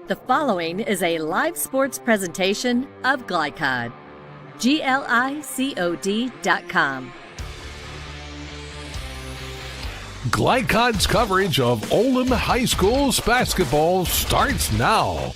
The following is a live sports presentation of Glycod. GLICOD.com. Glycod's coverage of Oldham High School's basketball starts now.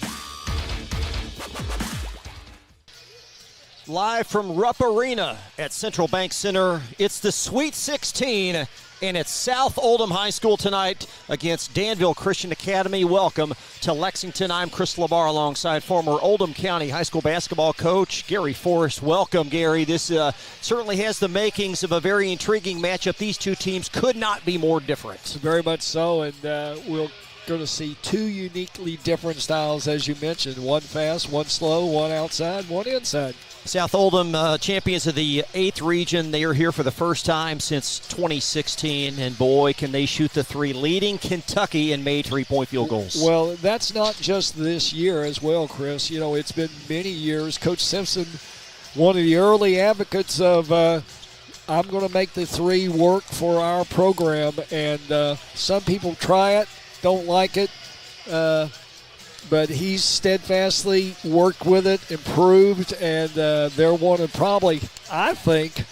Live from Rupp Arena at Central Bank Center, it's the Sweet 16, and it's South Oldham High School tonight against Danville Christian Academy. Welcome to Lexington. I'm Chris LaBar alongside former Oldham County High School basketball coach Gary Forrest. Welcome, Gary. This certainly has the makings of a very intriguing matchup. These two teams could not be more different. Very much so, and we're going to see two uniquely different styles, as you mentioned. One fast, one slow, one outside, one inside. South Oldham champions of the 8th region. They are here for the first time since 2016, and boy, can they shoot the three, leading Kentucky in made three-point field goals. Well, that's not just this year as well, Chris. You know, it's been many years. Coach Simpson, one of the early advocates of I'm going to make the three work for our program, and some people try it, don't like it, but he's steadfastly worked with it, improved, and they're one of probably, I think,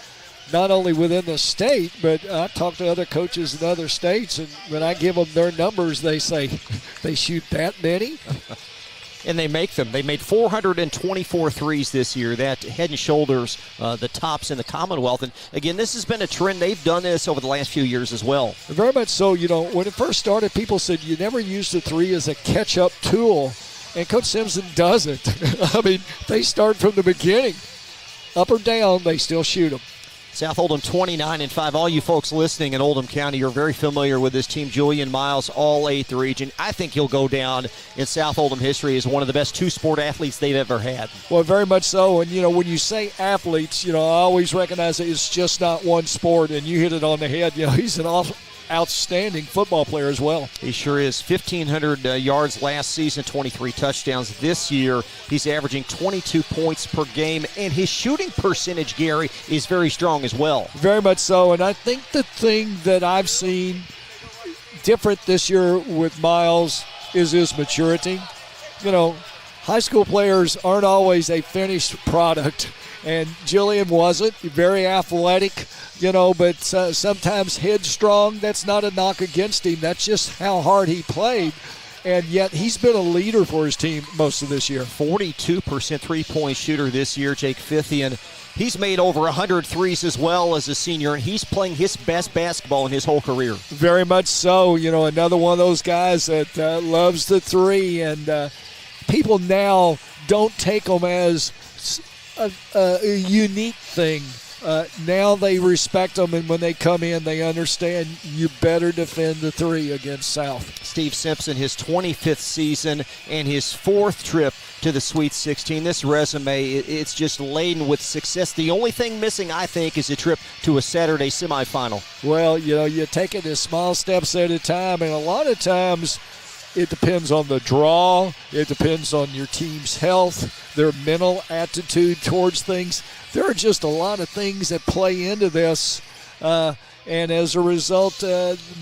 not only within the state, but I talk to other coaches in other states, and when I give them their numbers, they say, they shoot that many? And they make them. They made 424 threes this year. That head and shoulders the tops in the Commonwealth. And, again, this has been a trend. They've done this over the last few years as well. Very much so. You know, when it first started, people said you never used the three as a catch-up tool. And Coach Simpson does it. I mean, they start from the beginning. Up or down, they still shoot them. South Oldham 29-5. All you folks listening in Oldham County, you're very familiar with this team. Julian Miles, all 8th region. I think he'll go down in South Oldham history as one of the best two-sport athletes they've ever had. Well, very much so. And, you know, when you say athletes, you know, I always recognize that it's just not one sport, and you hit it on the head. You know, he's an outstanding football player as well. He sure is. 1,500 yards last season, 23 touchdowns this year. He's averaging 22 points per game, and his shooting percentage, Gary, is very strong as well. Very much so, and I think the thing that I've seen different this year with Miles is his maturity. You know, high school players aren't always a finished product, and Jillian wasn't. Very athletic, you know, but sometimes headstrong. That's not a knock against him. That's just how hard he played. And yet he's been a leader for his team most of this year. 42% three-point shooter this year, Jake Fithian. He's made over 100 threes as well as a senior, and he's playing his best basketball in his whole career. Very much so. You know, another one of those guys that loves the three, and people now don't take them as a unique thing. Now they respect them, and when they come in, they understand you better defend the three against South. Steve Simpson, his 25th season and his 4th trip to the Sweet 16. This resume, it's just laden with success. The only thing missing, I think, is a trip to a Saturday semifinal. Well, you know, you take it as small steps at a time, and a lot of times it depends on the draw. It depends on your team's health, their mental attitude towards things. There are just a lot of things that play into this, and as a result,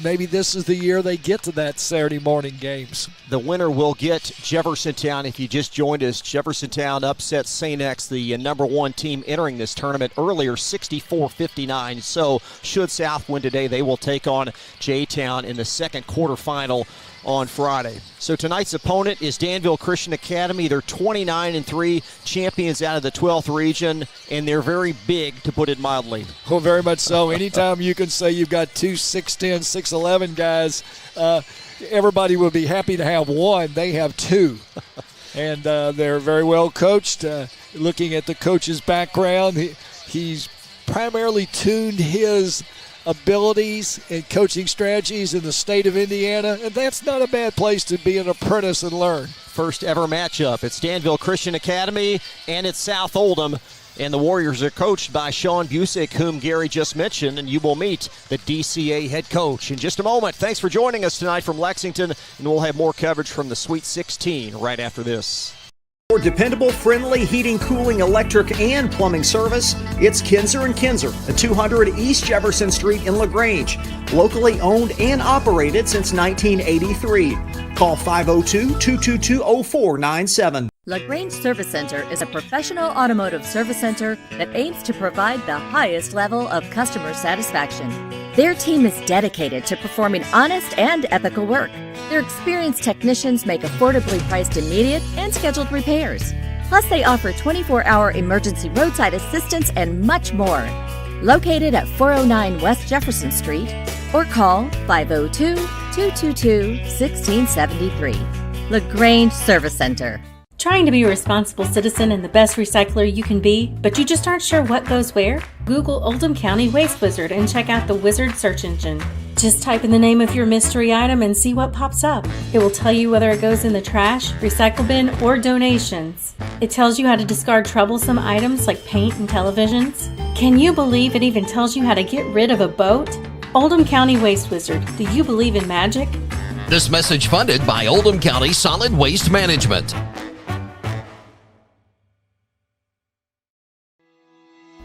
maybe this is the year they get to that Saturday morning games. The winner will get Jeffersontown. If you just joined us, Jeffersontown upset St. X, the number 1 team entering this tournament earlier, 64-59. So should South win today, they will take on J-Town in the second quarterfinal on Friday. So tonight's opponent is Danville Christian Academy. They're 29-3, champions out of the 12th region, and they're very big, to put it mildly. Well, very much so. Anytime you can say you've got two 6'10", 6'11" guys, everybody would be happy to have one. They have two. And they're very well coached. Looking at the coach's background, he's primarily tuned his abilities and coaching strategies in the state of Indiana, and that's not a bad place to be an apprentice and learn. First ever matchup. It's Danville Christian Academy, and it's South Oldham. And the Warriors are coached by Sean Busick, whom Gary just mentioned, and you will meet the DCA head coach in just a moment. Thanks for joining us tonight from Lexington, and we'll have more coverage from the Sweet 16 right after this. For dependable, friendly heating, cooling, electric, and plumbing service, it's Kinzer & Kinzer at 200 East Jefferson Street in LaGrange. Locally owned and operated since 1983. Call 502-222-0497. LaGrange Service Center is a professional automotive service center that aims to provide the highest level of customer satisfaction. Their team is dedicated to performing honest and ethical work. Their experienced technicians make affordably priced immediate and scheduled repairs. Plus, they offer 24-hour emergency roadside assistance and much more. Located at 409 West Jefferson Street, or call 502-222-1673. LaGrange Service Center. Trying to be a responsible citizen and the best recycler you can be, but you just aren't sure what goes where? Google Oldham County Waste Wizard and check out the Wizard search engine. Just type in the name of your mystery item and see what pops up. It will tell you whether it goes in the trash, recycle bin, or donations. It tells you how to discard troublesome items like paint and televisions. Can you believe it even tells you how to get rid of a boat? Oldham County Waste Wizard. Do you believe in magic? This message funded by Oldham County Solid Waste Management.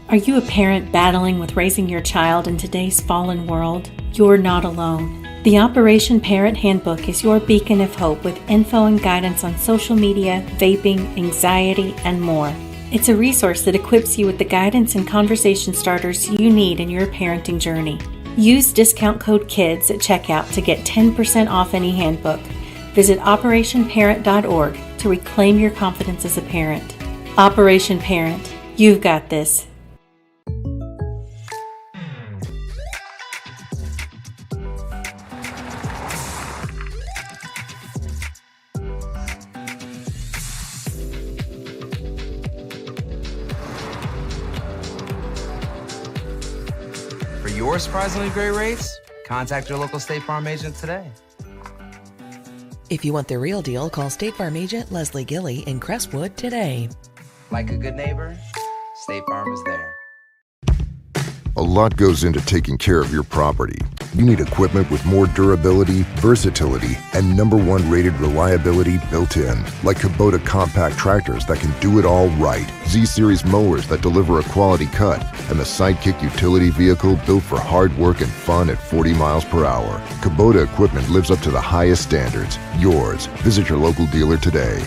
Are you a parent battling with raising your child in today's fallen world? You're not alone. The Operation Parent Handbook is your beacon of hope with info and guidance on social media, vaping, anxiety, and more. It's a resource that equips you with the guidance and conversation starters you need in your parenting journey. Use discount code KIDS at checkout to get 10% off any handbook. Visit operationparent.org to reclaim your confidence as a parent. Operation Parent, you've got this. For your surprisingly great rates, contact your local State Farm agent today. If you want the real deal, call State Farm agent Leslie Gilly in Crestwood today. Like a good neighbor, State Farm is there. A lot goes into taking care of your property. You need equipment with more durability, versatility, and #1 rated reliability built in. Like Kubota compact tractors that can do it all right, Z-Series mowers that deliver a quality cut, and the Sidekick utility vehicle built for hard work and fun at 40 miles per hour. Kubota equipment lives up to the highest standards. Yours. Visit your local dealer today.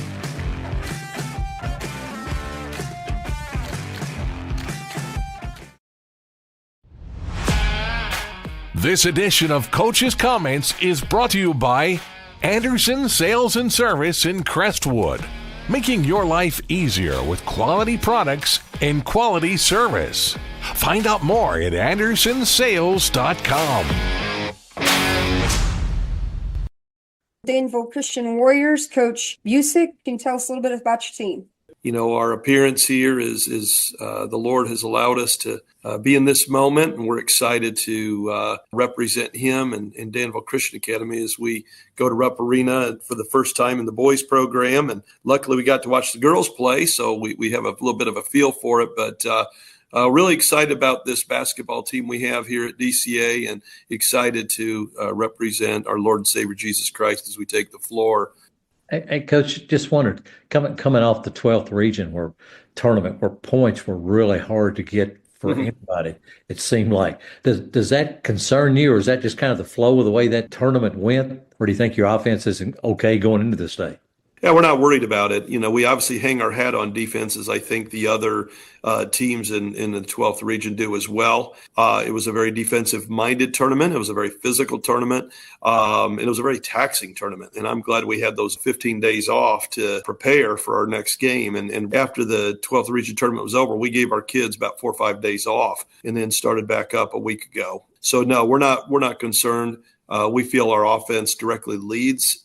This edition of Coach's Comments is brought to you by Anderson Sales and Service in Crestwood, making your life easier with quality products and quality service. Find out more at andersonsales.com. Danville Christian Warriors, Coach Busick, can you tell us a little bit about your team? You know, our appearance here is the Lord has allowed us to be in this moment, and we're excited to represent Him and Danville Christian Academy as we go to Rupp Arena for the first time in the boys program. And luckily, we got to watch the girls play, so we have a little bit of a feel for it. But really excited about this basketball team we have here at DCA, and excited to represent our Lord and Savior Jesus Christ as we take the floor. Hey, Coach, just wondered, coming off the 12th region tournament where points were really hard to get for anybody, it seemed like. Does that concern you, or is that just kind of the flow of the way that tournament went? Or do you think your offense is okay going into this day? Yeah, we're not worried about it. You know, we obviously hang our hat on defenses. I think the other teams in the 12th region do as well. It was a very defensive-minded tournament. It was a very physical tournament. And it was a very taxing tournament. And I'm glad we had those 15 days off to prepare for our next game. And after the 12th region tournament was over, we gave our kids about 4 or 5 days off and then started back up a week ago. So, no, we're not concerned. We feel our defense directly leads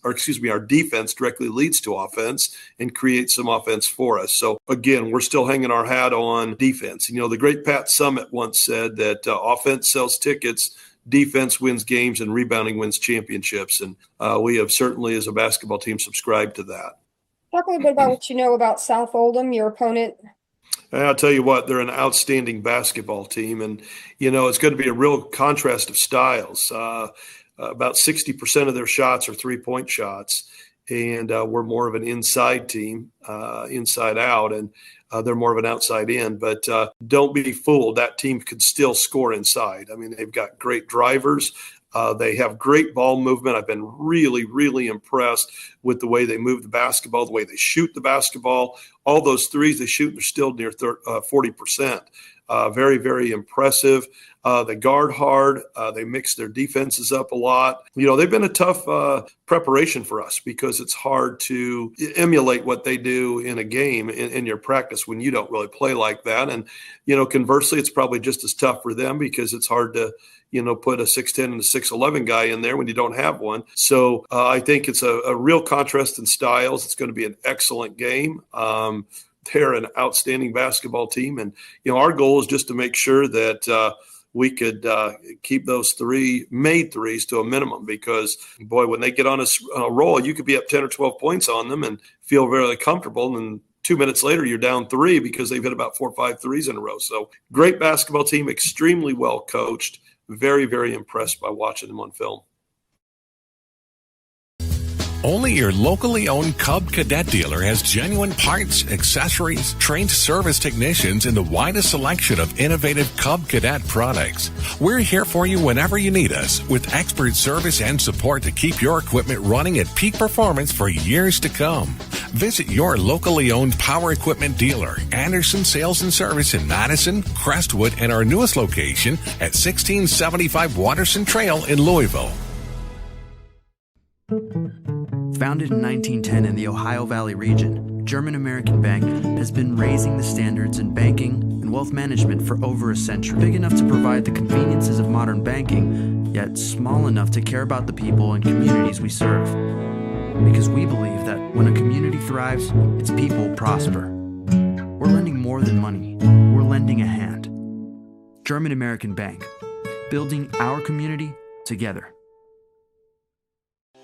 to offense and creates some offense for us. So again, we're still hanging our hat on defense. You know, the great Pat Summitt once said that offense sells tickets, defense wins games, and rebounding wins championships. And we have certainly, as a basketball team, subscribed to that. Talk a little bit about what you know about South Oldham, your opponent. And I'll tell you what, they're an outstanding basketball team. And, you know, it's going to be a real contrast of styles. About 60% of their shots are three-point shots. and we're more of an inside team, inside out, and they're more of an outside in. But don't be fooled. That team could still score inside. I mean, they've got great drivers. They have great ball movement. I've been really, really impressed with the way they move the basketball, the way they shoot the basketball. All those threes they shoot, they're still near 40%. Very, very impressive. They guard hard. They mix their defenses up a lot. They've been a tough preparation for us because it's hard to emulate what they do in a game in your practice when you don't really play like that. And, conversely, it's probably just as tough for them because it's hard to, put a 6'10 and a 6'11 guy in there when you don't have one. So I think it's a real contrast in styles. It's going to be an excellent game. They're an outstanding basketball team. And, our goal is just to make sure that we could keep those made threes to a minimum because, boy, when they get on a roll, you could be up 10 or 12 points on them and feel really comfortable. And 2 minutes later, you're down 3 because they've hit about 4 or 5 threes in a row. So great basketball team, extremely well coached. Very, very impressed by watching them on film. Only your locally owned Cub Cadet dealer has genuine parts, accessories, trained service technicians, and the widest selection of innovative Cub Cadet products. We're here for you whenever you need us with expert service and support to keep your equipment running at peak performance for years to come. Visit your locally owned power equipment dealer, Anderson Sales and Service in Madison, Crestwood, and our newest location at 1675 Watterson Trail in Louisville. Founded in 1910 in the Ohio Valley region, German American Bank has been raising the standards in banking and wealth management for over a century. Big enough to provide the conveniences of modern banking, yet small enough to care about the people and communities we serve. Because we believe that when a community thrives, its people prosper. We're lending more than money. We're lending a hand. German American Bank, building our community together.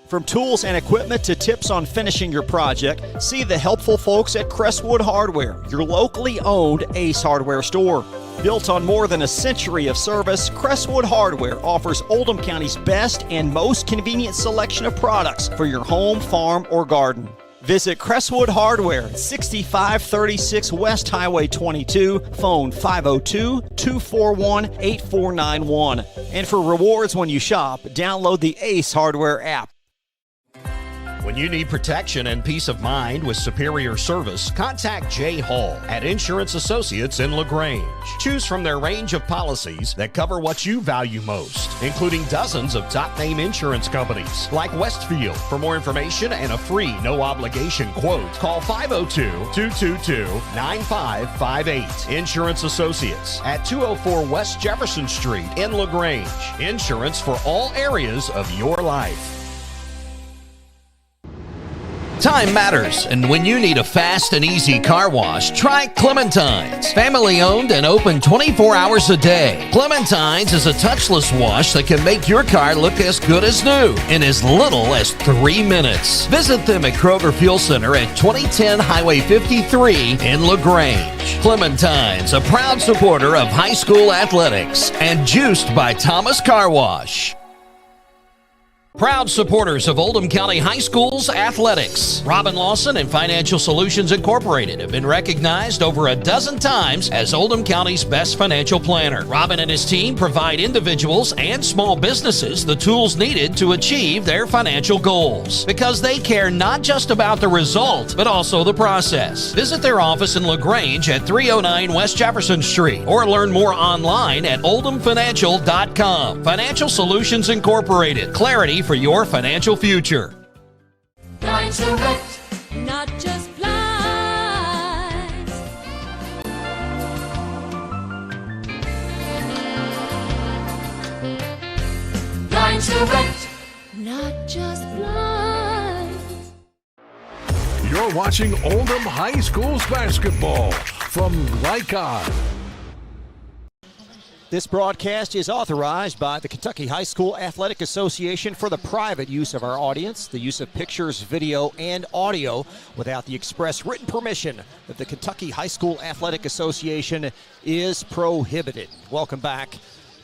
From tools and equipment to tips on finishing your project, see the helpful folks at Crestwood Hardware, your locally owned Ace Hardware store. Built on more than a century of service, Crestwood Hardware offers Oldham County's best and most convenient selection of products for your home, farm, or garden. Visit Crestwood Hardware, 6536 West Highway 22, phone 502-241-8491. And for rewards when you shop, download the Ace Hardware app. When you need protection and peace of mind with superior service, contact Jay Hall at Insurance Associates in LaGrange. Choose from their range of policies that cover what you value most, including dozens of top-name insurance companies like Westfield. For more information and a free no-obligation quote, call 502-222-9558. Insurance Associates at 204 West Jefferson Street in LaGrange. Insurance for all areas of your life. Time matters, and when you need a fast and easy car wash, try Clementine's. Family owned and open 24 hours a day. Clementine's is a touchless wash that can make your car look as good as new in as little as 3 minutes. Visit them at Kroger Fuel Center at 2010 Highway 53 in LaGrange. Clementine's, a proud supporter of high school athletics and juiced by Thomas Car Wash. Proud supporters of Oldham County High School's athletics. Robin Lawson and Financial Solutions Incorporated have been recognized over a dozen times as Oldham County's best financial planner. Robin and his team provide individuals and small businesses the tools needed to achieve their financial goals because they care not just about the result, but also the process. Visit their office in LaGrange at 309 West Jefferson Street or learn more online at oldhamfinancial.com. Financial Solutions Incorporated. Clarity for your financial future. Blind Select, not just blinds. Blind Select, not just blinds. You're watching Oldham High School's basketball from Glycon. This broadcast is authorized by the Kentucky High School Athletic Association for the private use of our audience. The use of pictures, video, and audio without the express written permission of the Kentucky High School Athletic Association is prohibited. Welcome back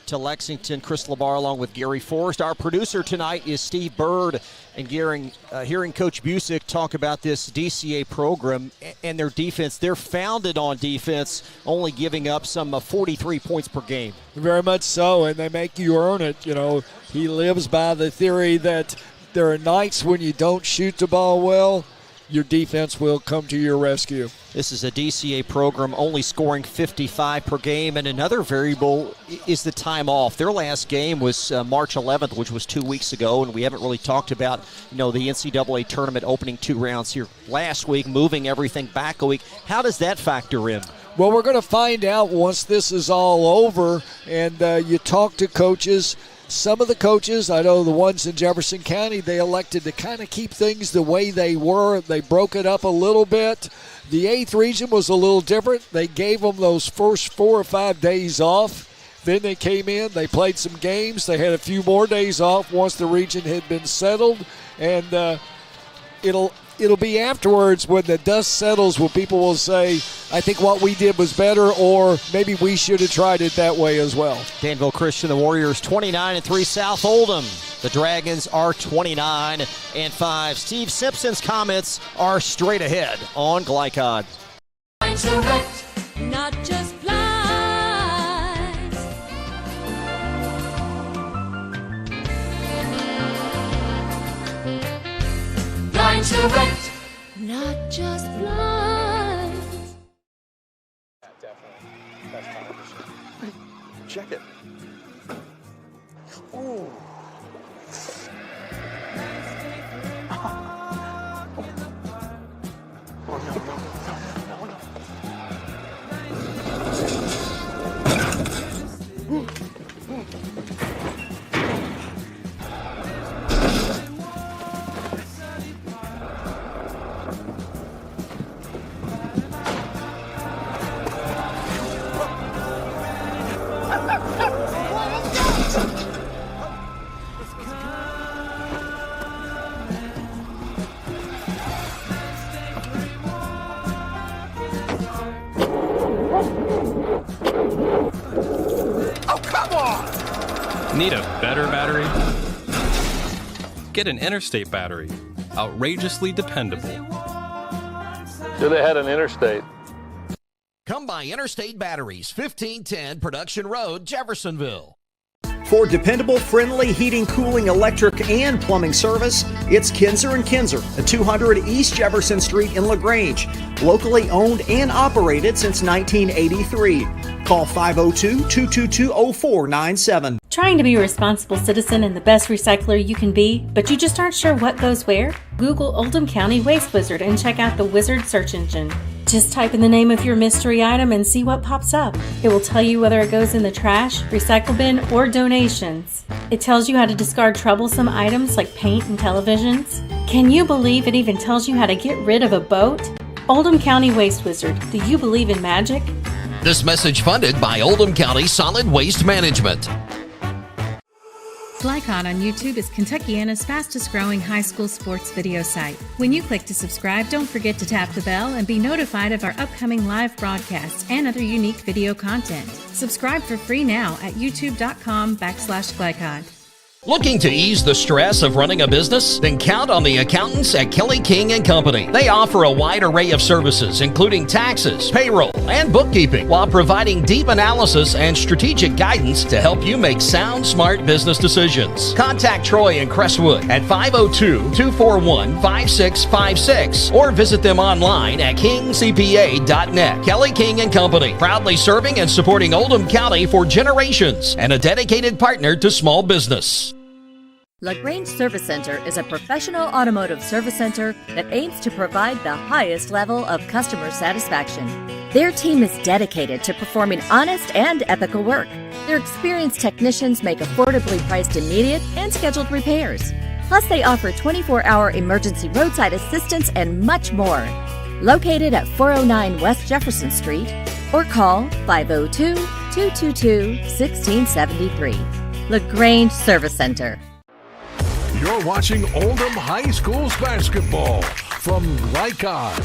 to Lexington. Chris LaBar along with Gary Forrest. Our producer tonight is Steve Bird. And hearing Coach Busick talk about this DCA program and their defense, they're founded on defense, only giving up some 43 points per game. Very much so, and they make you earn it. You know, he lives by the theory that there are nights when you don't shoot the ball well, your defense will come to your rescue. This is a DCA program only scoring 55 per game, and another variable is the time off. Their last game was March 11th, which was 2 weeks ago, and we haven't really talked about, the NCAA tournament opening 2 rounds here last week, moving everything back a week. How does that factor in? Well, we're going to find out once this is all over, and you talk to coaches. Some of the coaches, I know the ones in Jefferson County, they elected to kind of keep things the way they were. They broke it up a little bit. The 8th region was a little different. They gave them those first 4 or 5 days off. Then they came in, they played some games. They had a few more days off once the region had been settled. And it'll be afterwards when the dust settles where people will say, I think what we did was better, or maybe we should have tried it that way as well. Danville Christian, the Warriors 29-3 South Oldham. The Dragons are 29-5. Steve Simpson's comments are straight ahead on Glycod. Not just flies. Blind to wet, not just blinds. Definitely. Best time this year. Check it. Ooh. Need a better battery? Get an Interstate battery. Outrageously dependable. Should have had an Interstate. Come by Interstate Batteries, 1510 Production Road, Jeffersonville. For dependable, friendly heating, cooling, electric, and plumbing service, it's Kinzer & Kinzer at 200 East Jefferson Street in LaGrange. Locally owned and operated since 1983. Call 502-222-0497. Trying to be a responsible citizen and the best recycler you can be, but you just aren't sure what goes where? Google Oldham County Waste Wizard and check out the Wizard search engine. Just type in the name of your mystery item and see what pops up. It will tell you whether it goes in the trash, recycle bin, or donations. It tells you how to discard troublesome items like paint and televisions. Can you believe it even tells you how to get rid of a boat? Oldham County Waste Wizard. Do you believe in magic? This message funded by Oldham County Solid Waste Management. Glycod on YouTube is Kentuckiana's fastest growing high school sports video site. When you click to subscribe, don't forget to tap the bell and be notified of our upcoming live broadcasts and other unique video content. Subscribe for free now at youtube.com/Glycod. Looking to ease the stress of running a business? Then count on the accountants at Kelly King & Company. They offer a wide array of services, including taxes, payroll, and bookkeeping, while providing deep analysis and strategic guidance to help you make sound, smart business decisions. Contact Troy in Crestwood at 502-241-5656 or visit them online at kingcpa.net. Kelly King & Company, proudly serving and supporting Oldham County for generations and a dedicated partner to small business. LaGrange Service Center is a professional automotive service center that aims to provide the highest level of customer satisfaction. Their team is dedicated to performing honest and ethical work. Their experienced technicians make affordably priced immediate and scheduled repairs. Plus, they offer 24-hour emergency roadside assistance and much more. Located at 409 West Jefferson Street or call 502-222-1673. LaGrange Service Center. You're watching Oldham High School's basketball from Glycod.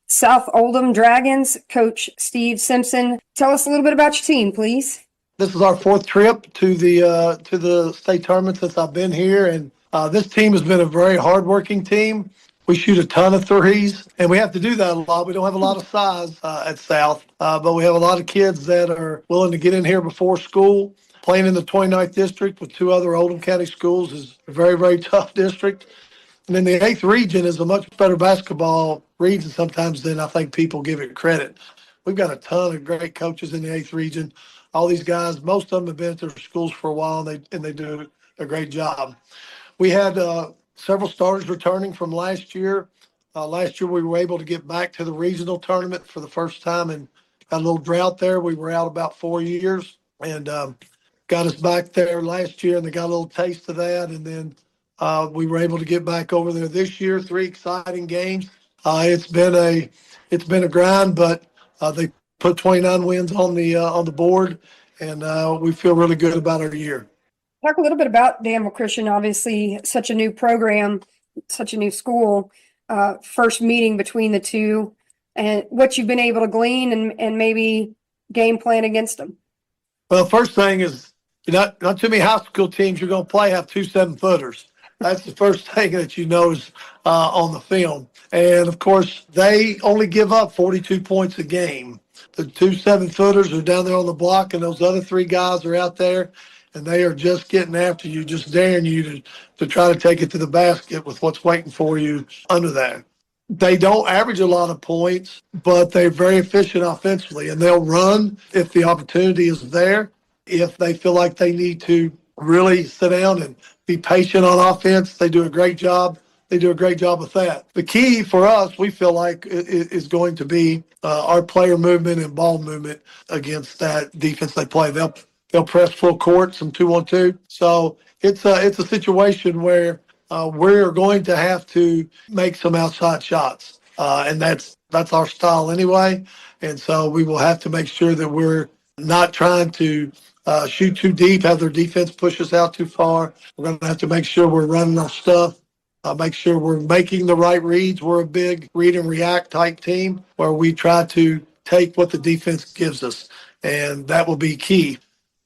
South Oldham Dragons, Coach Steve Simpson. Tell us a little bit about your team, please. This is our fourth trip to the state tournament since I've been here, and this team has been a very hardworking team. We shoot a ton of threes, and we have to do that a lot. We don't have a lot of size at South, but we have a lot of kids that are willing to get in here before school. Playing in the 29th district with two other Oldham County schools is a very, very tough district. And then the 8th region is a much better basketball region sometimes than I think people give it credit. We've got a ton of great coaches in the 8th region. All these guys, most of them have been at their schools for a while, and they do a great job. We had several starters returning from last year. Last year we were able to get back to the regional tournament for the first time and got a little drought there. We were out about 4 years and got us back there last year, and they got a little taste of that. And then we were able to get back over there this year. 3 exciting games. It's been a grind, but they put 29 wins on the board, and we feel really good about our year. Talk a little bit about Danville Christian. Obviously, such a new program, such a new school. First meeting between the two, and what you've been able to glean and maybe game plan against them. Well, first thing is not too many high school teams you're going to play have 2 7-footers. That's the first thing that you notice on the film. And, of course, they only give up 42 points a game. The 2 7-footers are down there on the block, and those other 3 guys are out there, and they are just getting after you, just daring you to try to take it to the basket with what's waiting for you under that. They don't average a lot of points, but they're very efficient offensively, and they'll run if the opportunity is there. If they feel like they need to really sit down and be patient on offense, they do a great job. They do a great job with that. The key for us, we feel like, is going to be our player movement and ball movement against that defense they play. They'll press full court, some 2-on-2. So it's a situation where we're going to have to make some outside shots, and that's our style anyway. And so we will have to make sure that we're not trying to shoot too deep, have their defense push us out too far. We're going to have to make sure we're running our stuff, make sure we're making the right reads. We're a big read and react type team where we try to take what the defense gives us, and that will be key.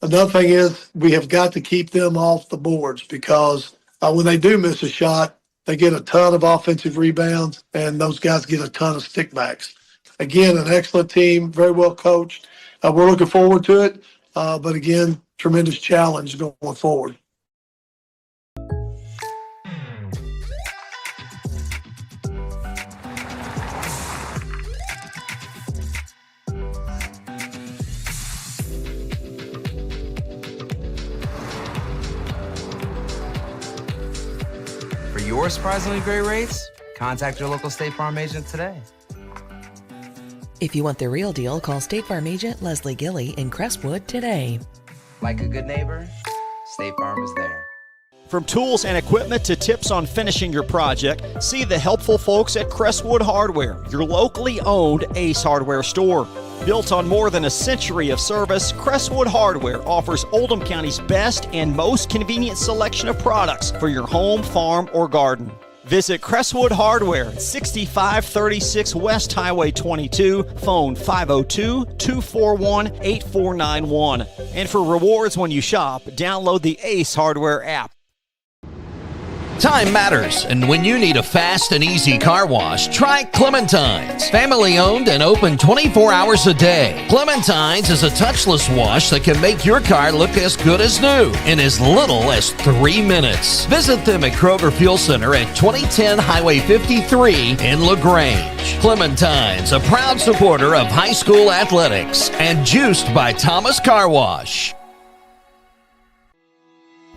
Another thing is we have got to keep them off the boards because when they do miss a shot, they get a ton of offensive rebounds, and those guys get a ton of stickbacks. Again, an excellent team, very well coached. We're looking forward to it, but again, tremendous challenge going forward. For your surprisingly great rates, contact your local State Farm agent today. If you want the real deal, call State Farm agent Leslie Gilly in Crestwood today. Like a good neighbor, State Farm is there. From tools and equipment to tips on finishing your project, see the helpful folks at Crestwood Hardware, your locally owned Ace Hardware store. Built on more than a century of service, Crestwood Hardware offers Oldham County's best and most convenient selection of products for your home, farm, or garden. Visit Crestwood Hardware, 6536 West Highway 22, phone 502-241-8491. And for rewards when you shop, download the Ace Hardware app. Time matters, and when you need a fast and easy car wash, try Clementine's. Family owned and open 24 hours a day. Clementine's is a touchless wash that can make your car look as good as new in as little as 3 minutes. Visit them at Kroger Fuel Center at 2010 Highway 53 in LaGrange. Clementine's, a proud supporter of high school athletics, and juiced by Thomas Car Wash.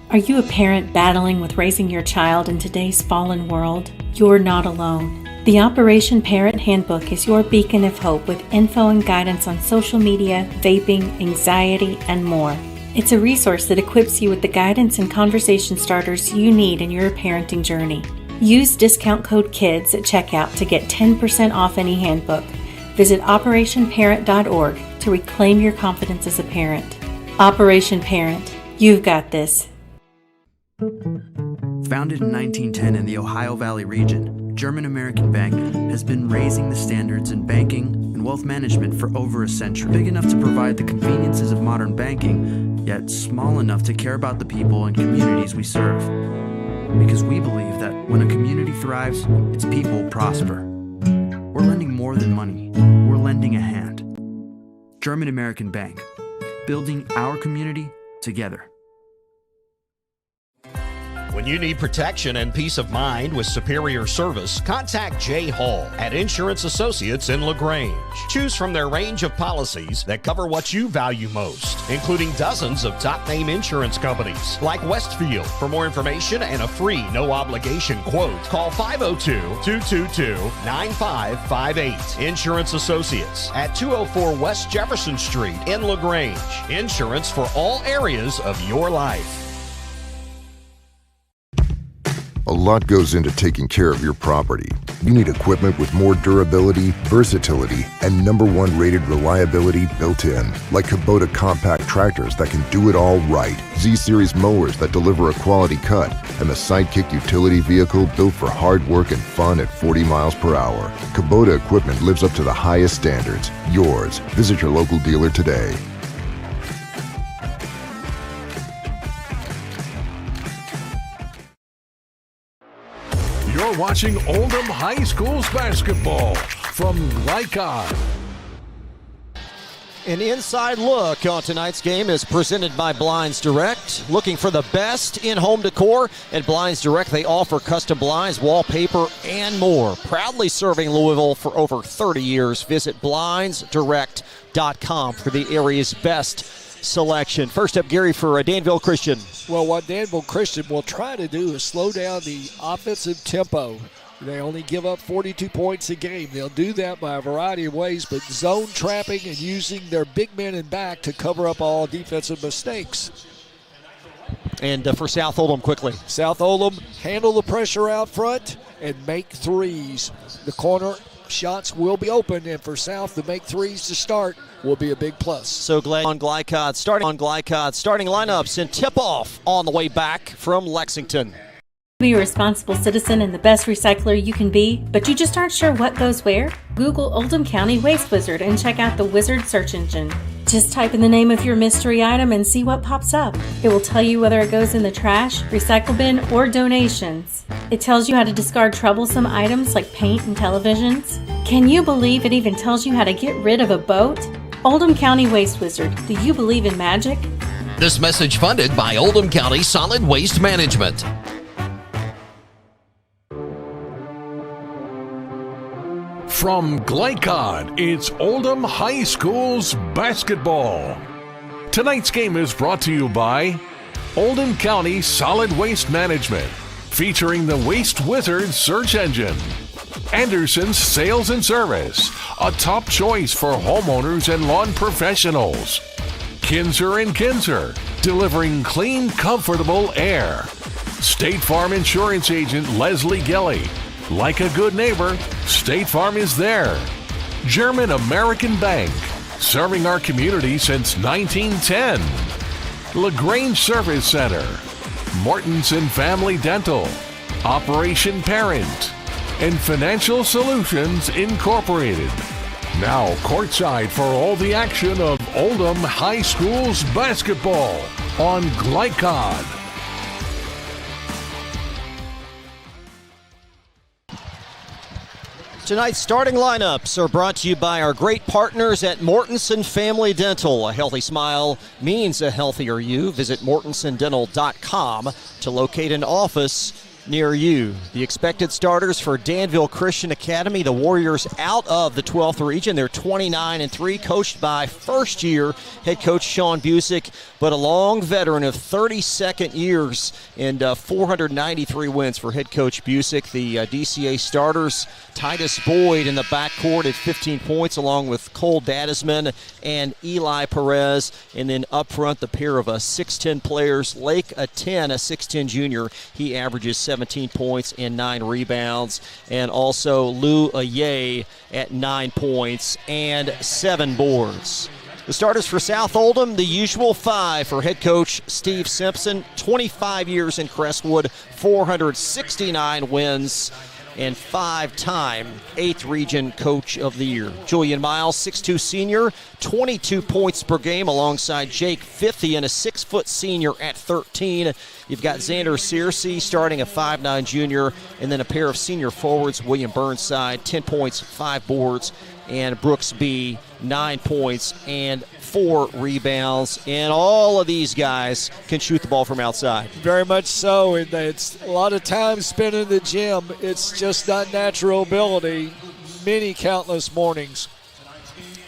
Are you a parent battling with raising your child in today's fallen world? You're not alone. The Operation Parent Handbook is your beacon of hope with info and guidance on social media, vaping, anxiety, and more. It's a resource that equips you with the guidance and conversation starters you need in your parenting journey. Use discount code KIDS at checkout to get 10% off any handbook. Visit operationparent.org to reclaim your confidence as a parent. Operation Parent, you've got this. Founded in 1910 in the Ohio Valley region, German American Bank has been raising the standards in banking and and wealth management for over a century. Big enough to provide the conveniences of modern banking, yet small enough to care about the people and communities we serve. Because we believe that when a community thrives, its people prosper. We're lending more than money. We're lending a hand. German American Bank, building our community together. When you need protection and peace of mind with superior service, contact Jay Hall at Insurance Associates in LaGrange. Choose from their range of policies that cover what you value most, including dozens of top-name insurance companies like Westfield. For more information and a free no-obligation quote, call 502-222-9558. Insurance Associates at 204 West Jefferson Street in LaGrange. Insurance for all areas of your life. A lot goes into taking care of your property. You need equipment with more durability, versatility, and #1 rated reliability built in, like Kubota compact tractors that can do it all right, Z-Series mowers that deliver a quality cut, and the Sidekick utility vehicle built for hard work and fun at 40 miles per hour. Kubota equipment lives up to the highest standards. Yours. Visit your local dealer today. You're watching Oldham High School's basketball from Glycod. An inside look on tonight's game is presented by Blinds Direct. Looking for the best in home decor? At Blinds Direct, they offer custom blinds, wallpaper, and more. Proudly serving Louisville for over 30 years. Visit blindsdirect.com for the area's best selection. First up, Gary, for Danville Christian. Well, what Danville Christian will try to do is slow down the offensive tempo. They only give up 42 points a game. They'll do that by a variety of ways, but zone trapping and using their big men in back to cover up all defensive mistakes. And for South Oldham, quickly. South Oldham handle the pressure out front and make threes. The corner shots will be open, and for South to make threes to start will be a big plus. So glad on Glycod. Starting lineups and tip-off on the way back from Lexington. Be a responsible citizen and the best recycler you can be, but you just aren't sure what goes where? Google Oldham County Waste Wizard and check out the Wizard search engine. Just type in the name of your mystery item and see what pops up. It will tell you whether it goes in the trash, recycle bin, or donations. It tells you how to discard troublesome items like paint and televisions. Can you believe it even tells you how to get rid of a boat? Oldham County Waste Wizard. Do you believe in magic? This message funded by Oldham County Solid Waste Management. From Glycod, it's Oldham High School's basketball. Tonight's game is brought to you by Oldham County Solid Waste Management, featuring the Waste Wizard search engine. Anderson's Sales and Service, a top choice for homeowners and lawn professionals. Kinzer & Kinzer, delivering clean, comfortable air. State Farm Insurance Agent Leslie Gelly. Like a good neighbor, State Farm is there. German American Bank, serving our community since 1910. LaGrange Service Center, Mortensen Family Dental, Operation Parent, and Financial Solutions Incorporated. Now courtside for all the action of Oldham High School's basketball on Glycod. Tonight's starting lineups are brought to you by our great partners at Mortensen Family Dental. A healthy smile means a healthier you. Visit mortensendental.com to locate an office near you. The expected starters for Danville Christian Academy, the Warriors out of the 12th region. They're 29-3, coached by first-year head coach Sean Busick, but a long veteran of 32nd years and 493 wins for head coach Busick. The DCA starters, Titus Boyd in the backcourt at 15 points, along with Cole Dadisman and Eli Perez. And then up front, the pair of 6'10 players, Lake Aten, a 6'10 junior. He averages 17 points and 9 rebounds. And also Lou Aye at 9 points and 7 boards. The starters for South Oldham, the usual 5 for head coach Steve Simpson. 25 years in Crestwood, 469 wins and 5-time 8th Region Coach of the Year. Julian Miles, 6'2 senior, 22 points per game alongside Jake Fithian, a 6-foot senior at 13. You've got Xander Searcy starting a 5'9 junior, and then a pair of senior forwards, William Burnside, 10 points, 5 boards, and Brooks B, 9 points and 4 rebounds. And all of these guys can shoot the ball from outside. Very much so. And it's a lot of time spent in the gym. It's just not natural ability. Many countless mornings.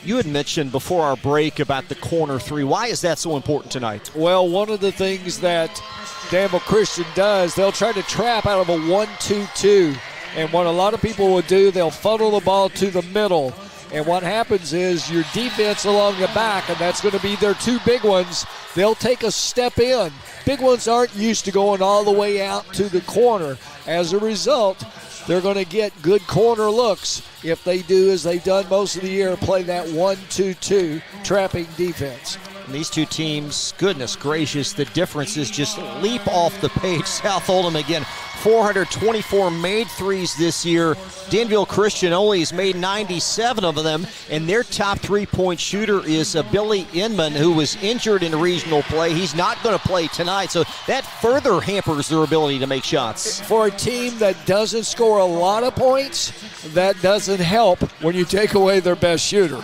You had mentioned before our break about the corner three. Why is that so important tonight? Well, one of the things that Danville Christian does, they'll try to trap out of a 1-2-2. And what a lot of people will do, they'll funnel the ball to the middle. And what happens is your defense along the back, and that's going to be their 2 big ones, they'll take a step in. Big ones aren't used to going all the way out to the corner. As a result, they're going to get good corner looks if they do, as they've done most of the year, play that 1-2-2 trapping defense. And these two teams, goodness gracious, the differences just leap off the page. South Oldham again, 424 made threes this year. Danville Christian only has made 97 of them, and their top 3-point shooter is Billy Inman, who was injured in regional play. He's not going to play tonight, so that further hampers their ability to make shots. For a team that doesn't score a lot of points, that doesn't help when you take away their best shooter.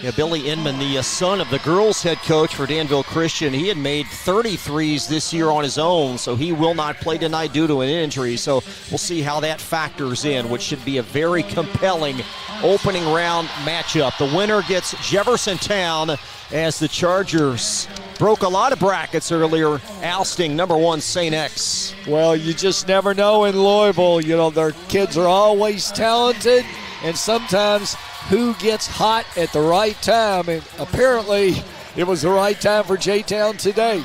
Yeah, Billy Inman, the son of the girls' head coach for Danville Christian, he had made 33s this year on his own, so he will not play tonight due to an injury. So we'll see how that factors in, which should be a very compelling opening round matchup. The winner gets Jeffersontown as the Chargers broke a lot of brackets earlier, ousting number 1 St. X. Well, you just never know in Louisville. You know, their kids are always talented, and sometimes who gets hot at the right time, and apparently it was the right time for J-Town today.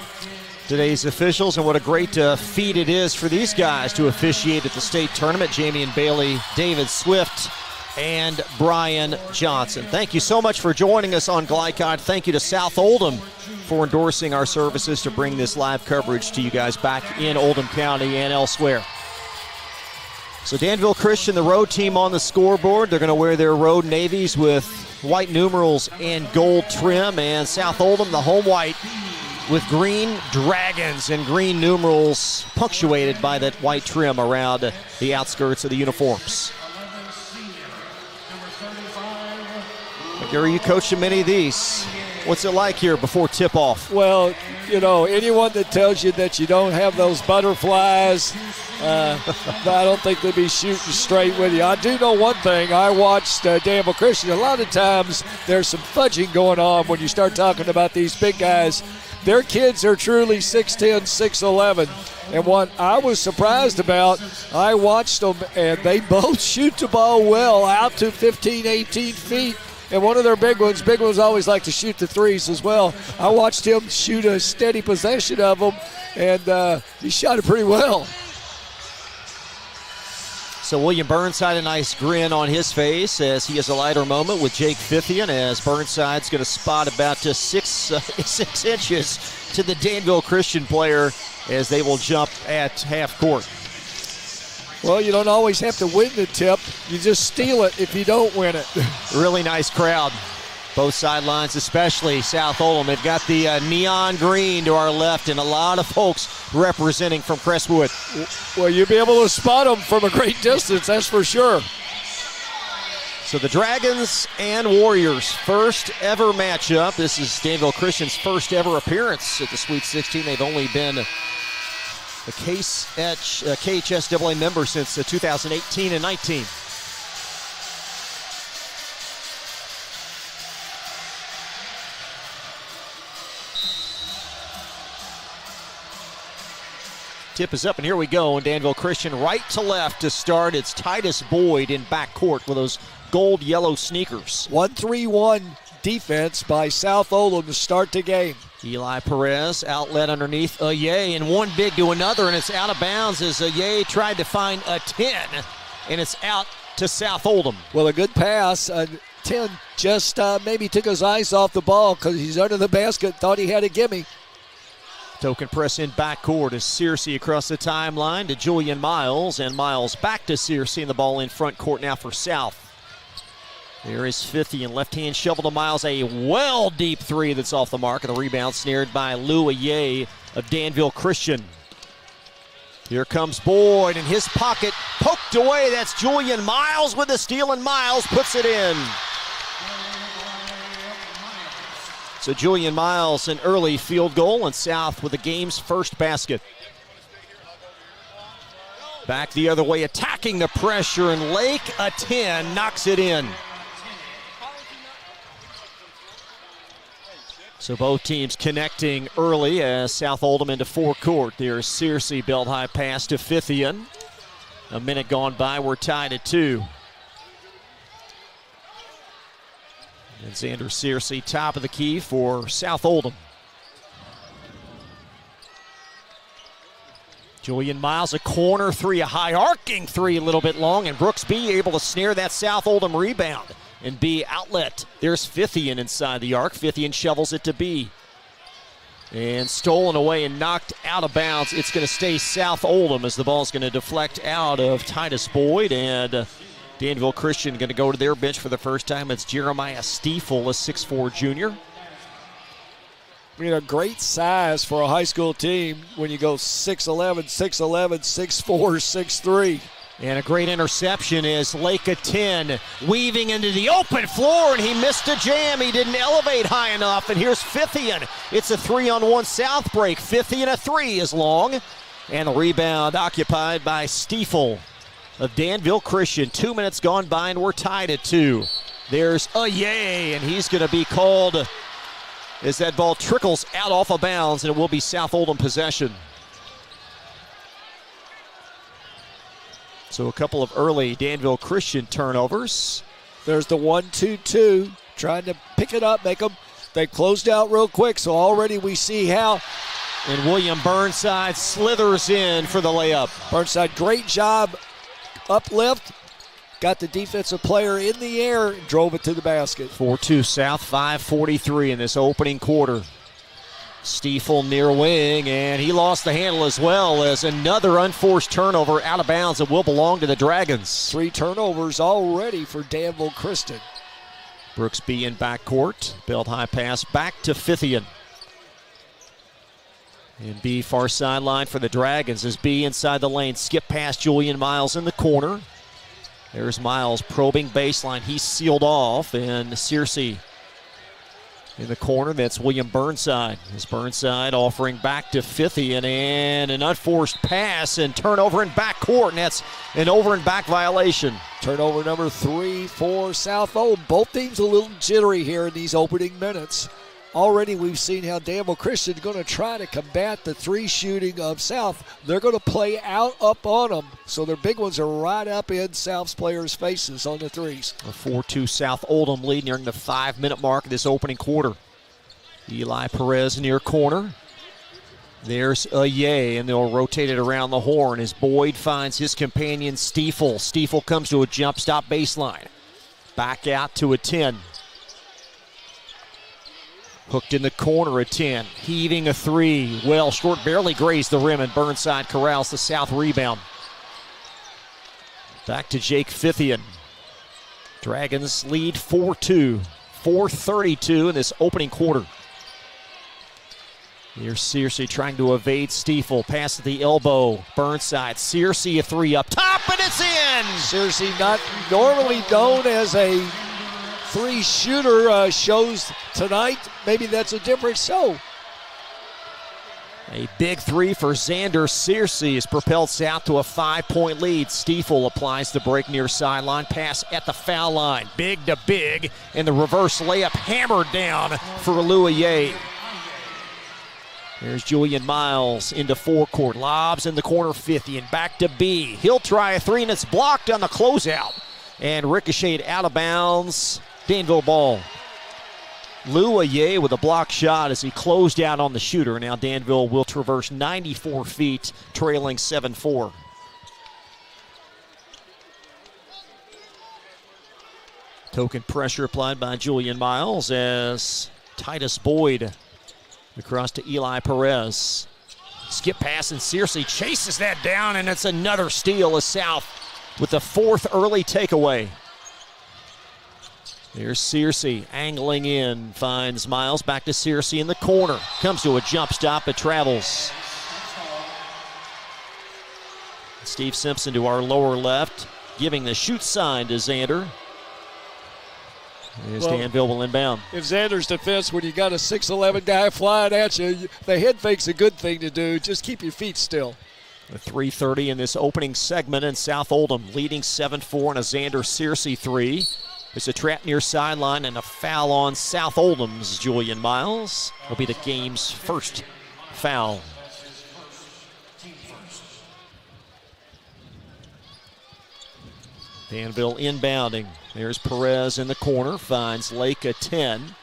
Today's officials, and what a great feat it is for these guys to officiate at the state tournament. Jamie and Bailey, David Swift, and Brian Johnson. Thank you so much for joining us on Glycod. Thank you to South Oldham for endorsing our services to bring this live coverage to you guys back in Oldham County and elsewhere. So Danville Christian, the road team on the scoreboard. They're going to wear their road navies with white numerals and gold trim. And South Oldham, the home white, with green dragons and green numerals punctuated by that white trim around the outskirts of the uniforms. Gary, you coached many of these. What's it like here before tip-off? Well, you know, anyone that tells you that you don't have those butterflies, I don't think they'd be shooting straight with you. I do know one thing. I watched Danville Christian. A lot of times there's some fudging going on when you start talking about these big guys. Their kids are truly 6'10", 6'11". And what I was surprised about, I watched them, and they both shoot the ball well out to 15, 18 feet. And one of their big ones always like to shoot the threes as well. I watched him shoot a steady possession of them, and he shot it pretty well. So William Burnside, a nice grin on his face as he has a lighter moment with Jake Fithian, as Burnside's going to spot about 6 inches to the Danville Christian player as they will jump at half court. Well, you don't always have to win the tip. You just steal it if you don't win it. Really nice crowd. Both sidelines, especially South Oldham. They've got the neon green to our left and a lot of folks representing from Crestwood. Well, you'll be able to spot them from a great distance, that's for sure. So the Dragons and Warriors, first ever matchup. This is Danville Christian's first ever appearance at the Sweet 16. They've only been a KHSAA member since 2018 and 19. Tip is up, and here we go. And Danville Christian right to left to start. It's Titus Boyd in backcourt with those gold-yellow sneakers. 1-3-1 defense by South Oldham to start the game. Eli Perez, outlet underneath Aye, and one big to another, and it's out of bounds as Aye tried to find a 10, and it's out to South Oldham. Well, a good pass. 10 just maybe took his eyes off the ball because he's under the basket, thought he had a gimme. Token press in backcourt as Searcy across the timeline to Julian Miles, and Miles back to Searcy, and the ball in front court now for South. There is Fithian, left-hand shovel to Miles, a well-deep three that's off the mark, and the rebound snared by Lou Aye of Danville Christian. Here comes Boyd, and his pocket poked away. That's Julian Miles with the steal, and Miles puts it in. So Julian Miles, an early field goal, and South with the game's first basket. Back the other way, attacking the pressure, and Lake, a 10, knocks it in. So both teams connecting early as South Oldham into forecourt. There's Searcy, belt high pass to Fithian. A minute gone by, we're tied at 2. And Xander Searcy, top of the key for South Oldham. Julian Miles, a corner three, a high arcing three, a little bit long, and Brooks B able to snare that South Oldham rebound. And B outlet. There's Fithian inside the arc. Fithian shovels it to B. And stolen away and knocked out of bounds. It's going to stay South Oldham as the ball's going to deflect out of Titus Boyd, and Danville Christian going to go to their bench for the first time. It's Jeremiah Stiefel, a 6'4 junior. You know, great size for a high school team when you go 6'11", 6'11", 6'4", 6'3". And a great interception is Lake a 10, weaving into the open floor, and he missed a jam. He didn't elevate high enough, and here's Fithian. It's a 3-on-1 South break. Fithian, a 3 is long, and the rebound occupied by Stiefel of Danville Christian. 2 minutes gone by, and we're tied at 2. There's Aye, and he's going to be called as that ball trickles out off of bounds, and it will be South Oldham possession. So a couple of early Danville Christian turnovers. There's the 1-2-2, trying to pick it up, make them. They closed out real quick, so already we see how. And William Burnside slithers in for the layup. Burnside, great job, uplift, got the defensive player in the air, and drove it to the basket. 4-2 South, 5:43 in this opening quarter. Stiefel near wing, and he lost the handle as well as another unforced turnover out of bounds that will belong to the Dragons. 3 turnovers already for Danville Christian. Brooks B in backcourt. Belt high pass back to Fithian. And B far sideline for the Dragons as B inside the lane. Skip past Julian Miles in the corner. There's Miles probing baseline. He's sealed off, and Searcy in the corner. That's William Burnside. As Burnside offering back to Fithian, and an unforced pass and turnover in backcourt, and that's an over and back violation. Turnover number 3 for South Oldham. Both teams a little jittery here in these opening minutes. Already we've seen how Danville Christian is going to try to combat the 3 shooting of South. They're going to play out up on them, so their big ones are right up in South's players' faces on the 3s. A 4-2 South Oldham lead nearing the 5-minute mark of this opening quarter. Eli Perez near corner. There's Aye, and they'll rotate it around the horn as Boyd finds his companion Stiefel. Stiefel comes to a jump stop baseline. Back out to a 10. Hooked in the corner, a 10. Heaving a 3. Well, short, barely grazed the rim, and Burnside corrals the South rebound. Back to Jake Fithian. Dragons lead 4-2. 4:32 in this opening quarter. Here's Searcy trying to evade Stiefel. Pass at the elbow. Burnside. Searcy a 3 up top, and it's in! Searcy, not normally known as a 3 shooter, shows tonight. Maybe that's a difference. So a big 3 for Xander Searcy has propelled South to a 5-point lead. Stiefel applies the break near sideline. Pass at the foul line. Big to big, and the reverse layup hammered down for Louie. There's Julian Miles into forecourt. Lobs in the corner, 50, and back to B. He'll try a 3, and it's blocked on the closeout. And ricocheted out of bounds. Danville ball. Lou Aye with a block shot as he closed out on the shooter. Now Danville will traverse 94 feet, trailing 7-4. Token pressure applied by Julian Miles as Titus Boyd Across to Eli Perez. Skip pass, and Searcy chases that down, and it's another steal as South with the 4th early takeaway. There's Searcy angling in, finds Miles, back to Searcy in the corner. Comes to a jump stop, but travels. Steve Simpson to our lower left, giving the shoot sign to Xander. As Danville will inbound. In Xander's defense, when you got a 6'11 guy flying at you, the head fake's a good thing to do. Just keep your feet still. The 3:30 in this opening segment, and South Oldham leading 7-4 on a Xander Searcy 3. There's a trap near sideline and a foul on South Oldham's Julian Miles. Will be the game's first foul. Danville inbounding. There's Perez in the corner, finds Lake a 10.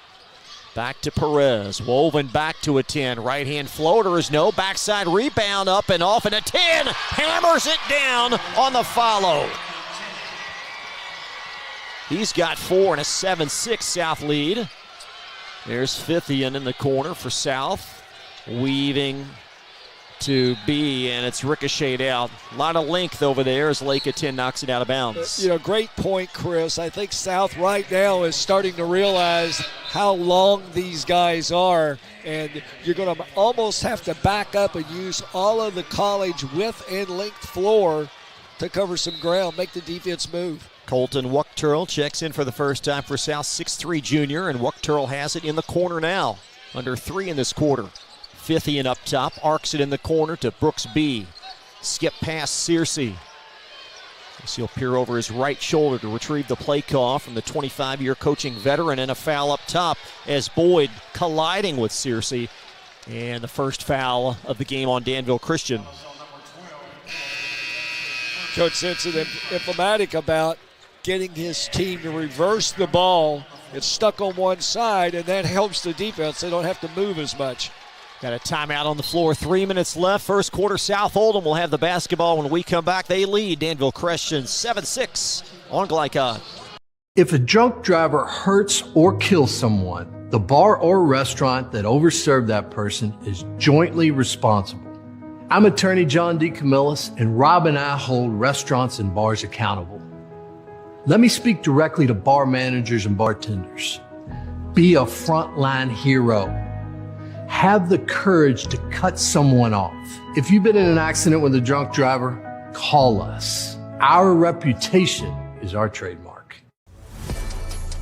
Back to Perez, woven back to a 10. Right-hand floater is no, backside rebound up and off, and a 10. Hammers it down on the follow. He's got 4 and a 7-6 South lead. There's Fithian in the corner for South. Weaving to B, and it's ricocheted out. A lot of length over there as Lake at 10 knocks it out of bounds. Great point, Chris. I think South right now is starting to realize how long these guys are, and you're going to almost have to back up and use all of the college width and length floor to cover some ground, make the defense move. Colton Wuchterl checks in for the first time for South, 6'3 junior, and Wuchterl has it in the corner now. Under 3 in this quarter. Fithian up top, arcs it in the corner to Brooks B. Skip past Searcy. He'll peer over his right shoulder to retrieve the play call from the 25-year coaching veteran, and a foul up top as Boyd colliding with Searcy. And the first foul of the game on Danville Christian. Coach Simpson emphatic about getting his team to reverse the ball. It's stuck on one side, and that helps the defense. They don't have to move as much. Got a timeout on the floor, 3 minutes left. First quarter, South Oldham will have the basketball. When we come back, they lead Danville Christian 7-6 on Glycod. If a drunk driver hurts or kills someone, the bar or restaurant that overserved that person is jointly responsible. I'm attorney John D. Camillus, and Rob and I hold restaurants and bars accountable. Let me speak directly to bar managers and bartenders. Be a frontline hero. Have the courage to cut someone off. If you've been in an accident with a drunk driver, call us. Our reputation is our trademark.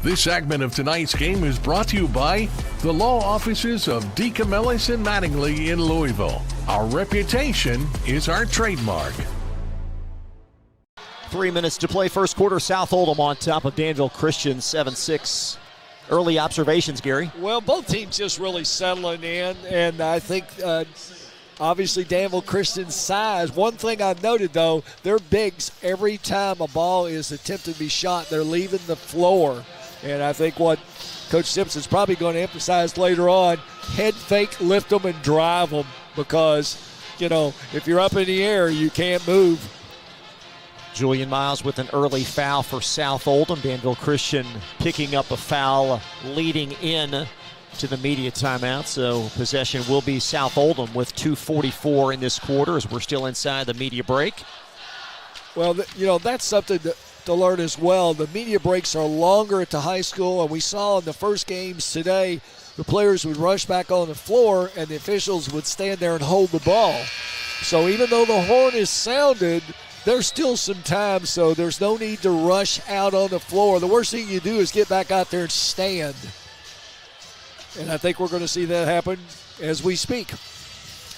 This segment of tonight's game is brought to you by the law offices of D. Camillus and Mattingly in Louisville. Our reputation is our trademark. 3 minutes to play first quarter. South Oldham on top of Danville Christian 7-6. Early observations, Gary. Well, both teams just really settling in, and I think obviously Danville Christian's size. One thing I've noted, though, they're bigs. Every time a ball is attempted to be shot, they're leaving the floor. And I think what Coach Simpson's probably going to emphasize later on, head fake, lift them, and drive them, because, if you're up in the air, you can't move. Julian Miles with an early foul for South Oldham. Danville Christian picking up a foul leading in to the media timeout. So possession will be South Oldham with 2:44 in this quarter as we're still inside the media break. Well, that's something to learn as well. The media breaks are longer at the high school, and we saw in the first games today, the players would rush back on the floor and the officials would stand there and hold the ball. So even though the horn is sounded, there's still some time, so there's no need to rush out on the floor. The worst thing you do is get back out there and stand. And I think we're going to see that happen as we speak.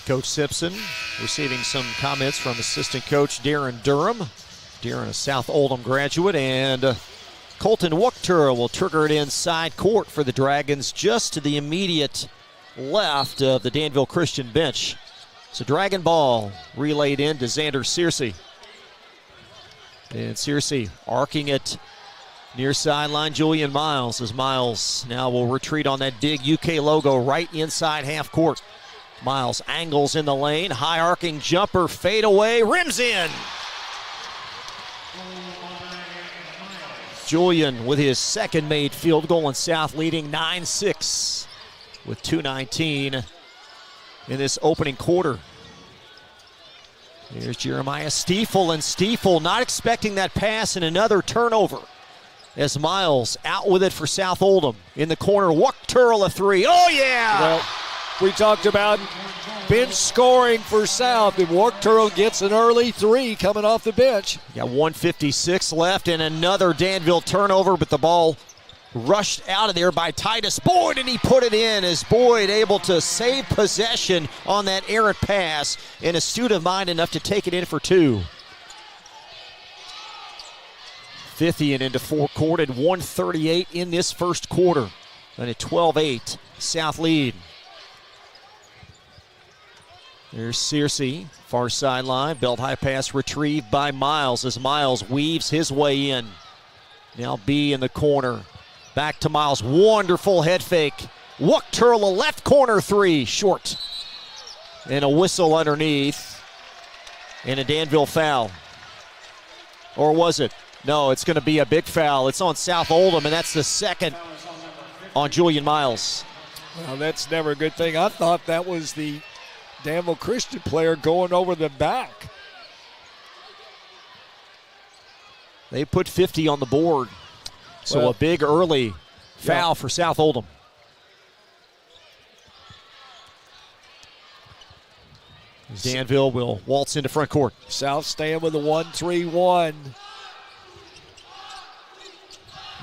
Coach Simpson receiving some comments from assistant coach Darren Durham. Darren, a South Oldham graduate, and Colton Wuchterl will trigger it inside court for the Dragons, just to the immediate left of the Danville Christian bench. So Dragon ball relayed in to Xander Searcy. And Searcy arcing it near sideline Julian Miles, as Miles now will retreat on that big UK logo right inside half court. Miles angles in the lane, high arcing jumper, fade away, rims in. Julian with his second made field goal, and South leading 9-6 with 2:19 in this opening quarter. Here's Jeremiah Stiefel, and Stiefel not expecting that pass, and another turnover as Miles out with it for South Oldham. In the corner, Wuchterl a three. Oh, yeah! Well, we talked about bench scoring for South, and Wuchterl gets an early three coming off the bench. Got 1:56 left, and another Danville turnover, but the ball rushed out of there by Titus Boyd, and he put it in as Boyd able to save possession on that errant pass, and astute of mind enough to take it in for two. Fithian into forecourt at 1:38 in this first quarter, and a 12-8 South lead. There's Searcy, far sideline, belt high pass retrieved by Miles as Miles weaves his way in. Now B in the corner. Back to Miles, wonderful head fake. Wuchterl, a left corner three, short. And a whistle underneath. And a Danville foul. Or was it? No, it's going to be a big foul. It's on South Oldham, and that's the second on Julian Miles. Well, that's never a good thing. I thought that was the Danville Christian player going over the back. They put 50 on the board. So well, a big early foul for South Oldham. Danville will waltz into front court. South staying with a 1-3-1.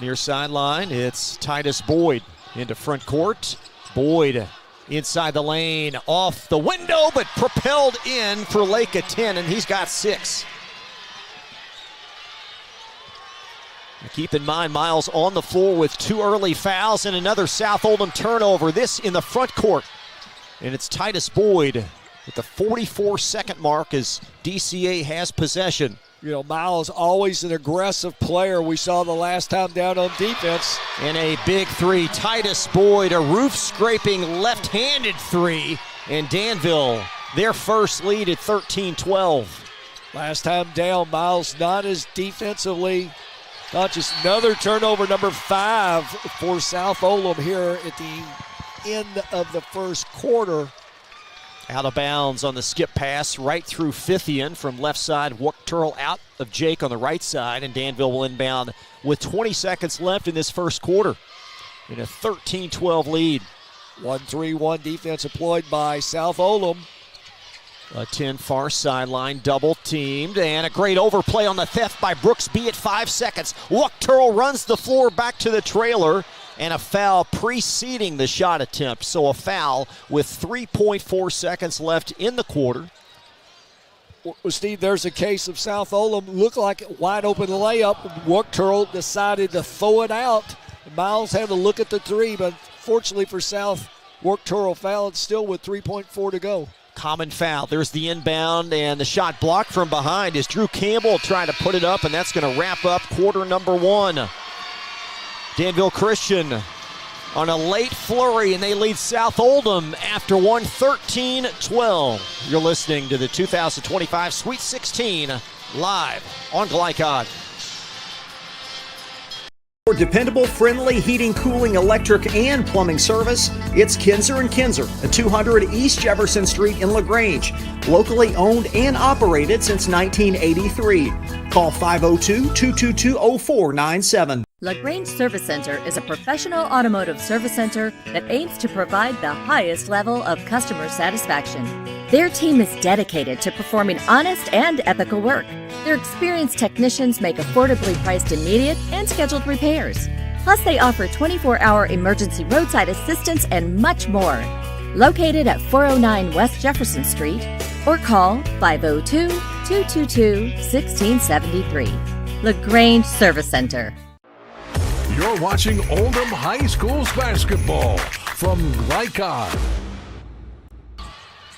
Near sideline, it's Titus Boyd into front court. Boyd inside the lane, off the window, but propelled in for Lake at 10, and he's got 6. Keep in mind, Miles on the floor with 2 early fouls and another South Oldham turnover. This in the front court. And it's Titus Boyd at the 44-second mark as DCA has possession. You know, Miles always an aggressive player. We saw the last time down on defense. And a big three. Titus Boyd, a roof-scraping left-handed three. And Danville, their first lead at 13-12. Last time down, Miles not as defensively. Not just another turnover, number 5 for South Oldham here at the end of the first quarter. Out of bounds on the skip pass right through Fithian from left side. Wuchterl out of Jake on the right side, and Danville will inbound with 20 seconds left in this first quarter in a 13-12 lead. 1-3-1 defense employed by South Oldham. A 10 far sideline, double teamed, and a great overplay on the theft by Brooks B at 5 seconds. Wuchterl runs the floor back to the trailer, and a foul preceding the shot attempt. So a foul with 3.4 seconds left in the quarter. Well, Steve, there's a case of South Oldham. Looked like a wide open layup. Wuchterl decided to throw it out. Miles had to look at the three, but fortunately for South, Wuchterl fouled still with 3.4 to go. Common foul. There's the inbound, and the shot blocked from behind is Drew Campbell trying to put it up, and that's going to wrap up quarter number 1. Danville Christian on a late flurry, and they lead South Oldham after 13-12. You're listening to the 2025 Sweet 16 live on Glycod. For dependable, friendly heating, cooling, electric, and plumbing service, it's Kinzer & Kinzer at 200 East Jefferson Street in LaGrange. Locally owned and operated since 1983. Call 502-222-0497. LaGrange Service Center is a professional automotive service center that aims to provide the highest level of customer satisfaction. Their team is dedicated to performing honest and ethical work. Their experienced technicians make affordably priced immediate and scheduled repairs. Plus, they offer 24-hour emergency roadside assistance and much more. Located at 409 West Jefferson Street, or call 502-222-1673. LaGrange Service Center. You're watching Oldham High School's basketball from Glycod.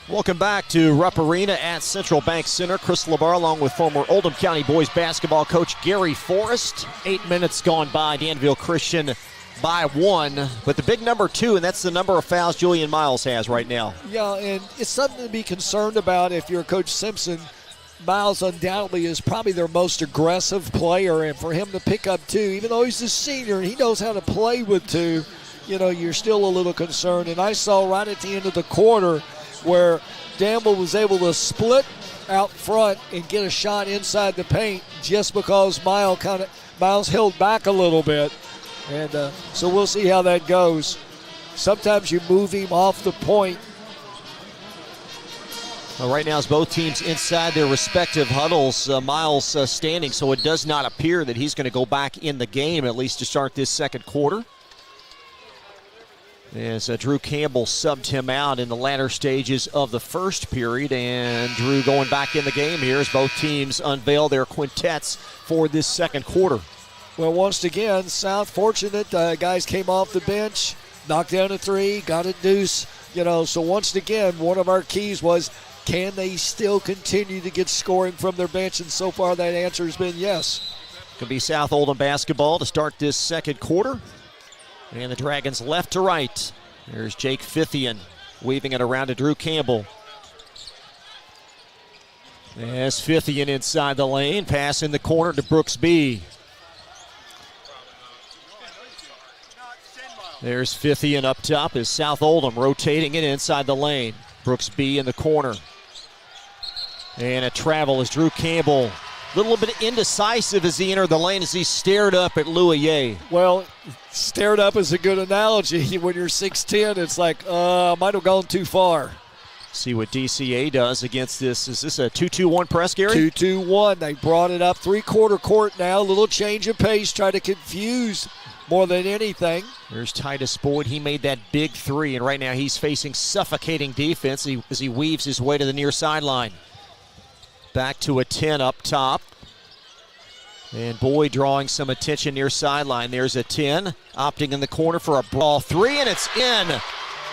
Welcome back to Rupp Arena at Central Bank Center. Chris LeBar along with former Oldham County boys basketball coach Gary Forrest. 8 minutes gone by. Danville Christian by 1. But the big number 2, and that's the number of fouls Julian Miles has right now. Yeah, and it's something to be concerned about if you're Coach Simpson. Miles undoubtedly is probably their most aggressive player, and for him to pick up 2, even though he's a senior and he knows how to play with 2, you know, you're still a little concerned. And I saw right at the end of the quarter, where Danville was able to split out front and get a shot inside the paint just because Miles held back a little bit. And so we'll see how that goes. Sometimes you move him off the point. Well, right now, as both teams inside their respective huddles, Miles standing, so it does not appear that he's going to go back in the game, at least to start this second quarter. As Drew Campbell subbed him out in the latter stages of the first period, and Drew going back in the game here as both teams unveil their quintets for this second quarter. Well, once again, South fortunate. Guys came off the bench, knocked down a three, got a deuce. So once again, one of our keys was, can they still continue to get scoring from their bench? And so far that answer has been yes. Could be South Oldham basketball to start this second quarter. And the Dragons left to right. There's Jake Fithian weaving it around to Drew Campbell. As Fithian inside the lane, pass in the corner to Brooks B. There's Fithian up top as South Oldham rotating it inside the lane. Brooks B in the corner. And a travel as Drew Campbell, a little bit indecisive as he entered the lane as he stared up at Louie. Well, stared up is a good analogy. When you're 6'10", it's like, might have gone too far. See what DCA does against this. Is this a 2-2-1 press, Gary? 2-2-1. They brought it up three-quarter court now. A little change of pace, try to confuse more than anything. There's Titus Boyd. He made that big three, and right now he's facing suffocating defense as he weaves his way to the near sideline. Back to a 10 up top. And Boyd drawing some attention near sideline. There's a 10, opting in the corner for a ball three, and it's in.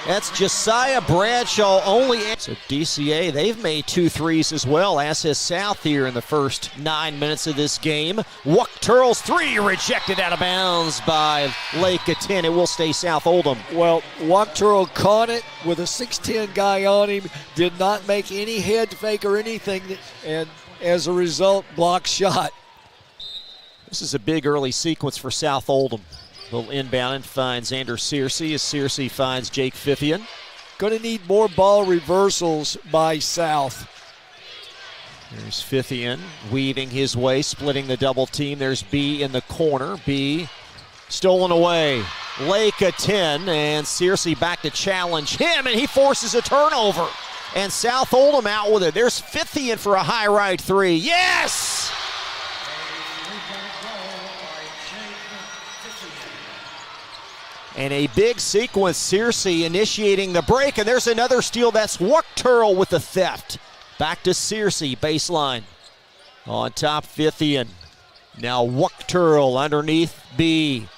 That's Josiah Bradshaw only. So DCA, they've made 2 threes as well, as has South here in the first 9 minutes of this game. Wuck Turl's three rejected out of bounds by Lake at 10. It will stay South Oldham. Well, Wuck Turl caught it with a 6'10" guy on him, did not make any head fake or anything, and as a result, blocked shot. This is a big early sequence for South Oldham. Little inbound and finds Anders Searcy as Searcy finds Jake Fithian. Going to need more ball reversals by South. There's Fithian weaving his way, splitting the double team. There's B in the corner. B stolen away. Lake a 10, and Searcy back to challenge him, and he forces a turnover. And South Oldham out with it. There's Fithian for a high right three. Yes! And a big sequence, Searcy initiating the break, and there's another steal. That's Wuck Turl with the theft. Back to Searcy, baseline. On top, Fithian. Now Wuck Turl underneath B.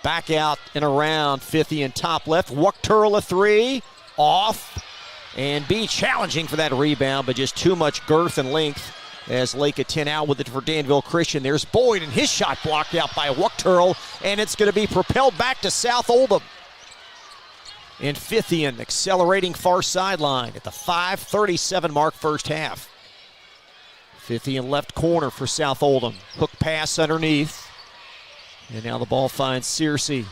Back out and around, Fithian top left. Wuck Turl a three, off. And B challenging for that rebound, but just too much girth and length. As Lake at 10 out with it for Danville Christian. There's Boyd, and his shot blocked out by Wuck Turl, and it's going to be propelled back to South Oldham. And Fithian accelerating far sideline at the 5:37 mark first half. Fithian left corner for South Oldham. Hook pass underneath. And now the ball finds Searcy.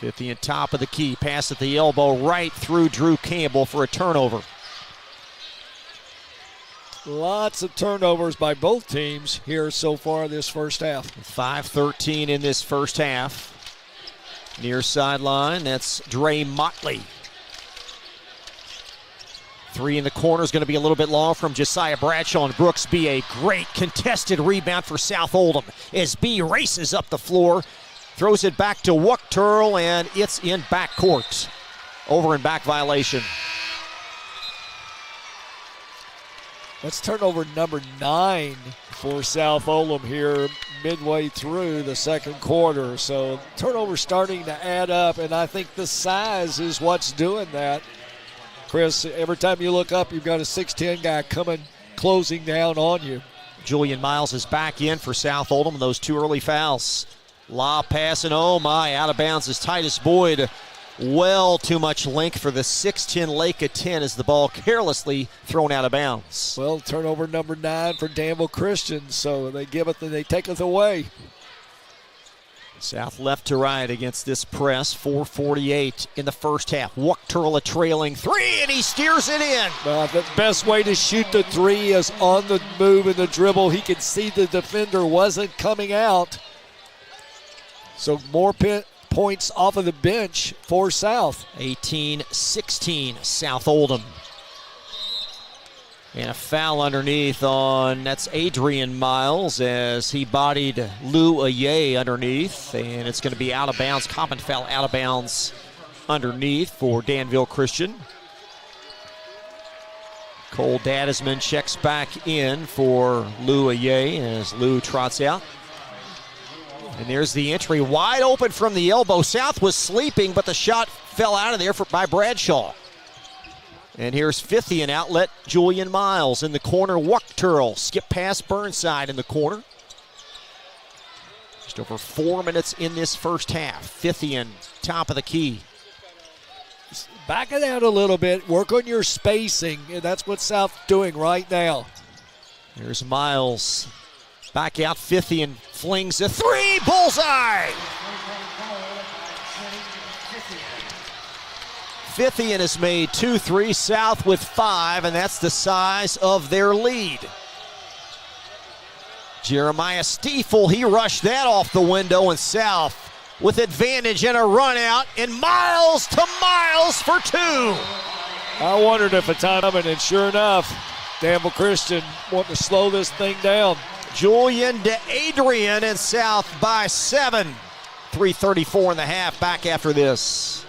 Fithian top of the key. Pass at the elbow right through Drew Campbell for a turnover. Lots of turnovers by both teams here so far this first half. 5:13 in this first half. Near sideline, that's Dre Motley. Three in the corner is going to be a little bit long from Josiah Bradshaw and Brooks B. A great contested rebound for South Oldham as B races up the floor, throws it back to Wuck Turl, and it's in backcourt. Over and back violation. That's turnover number 9 for South Oldham here midway through the second quarter. So turnover starting to add up, and I think the size is what's doing that. Chris, every time you look up, you've got a 6'10" guy coming, closing down on you. Julian Miles is back in for South Oldham, those 2 early fouls. Lob pass, and oh my, out of bounds is Titus Boyd. Well, too much length for the 6'10" Lake at 10 as the ball carelessly thrown out of bounds. Well, turnover number 9 for Danville Christian, so they give it, they take it away. South left to right against this press. 4:48 in the first half. Wachterla trailing three, and he steers it in. The best way to shoot the three is on the move and the dribble. He could see the defender wasn't coming out. So more points off of the bench for South. 18-16, South Oldham. And a foul underneath that's Adrian Miles as he bodied Lou Aye underneath. And it's going to be out of bounds. Common foul out of bounds underneath for Danville Christian. Cole Dadisman checks back in for Lou Aye as Lou trots out. And there's the entry, wide open from the elbow. South was sleeping, but the shot fell out of there by Bradshaw. And here's Fithian outlet, Julian Miles in the corner. Wachterl skip past Burnside in the corner. Just over 4 minutes in this first half. Fithian, top of the key. Back it out a little bit. Work on your spacing. And that's what South's doing right now. There's Miles. Back out, Fithian flings a three. Bullseye! Fithian has made 2-3, South with 5, and that's the size of their lead. Jeremiah Stiefel, he rushed that off the window, and South with advantage and a run out, and Miles to Miles for 2. I wondered if a time coming, and sure enough, Danville Christian wanting to slow this thing down. Julian to Adrian, and South by 7. 3:34 in the half, back after this.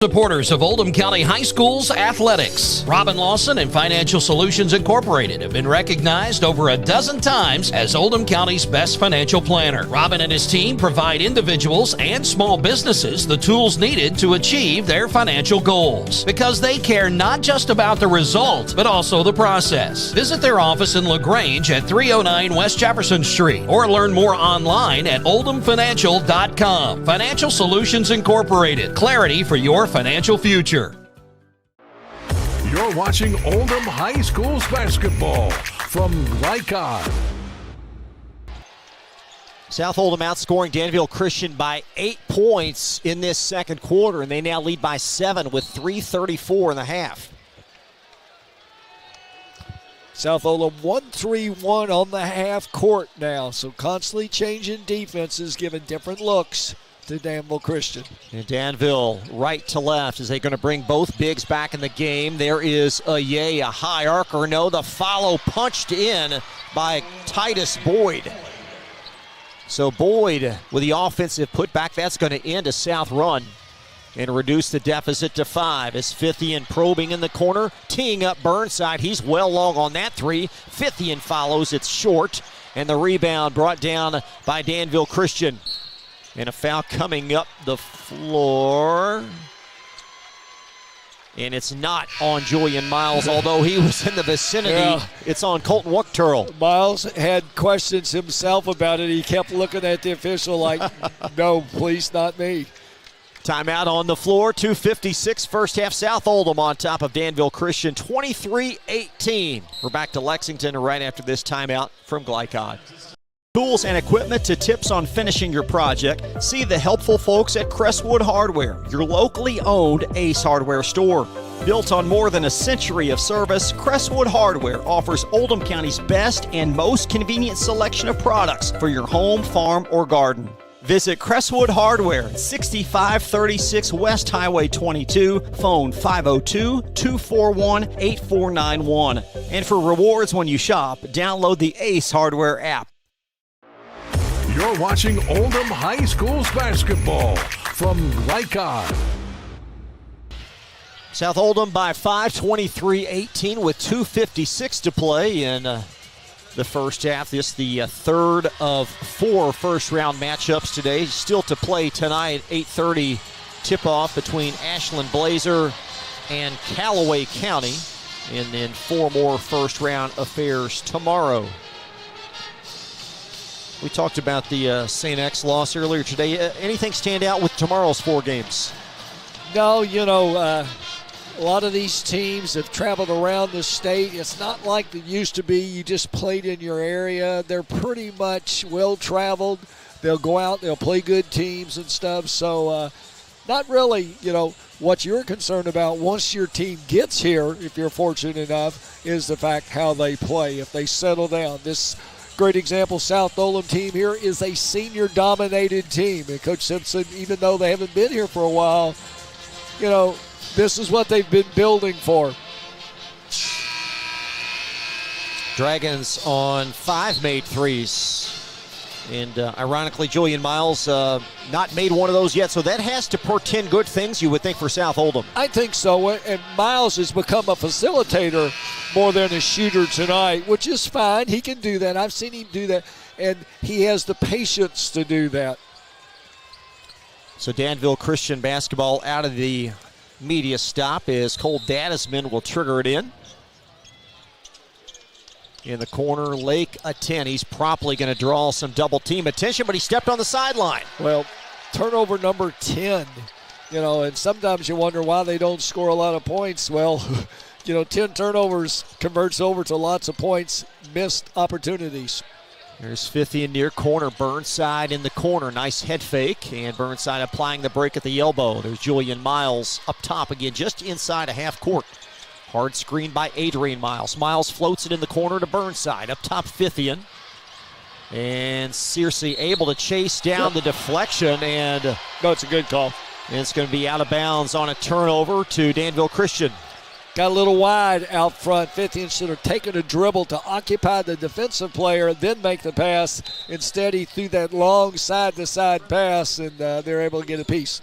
Supporters of Oldham County High School's athletics. Robin Lawson and Financial Solutions Incorporated have been recognized over a dozen times as Oldham County's best financial planner. Robin and his team provide individuals and small businesses the tools needed to achieve their financial goals because they care not just about the result, but also the process. Visit their office in LaGrange at 309 West Jefferson Street or learn more online at oldhamfinancial.com. Financial Solutions Incorporated. Clarity for your financial future. You're watching Oldham High School's basketball from Glycod. South Oldham outscoring Danville Christian by 8 points in this second quarter, and they now lead by 7 with 3:34 in the half. South Oldham 1-3-1 on the half court now, so constantly changing defenses, giving different looks to Danville Christian. And Danville right to left as they're going to bring both bigs back in the game. There is a high arcer. No, the follow punched in by Titus Boyd. So Boyd with the offensive putback, that's going to end a South run and reduce the deficit to 5 as Fithian probing in the corner, teeing up Burnside. He's well long on that three. Fithian follows, it's short, and the rebound brought down by Danville Christian. And a foul coming up the floor. And it's not on Julian Miles, although he was in the vicinity. Yeah. It's on Colton Wachterl. Miles had questions himself about it. He kept looking at the official like, no, please, not me. Timeout on the floor, 2:56 first half. South Oldham on top of Danville Christian, 23-18. We're back to Lexington right after this timeout from Glycod. Tools and equipment to tips on finishing your project. See the helpful folks at Crestwood Hardware, your locally owned Ace Hardware store. Built on more than a century of service, Crestwood Hardware offers Oldham County's best and most convenient selection of products for your home, farm, or garden. Visit Crestwood Hardware, 6536 West Highway 22, phone 502-241-8491. And for rewards when you shop, download the Ace Hardware app. You're watching Oldham High School's basketball from Glycod. South Oldham by 5, 23-18 with 2:56 to play in the first half. This the third of 4 first-round matchups today. Still to play tonight, 8:30 tip-off between Ashland Blazer and Callaway County. And then 4 more first-round affairs tomorrow. We talked about the St. X loss earlier today. Anything stand out with tomorrow's 4 games? No, a lot of these teams have traveled around the state. It's not like it used to be. You just played in your area. They're pretty much well-traveled. They'll go out, they'll play good teams and stuff. So not really, what you're concerned about once your team gets here, if you're fortunate enough, is the fact how they play, if they settle down. This great example, South Oldham team here is a senior-dominated team. And Coach Simpson, even though they haven't been here for a while, this is what they've been building for. Dragons on 5 made threes. And ironically, Julian Miles not made one of those yet, so that has to portend good things, you would think, for South Oldham. I think so, and Miles has become a facilitator more than a shooter tonight, which is fine. He can do that. I've seen him do that, and he has the patience to do that. So Danville Christian basketball out of the media stop as Cole Dadisman will trigger it in. In the corner, Lake a 10. He's promptly going to draw some double team attention, but he stepped on the sideline. Well, turnover number 10, and sometimes you wonder why they don't score a lot of points. Well, 10 turnovers converts over to lots of points, missed opportunities. There's Fithian near corner, Burnside in the corner. Nice head fake, and Burnside applying the break at the elbow. There's Julian Miles up top again, just inside a half court. Hard screen by Adrian Miles. Miles floats it in the corner to Burnside. Up top, Fithian. And Searcy able to chase down the deflection. And no, it's a good call. And it's going to be out of bounds on a turnover to Danville Christian. Got a little wide out front. Fithian should have taken a dribble to occupy the defensive player, then make the pass. Instead, he threw that long side-to-side pass, and they're able to get a piece.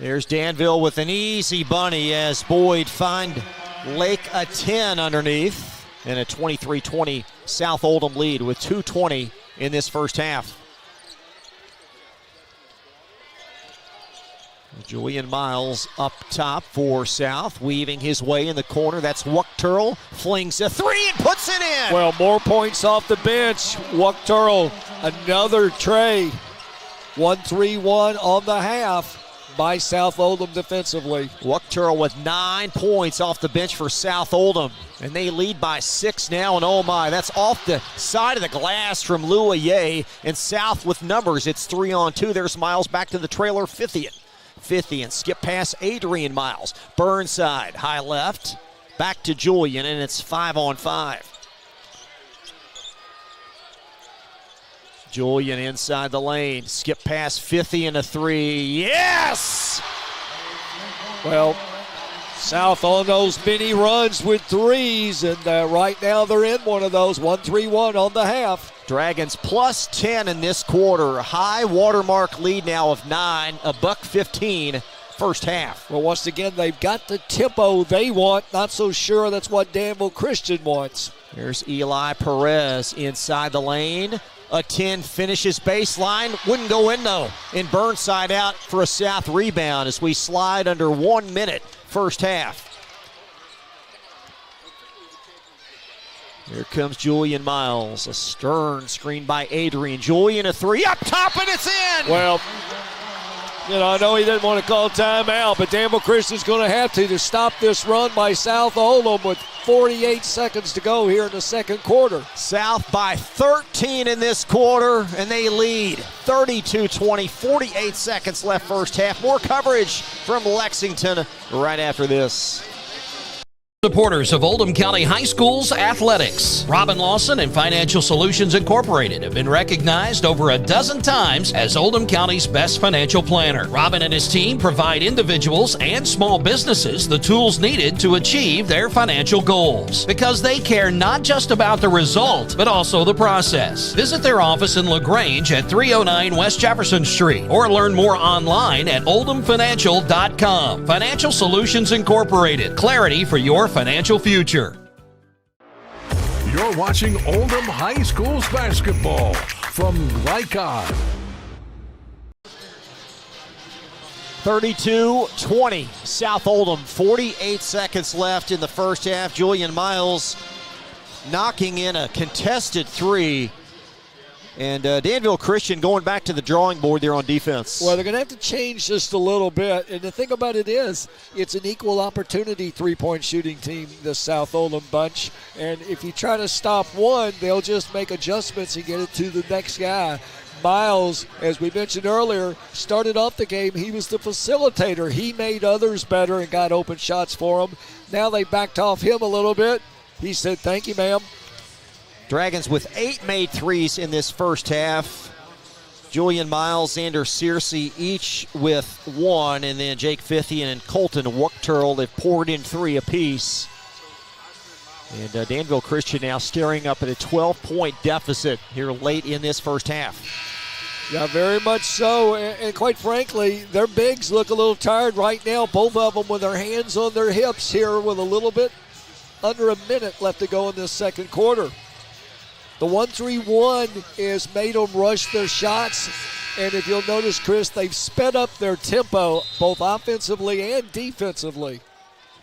There's Danville with an easy bunny as Boyd find Lake a 10 underneath. And a 23-20 South Oldham lead with 2:20 in this first half. Julian Miles up top for South, weaving his way in the corner. That's Wuchterl, flings a three and puts it in. Well, more points off the bench. Wuchterl, another tray. 1-3-1 on the half by South Oldham defensively. Wuchterl with 9 points off the bench for South Oldham. And they lead by 6 now, and oh my, that's off the side of the glass from Luaye. And South with numbers, it's 3-on-2. There's Miles back to the trailer, Fithian, skip past Adrian Miles. Burnside, high left, back to Julian, and it's 5-on-5. Julian inside the lane, skip past Fithian, a three, yes! Well, South on those mini runs with threes, and right now they're in one of those, 1-3-1 on the half. Dragons plus 10 in this quarter. High watermark lead now of 9, $1:15 first half. Well, once again, they've got the tempo they want. Not so sure that's what Danville Christian wants. There's Eli Perez inside the lane. A 10 finishes baseline. Wouldn't go in though. And Burnside out for a South rebound as we slide under 1 minute first half. Here comes Julian Miles. A stern screen by Adrian. Julian a three up top and it's in! Well, I know he didn't want to call timeout, but Danville Christian's going to have to stop this run by South Oldham with 48 seconds to go here in the second quarter. South by 13 in this quarter, and they lead 32-20, 48 seconds left first half. More coverage from Lexington right after this. Supporters of Oldham County High School's athletics. Robin Lawson and Financial Solutions Incorporated have been recognized over a dozen times as Oldham County's best financial planner. Robin and his team provide individuals and small businesses the tools needed to achieve their financial goals because they care not just about the result, but also the process. Visit their office in LaGrange at 309 West Jefferson Street or learn more online at oldhamfinancial.com. Financial Solutions Incorporated. Clarity for your financial future. You're watching Oldham High School's basketball from Lycon. 32-20, South Oldham, 48 seconds left in the first half. Julian Miles knocking in a contested three. And Danville Christian going back to the drawing board there on defense. Well, they're going to have to change just a little bit. And the thing about it is, it's an equal opportunity three-point shooting team, the South Oldham bunch. And if you try to stop one, they'll just make adjustments and get it to the next guy. Miles, as we mentioned earlier, started off the game. He was the facilitator. He made others better and got open shots for them. Now they backed off him a little bit. He said, "Thank you, ma'am." Dragons with 8 made threes in this first half. Julian Miles, Xander Searcy each with 1, and then Jake Fithian and Colton Wuchterl have poured in 3 apiece. And Danville Christian now staring up at a 12-point deficit here late in this first half. Yeah, very much so. And quite frankly, their bigs look a little tired right now. Both of them with their hands on their hips here with a little bit under a minute left to go in this second quarter. The 1-3-1 has made them rush their shots. And if you'll notice, Chris, they've sped up their tempo both offensively and defensively.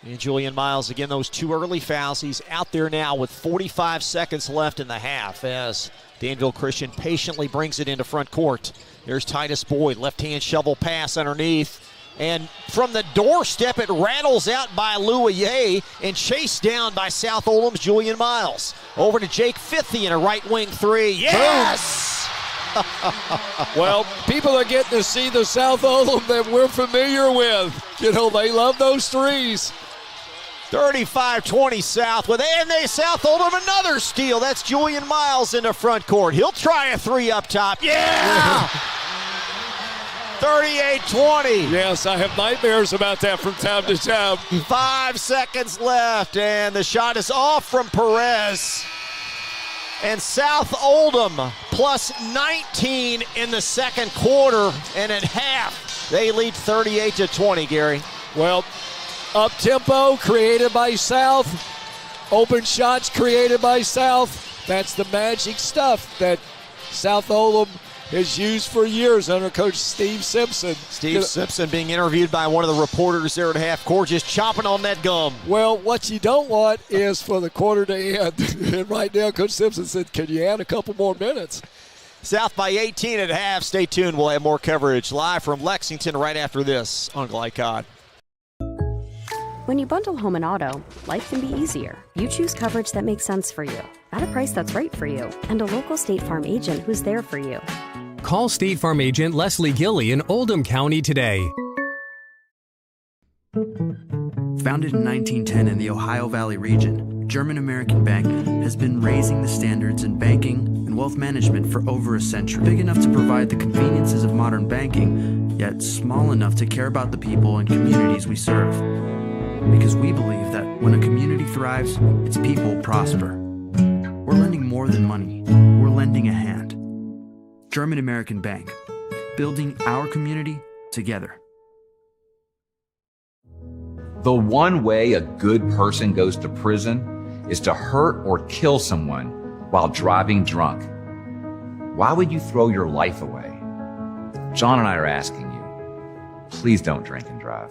And Julian Miles, again, those 2 early fouls. He's out there now with 45 seconds left in the half as Danville Christian patiently brings it into front court. There's Titus Boyd, left-hand shovel pass underneath. And from the doorstep, it rattles out by Louie and chased down by South Oldham's Julian Miles. Over to Jake Fithian, a right wing 3. Yes! Well, people are getting to see the South Oldham that we're familiar with. You know, they love those threes. 35-20 South South Oldham another steal. That's Julian Miles in the front court. He'll try a 3 up top. Yeah! 38-20. Yes, I have nightmares about that from time to time. 5 seconds left, and the shot is off from Perez. And South Oldham plus 19 in the second quarter, and at half, they lead 38-20, Gary. Well, up-tempo created by South. Open shots created by South. That's the magic stuff that South Oldham has used for years under Coach Steve Simpson. Steve Simpson being interviewed by one of the reporters there at half court, just chomping on that gum. Well, what you don't want is for the quarter to end. And right now, Coach Simpson said, "Can you add a couple more minutes?" South by 18 at half. Stay tuned. We'll have more coverage live from Lexington right after this on Glycod. When you bundle home and auto, life can be easier. You choose coverage that makes sense for you, at a price that's right for you, and a local State Farm agent who's there for you. Call State Farm agent Leslie Gilly in Oldham County today. Founded in 1910 in the Ohio Valley region, German American Bank has been raising the standards in banking and wealth management for over a century. Big enough to provide the conveniences of modern banking, yet small enough to care about the people and communities we serve. Because we believe that when a community thrives, its people prosper. We're lending more than money. We're lending a hand. German American Bank, building our community together. The one way a good person goes to prison is to hurt or kill someone while driving drunk. Why would you throw your life away? John and I are asking you, please don't drink and drive.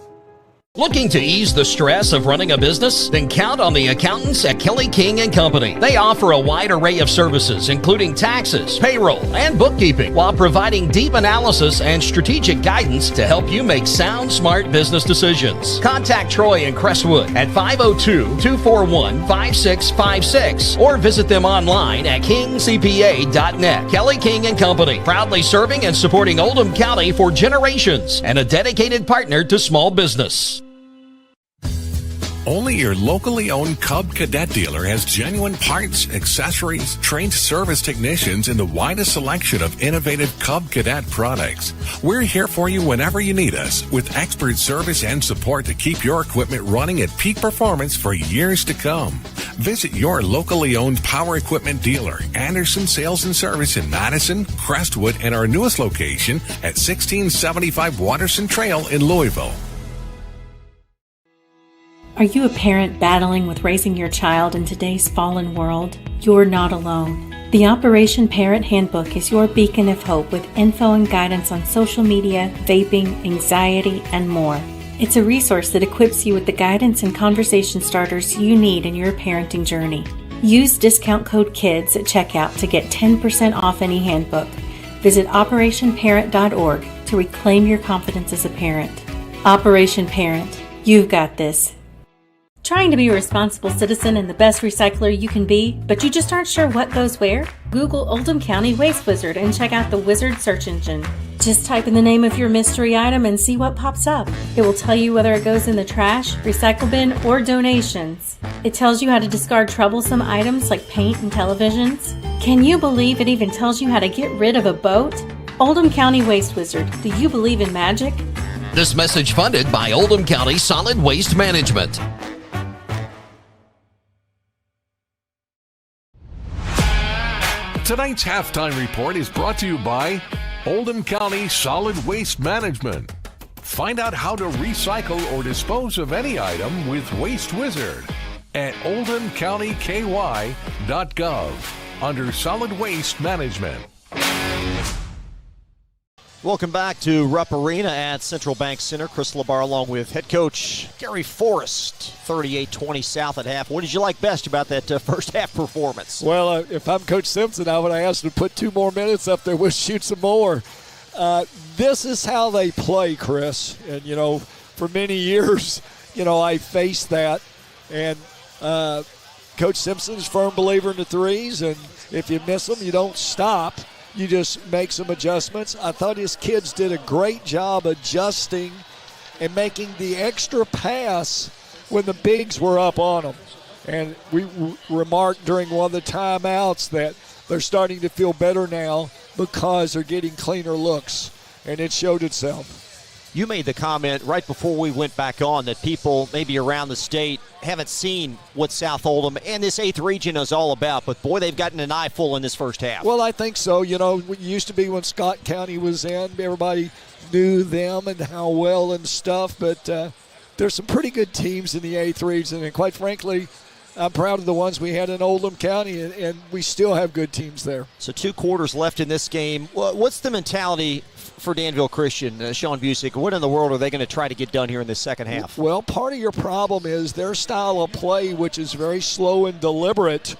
Looking to ease the stress of running a business? Then count on the accountants at Kelly King & Company. They offer a wide array of services, including taxes, payroll, and bookkeeping, while providing deep analysis and strategic guidance to help you make sound, smart business decisions. Contact Troy in Crestwood at 502-241-5656 or visit them online at kingcpa.net. Kelly King & Company, proudly serving and supporting Oldham County for generations and a dedicated partner to small business. Only your locally owned Cub Cadet dealer has genuine parts, accessories, trained service technicians, and the widest selection of innovative Cub Cadet products. We're here for you whenever you need us, with expert service and support to keep your equipment running at peak performance for years to come. Visit your locally owned power equipment dealer, Anderson Sales and Service in Madison, Crestwood, and our newest location at 1675 Watterson Trail in Louisville. Are you a parent battling with raising your child in today's fallen world? You're not alone. The Operation Parent Handbook is your beacon of hope with info and guidance on social media, vaping, anxiety, and more. It's a resource that equips you with the guidance and conversation starters you need in your parenting journey. Use discount code KIDS at checkout to get 10% off any handbook. Visit operationparent.org to reclaim your confidence as a parent. Operation Parent, you've got this. Trying to be a responsible citizen and the best recycler you can be, but you just aren't sure what goes where? Google Oldham County Waste Wizard and check out the Wizard search engine. Just type in the name of your mystery item and see what pops up. It will tell you whether it goes in the trash, recycle bin, or donations. It tells you how to discard troublesome items like paint and televisions. Can you believe it even tells you how to get rid of a boat? Oldham County Waste Wizard. Do you believe in magic? This message funded by Oldham County Solid Waste Management. Tonight's halftime report is brought to you by Oldham County Solid Waste Management. Find out how to recycle or dispose of any item with Waste Wizard at oldhamcountyky.gov under Solid Waste Management. Welcome back to Rupp Arena at Central Bank Center. Chris LaBar along with head coach Gary Forrest. 38-20 South at half. What did you like best about that first half performance? Well, if I'm Coach Simpson, I would ask him to put 2 more minutes up there. We'll shoot some more. This is how they play, Chris. And, for many years, I faced that. And Coach Simpson is a firm believer in the threes. And if you miss them, you don't stop. You just make some adjustments. I thought his kids did a great job adjusting and making the extra pass when the bigs were up on them. And we remarked during one of the timeouts that they're starting to feel better now because they're getting cleaner looks, and it showed itself. You made the comment right before we went back on that people maybe around the state haven't seen what South Oldham and this 8th region is all about, but boy, they've gotten an eyeful in this first half. Well, I think so. It used to be when Scott County was in, everybody knew them and how well and stuff, but there's some pretty good teams in the 8th region, and quite frankly, I'm proud of the ones we had in Oldham County, and we still have good teams there. So 2 quarters left in this game. What's the mentality for Danville Christian, Sean Busick? What in the world are they going to try to get done here in this second half? Well, part of your problem is their style of play, which is very slow and deliberate,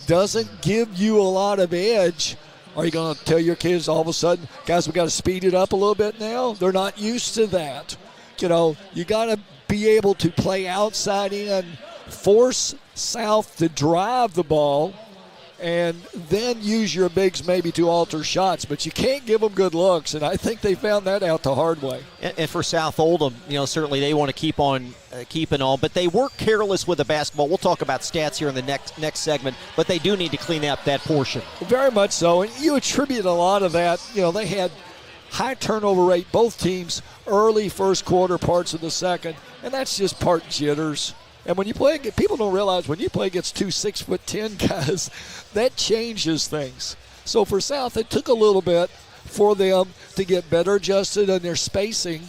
doesn't give you a lot of edge. Are you going to tell your kids all of a sudden, guys, we got to speed it up a little bit now? They're not used to that. You got to be able to play outside in, force South to drive the ball, and then use your bigs maybe to alter shots, but you can't give them good looks, and I think they found that out the hard way. And for South Oldham, certainly they want to keep on keeping on, but they were careless with the basketball. We'll talk about stats here in the next segment, but they do need to clean up that portion. Very much so, and you attribute a lot of that. They had high turnover rate, both teams, early first quarter, parts of the second, and that's just part jitters. And when you play, people don't realize when you play against 2 6'10" guys, that changes things. So for South, it took a little bit for them to get better adjusted on their spacing.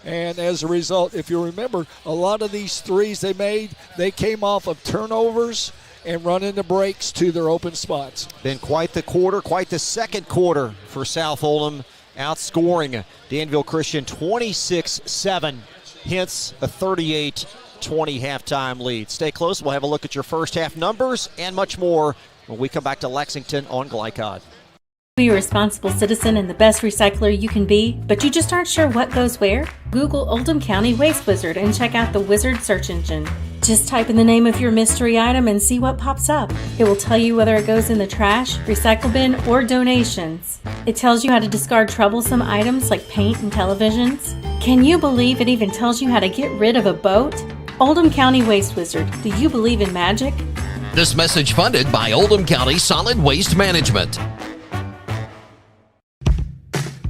And as a result, if you remember, a lot of these threes they made, they came off of turnovers and running the breaks to their open spots. Been quite the quarter, quite the second quarter for South Oldham, outscoring Danville Christian 26-7, hence a 38-20 halftime lead. Stay close. We'll have a look at your first half numbers and much more when we come back to Lexington on Glycod. Be a responsible citizen and the best recycler you can be, but you just aren't sure what goes where? Google Oldham County Waste Wizard and check out the Wizard search engine. Just type in the name of your mystery item and see what pops up. It will tell you whether it goes in the trash, recycle bin, or donations. It tells you how to discard troublesome items like paint and televisions. Can you believe it even tells you how to get rid of a boat? Oldham County Waste Wizard. Do you believe in magic? This message funded by Oldham County Solid Waste Management.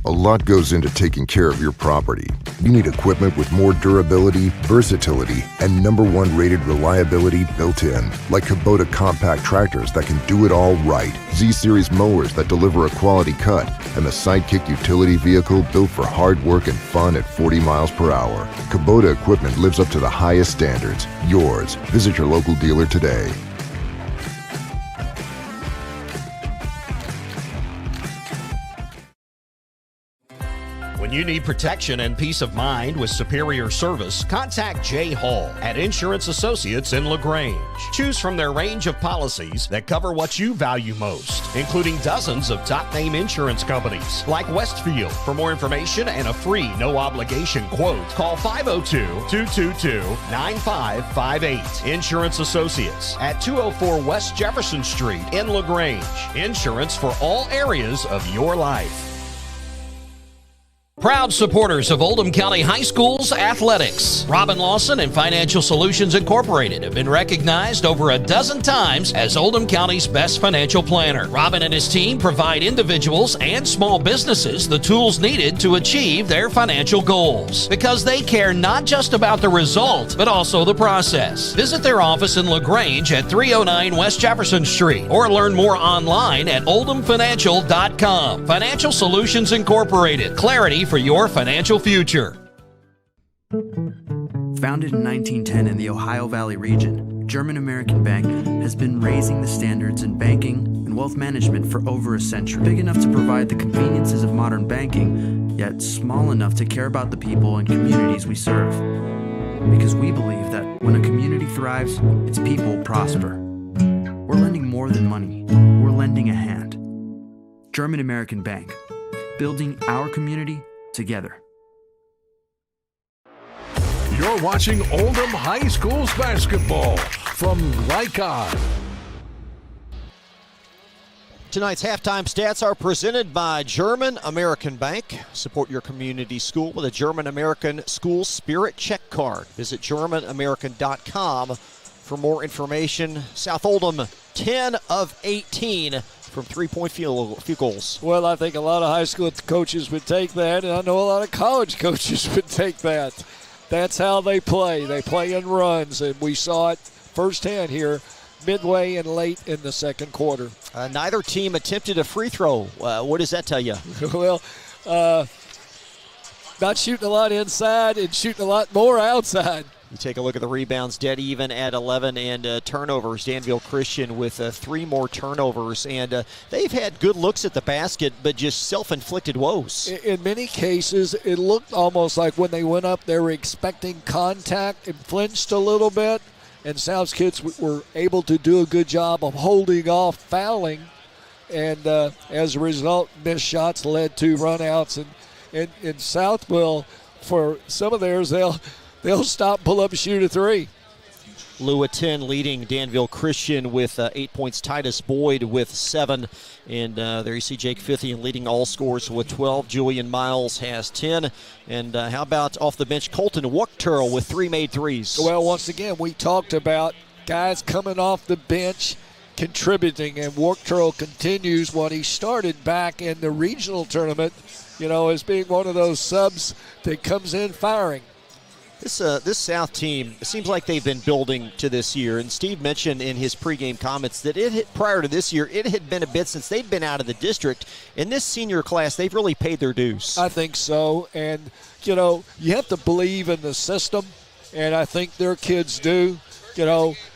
A lot goes into taking care of your property. You need equipment with more durability, versatility, and #1 rated reliability built in. Like Kubota compact tractors that can do it all right. Z-Series mowers that deliver a quality cut. And the Sidekick utility vehicle built for hard work and fun at 40 miles per hour. Kubota equipment lives up to the highest standards. Yours. Visit your local dealer today. When When you need protection and peace of mind with superior service, contact Jay Hall at Insurance Associates in LaGrange. Choose from their range of policies that cover what you value most, including dozens of top-name insurance companies like Westfield. For more information and a free no-obligation quote, call 502-222-9558. Insurance Associates at 204 West Jefferson Street in LaGrange. Insurance for all areas of your life. Proud supporters of Oldham County High School's athletics. Robin Lawson and Financial Solutions Incorporated have been recognized over a dozen times as Oldham County's best financial planner. Robin and his team provide individuals and small businesses the tools needed to achieve their financial goals, because they care not just about the result, but also the process. Visit their office in LaGrange at 309 West Jefferson Street, or learn more online at oldhamfinancial.com. Financial Solutions Incorporated. Clarity for your financial future. Founded in 1910 in the Ohio Valley region, German American Bank has been raising the standards in banking and wealth management for over a century. Big enough to provide the conveniences of modern banking, yet small enough to care about the people and communities we serve. Because we believe that when a community thrives, its people prosper. We're lending more than money. We're lending a hand. German American Bank, building our community together. You're watching Oldham High School's basketball from Glycod. Tonight's halftime stats are presented by German American Bank. Support your community school with a German American School Spirit Check Card. Visit GermanAmerican.com for more information. South Oldham, 10 of 18 from three-point field goals. Well, I think a lot of high school coaches would take that, and I know a lot of college coaches would take that. That's how they play. They play in runs, and we saw it firsthand here midway and late in the second quarter. Neither team attempted a free throw. What does that tell you? Well, not shooting a lot inside and shooting a lot more outside. You take a look at the rebounds, dead even at 11, and turnovers. Danville Christian with 3 more turnovers, and they've had good looks at the basket, but just self-inflicted woes. In many cases, it looked almost like when they went up, they were expecting contact and flinched a little bit, and South's kids were able to do a good job of holding off fouling, and as a result, missed shots led to runouts, and South will, for some of theirs, they'll stop, pull up, shoot a 3. Lewis leading Danville Christian with 8 points. Titus Boyd with 7. And there you see Jake Fithian leading all scores with 12. Julian Miles has 10. And how about off the bench, Colton Wuchterl with 3 made threes. Well, once again, we talked about guys coming off the bench contributing, and Wuchterl continues what he started back in the regional tournament, as being one of those subs that comes in firing. This South team, it seems like they've been building to this year, and Steve mentioned in his pregame comments that prior to this year, it had been a bit since they've been out of the district. In this senior class, they've really paid their dues. I think so, and, you have to believe in the system, and I think their kids do.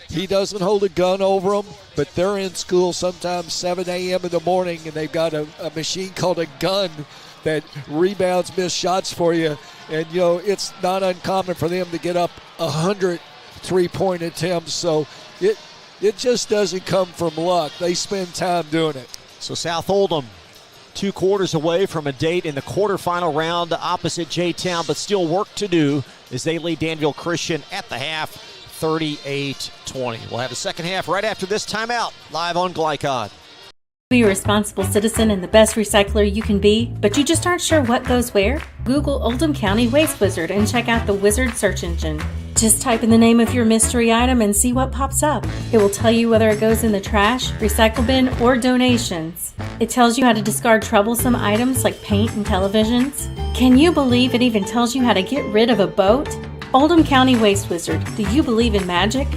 He doesn't hold a gun over them, but they're in school sometimes 7 a.m. in the morning, and they've got a machine called a gun that rebounds missed shots for you. And, it's not uncommon for them to get up 100 3-point attempts. So it just doesn't come from luck. They spend time doing it. So South Oldham, 2 quarters away from a date in the quarterfinal round opposite J-Town, but still work to do as they lead Danville Christian at the half, 38-20. We'll have the second half right after this timeout, live on Glycod. Be a responsible citizen and the best recycler you can be, but you just aren't sure what goes where? Google Oldham County Waste Wizard and check out the Wizard search engine. Just type in the name of your mystery item and see what pops up. It will tell you whether it goes in the trash, recycle bin, or donations. It tells you how to discard troublesome items like paint and televisions. Can you believe it even tells you how to get rid of a boat? Oldham County Waste Wizard. Do you believe in magic?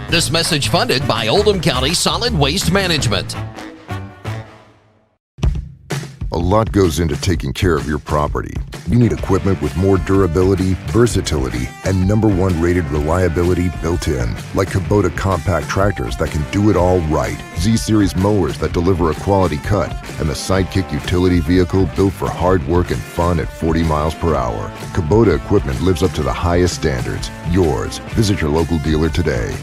This message funded by Oldham County Solid Waste Management. A lot goes into taking care of your property. You need equipment with more durability, versatility, and #1 rated reliability built in, like Kubota compact tractors that can do it all right, Z-Series mowers that deliver a quality cut, and the Sidekick utility vehicle built for hard work and fun at 40 miles per hour. Kubota equipment lives up to the highest standards. Yours. Visit your local dealer today.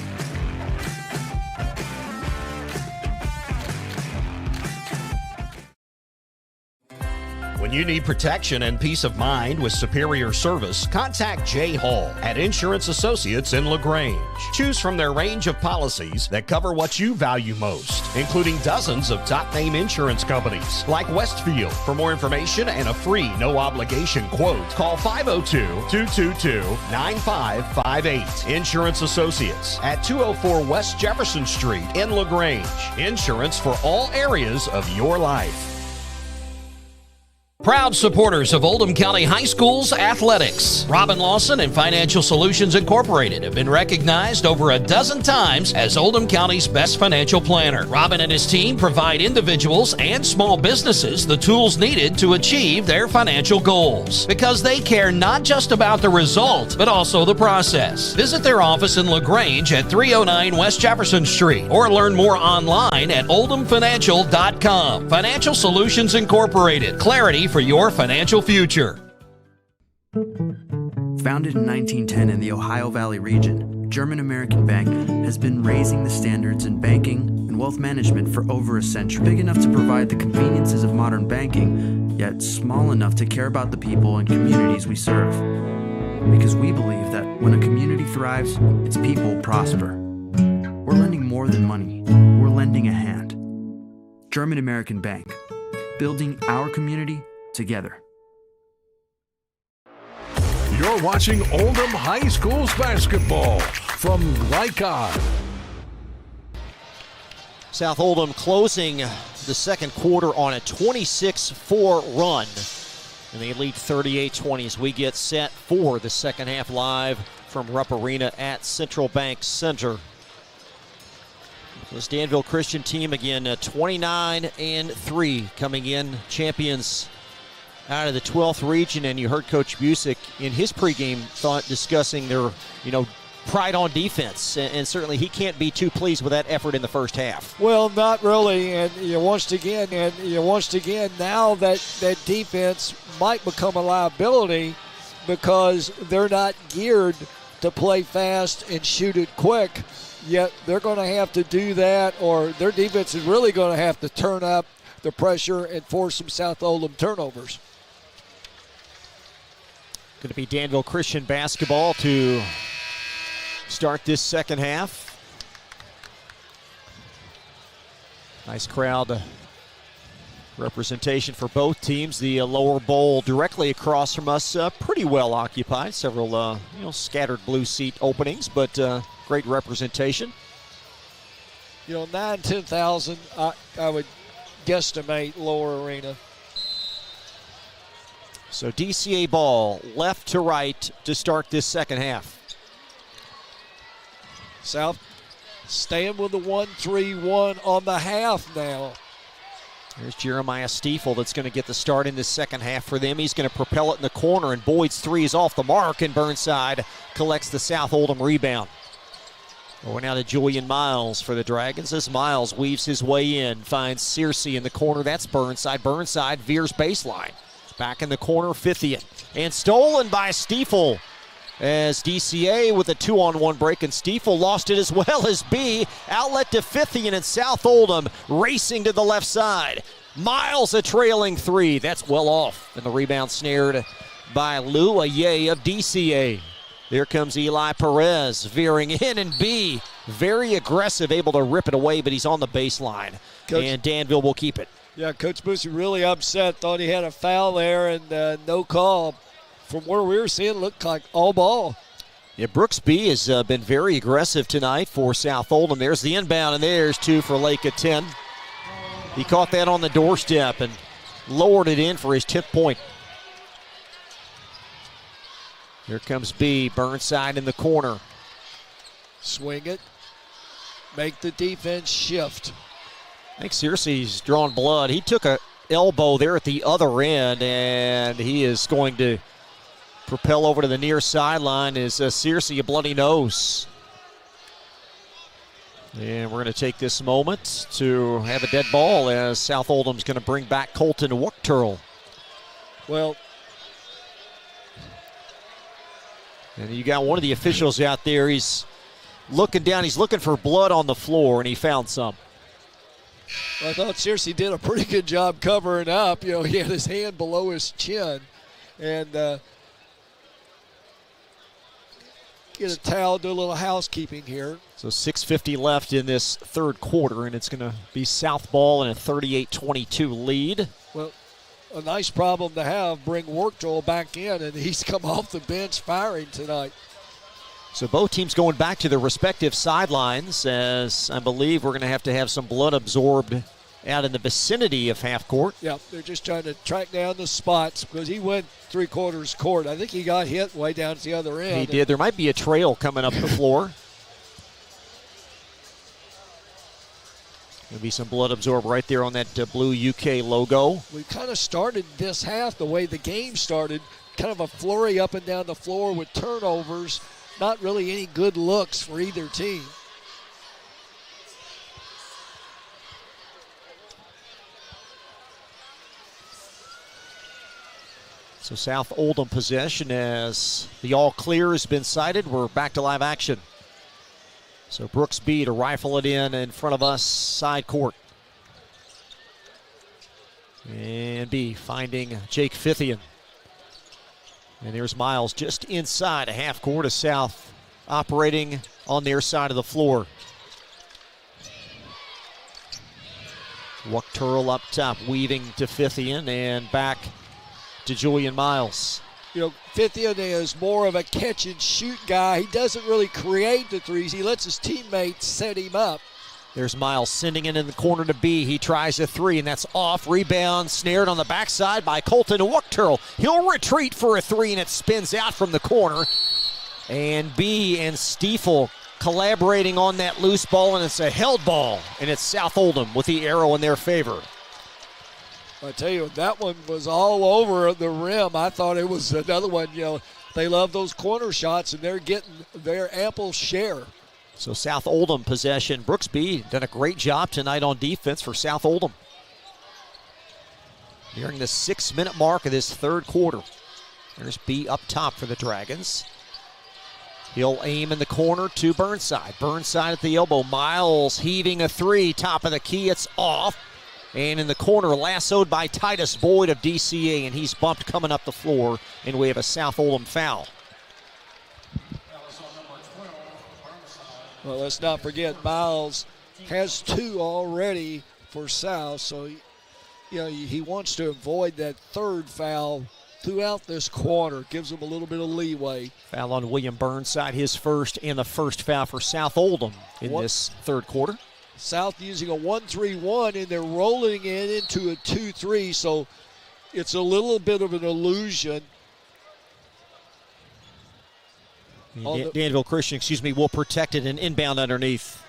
When you need protection and peace of mind with superior service, contact Jay Hall at Insurance Associates in LaGrange. Choose from their range of policies that cover what you value most, including dozens of top-name insurance companies like Westfield. For more information and a free no-obligation quote, call 502-222-9558. Insurance Associates at 204 West Jefferson Street in LaGrange. Insurance for all areas of your life. Proud supporters of Oldham County High School's athletics. Robin Lawson and Financial Solutions Incorporated have been recognized over a dozen times as Oldham County's best financial planner. Robin and his team provide individuals and small businesses the tools needed to achieve their financial goals, because they care not just about the result, but also the process. Visit their office in LaGrange at 309 West Jefferson Street or learn more online at oldhamfinancial.com. Financial Solutions Incorporated. Clarity for your financial future. Founded in 1910 in the Ohio Valley region, German American Bank has been raising the standards in banking and wealth management for over a century. Big enough to provide the conveniences of modern banking, yet small enough to care about the people and communities we serve. Because we believe that when a community thrives, its people prosper. We're lending more than money. We're lending a hand. German American Bank, building our community together. You're watching Oldham High School's basketball from Glycon. South Oldham closing the second quarter on a 26-4 run. And they lead 38-20 as we get set for the second half live from Rupp Arena at Central Bank Center. This Danville Christian team again 29-3 coming in champions out of the 12th region, and you heard Coach Busick in his pregame thought discussing their pride on defense, and certainly he can't be too pleased with that effort in the first half. Well, not really, and once again now that defense might become a liability because they're not geared to play fast and shoot it quick. Yet they're going to have to do that, or their defense is really going to have to turn up the pressure and force some South Oldham turnovers. Going to be Danville Christian basketball to start this second half. Nice crowd representation for both teams. The lower bowl directly across from us, pretty well occupied. Several scattered blue seat openings, but great representation. 9,000-10,000, I would guesstimate lower arena. So DCA ball left to right to start this second half. South staying with the 1-3-1 on the half now. There's Jeremiah Stiefel that's going to get the start in this second half for them. He's going to propel it in the corner, and Boyd's three is off the mark, and Burnside collects the South Oldham rebound. We're now to Julian Miles for the Dragons as Miles weaves his way in, finds Searcy in the corner. That's Burnside. Burnside veers baseline. Back in the corner, Fithian. And stolen by Stiefel as DCA with a 2-on-1 break, and Stiefel lost it as well as B. Outlet to Fithian, and South Oldham racing to the left side. Miles a trailing three. That's well off. And the rebound snared by Lou Aye of DCA. There comes Eli Perez veering in, and B very aggressive, able to rip it away, but he's on the baseline. Coach, and Danville will keep it. Yeah, Coach Boosie really upset, thought he had a foul there, and no call. From where we were seeing, it looked like all ball. Yeah, Brooks B has been very aggressive tonight for South Oldham. There's the inbound, and there's two for Lake at 10. He caught that on the doorstep and lowered it in for his 10th point. Here comes B, Burnside in the corner. Swing it, make the defense shift. I think Searcy's drawn blood. He took a elbow there at the other end, and he is going to propel over to the near sideline. Is Searcy a bloody nose? And we're going to take this moment to have a dead ball as South Oldham's going to bring back Colton Wuchterl. Well, and you got one of the officials out there. He's looking down. He's looking for blood on the floor, and he found some. I thought Searcy did a pretty good job covering up. You know, he had his hand below his chin. And get a towel, do a little housekeeping here. So 6:50 left in this third quarter, and it's going to be South ball in a 38-22 lead. Well, a nice problem to have. Bring Wuchterl back in, and he's come off the bench firing tonight. So both teams going back to their respective sidelines, as I believe we're going to have some blood absorbed out in the vicinity of half court. Yeah, they're just trying to track down the spots because he went 3/4 court. I think he got hit way down at the other end. He did. There might be a trail coming up the floor. There'll be some blood absorbed right there on that blue UK logo. We kind of started this half the way the game started, kind of a flurry up and down the floor with turnovers. Not really any good looks for either team. So South Oldham possession as the all clear has been cited. We're back to live action. So Brooks B to rifle it in front of us, side court. And B finding Jake Fithian. And there's Miles just inside a half court of South operating on their side of the floor. Wuchterl up top, weaving to Fithian and back to Julian Miles. You know, Fithian is more of a catch and shoot guy. He doesn't really create the threes. He lets his teammates set him up. There's Miles sending it in the corner to B. He tries a three, and that's off. Rebound snared on the backside by Colton Wuchterl. He'll retreat for a three, and it spins out from the corner. And B and Stiefel collaborating on that loose ball, and it's a held ball. And it's South Oldham with the arrow in their favor. I tell you, that one was all over the rim. I thought it was another one. You know, they love those corner shots, and they're getting their ample share. So South Oldham possession. Brooks B done a great job tonight on defense for South Oldham. Nearing the 6-minute mark of this third quarter. There's B up top for the Dragons. He'll aim in the corner to Burnside. Burnside at the elbow. Miles heaving a three. Top of the key. It's off. And in the corner, lassoed by Titus Boyd of DCA, and he's bumped coming up the floor, and we have a South Oldham foul. Well, let's not forget Miles has 2 already for South, so he wants to avoid that third foul throughout this quarter. Gives him a little bit of leeway. Foul on William Burnside, his first and the first foul for South Oldham in this third quarter. South using a 1-3-1, and they're rolling it into a 2-3, so it's a little bit of an illusion. Danville Christian, will protect it and inbound underneath.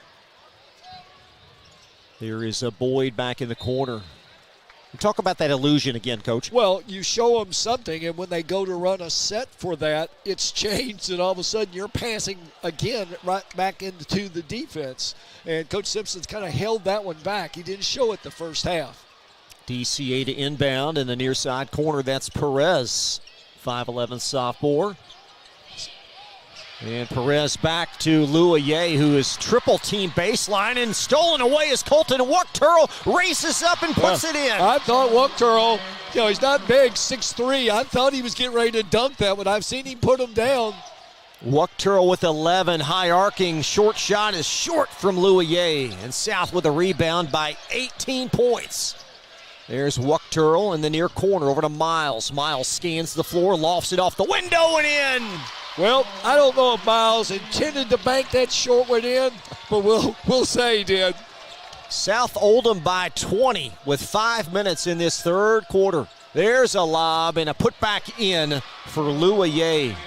There is a Boyd back in the corner. Talk about that illusion again, Coach. Well, you show them something, and when they go to run a set for that, it's changed, and all of a sudden you're passing again right back into the defense. And Coach Simpson's kind of held that one back. He didn't show it the first half. DCA to inbound in the near side corner. That's Perez, 5'11" sophomore. And Perez back to Louaye, who is triple team baseline, and stolen away as Colton Wuchterl races up and puts it in. I thought Wuchterl, he's not big, 6'3". I thought he was getting ready to dunk that one. I've seen him put him down. Wuchterl with 11, high arcing, short shot is short from Louaye, and South with a rebound by 18 points. There's Wuchterl in the near corner over to Miles. Miles scans the floor, lofts it off the window and in. Well, I don't know if Miles intended to bank that short one in, but we'll say he did. South Oldham by 20 with 5 minutes in this third quarter. There's a lob and a putback in for Louaye.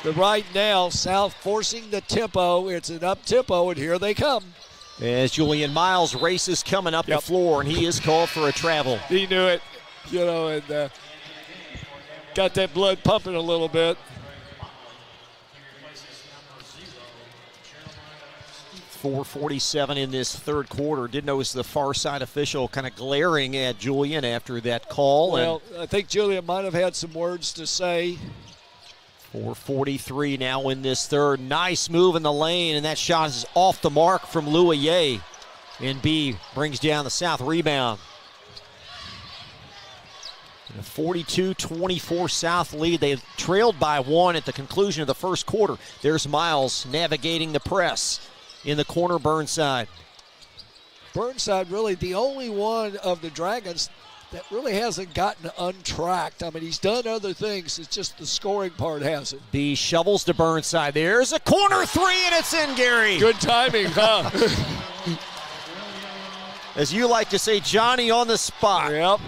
But right now, South forcing the tempo. It's an up tempo, and here they come. As Julian Miles races coming up the floor, and he is called for a travel. He knew it, and got that blood pumping a little bit. 4:47 in this third quarter. Did notice the far side official kind of glaring at Julian after that call. Well, I think Julian might have had some words to say. 4:43 now in this third. Nice move in the lane, and that shot is off the mark from Louaye. And B brings down the South rebound. A 42-24 South lead. They trailed by 1 at the conclusion of the first quarter. There's Miles navigating the press in the corner, Burnside. Burnside really the only one of the Dragons that really hasn't gotten untracked. I mean, he's done other things. It's just the scoring part hasn't. B shovels to Burnside. There's a corner three, and it's in, Gary. Good timing, huh? As you like to say, Johnny on the spot. Yep.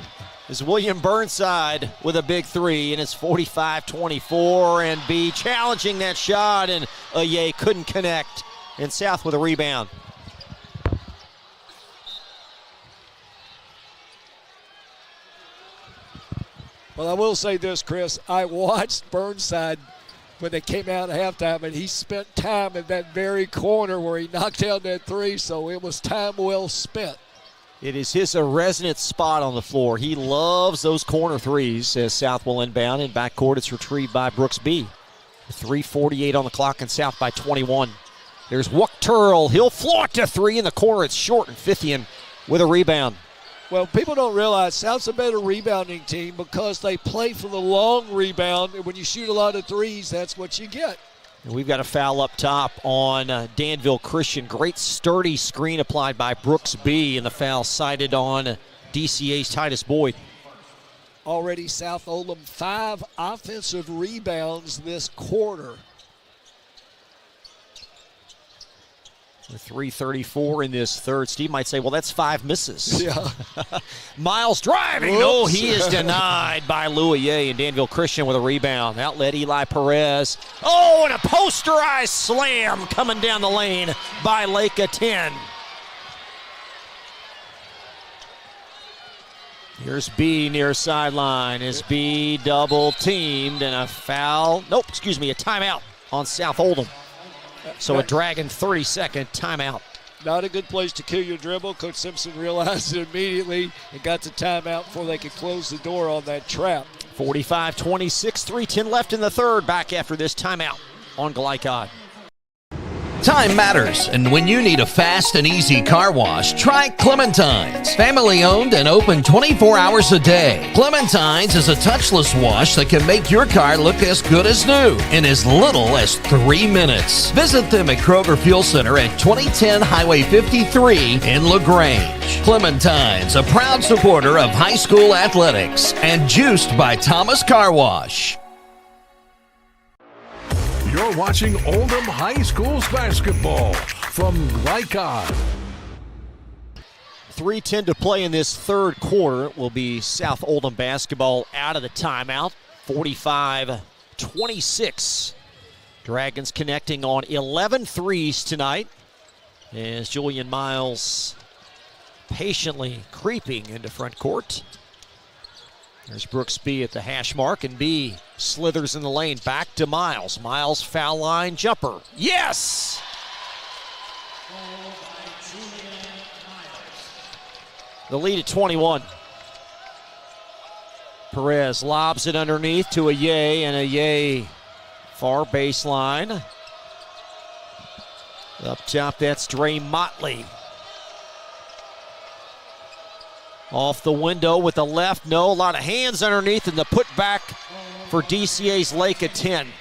Is William Burnside with a big three, and it's 45-24, and B challenging that shot, and Aye couldn't connect, and South with a rebound. Well, I will say this, Chris. I watched Burnside when they came out at halftime, and he spent time at that very corner where he knocked down that three, so it was time well spent. It is his resonant spot on the floor. He loves those corner threes as South will inbound. In backcourt, it's retrieved by Brooks B. 3:48 on the clock, and South by 21. There's Wuchterl. He'll float to three in the corner. It's short, and Fithian with a rebound. Well, people don't realize South's a better rebounding team because they play for the long rebound, and when you shoot a lot of threes, that's what you get. And we've got a foul up top on Danville Christian. Great sturdy screen applied by Brooks B, and the foul cited on DCA's Titus Boyd. Already South Oldham 5 offensive rebounds this quarter. 3:34 in this third. Steve might say, well, that's 5 misses. Yeah. Miles driving. Whoops. No, he is denied by Louaye, and Danville Christian with a rebound. Outlet Eli Perez. Oh, and a posterized slam coming down the lane by Lake 10. Here's B near sideline. Is B double teamed, and a foul. Nope, excuse me, a timeout on South Oldham. So a Dragon 30-second timeout. Not a good place to kill your dribble. Coach Simpson realized it immediately and got the timeout before they could close the door on that trap. 45-26, 3:10 left in the third. Back after this timeout on Glycod. Time matters, and when you need a fast and easy car wash, try Clementine's. Family owned and open 24 hours a day. Clementine's is a touchless wash that can make your car look as good as new in as little as 3 minutes. Visit them at Kroger Fuel Center at 2010 Highway 53 in LaGrange. Clementine's, a proud supporter of high school athletics and juiced by Thomas Car Wash. You're watching Oldham High School's basketball from Glycod. 3:10 to play in this third quarter. It will be South Oldham basketball out of the timeout. 45-26. Dragons connecting on 11 threes tonight as Julian Miles patiently creeping into front court. There's Brooks B at the hash mark, and B slithers in the lane. Back to Miles. Miles foul line jumper. Yes! The lead at 21. Perez lobs it underneath to Aye, and Aye far baseline. Up top, that's Dre Motley. Off the window with the left. No, a lot of hands underneath, and the putback for DCA's Lake at 10.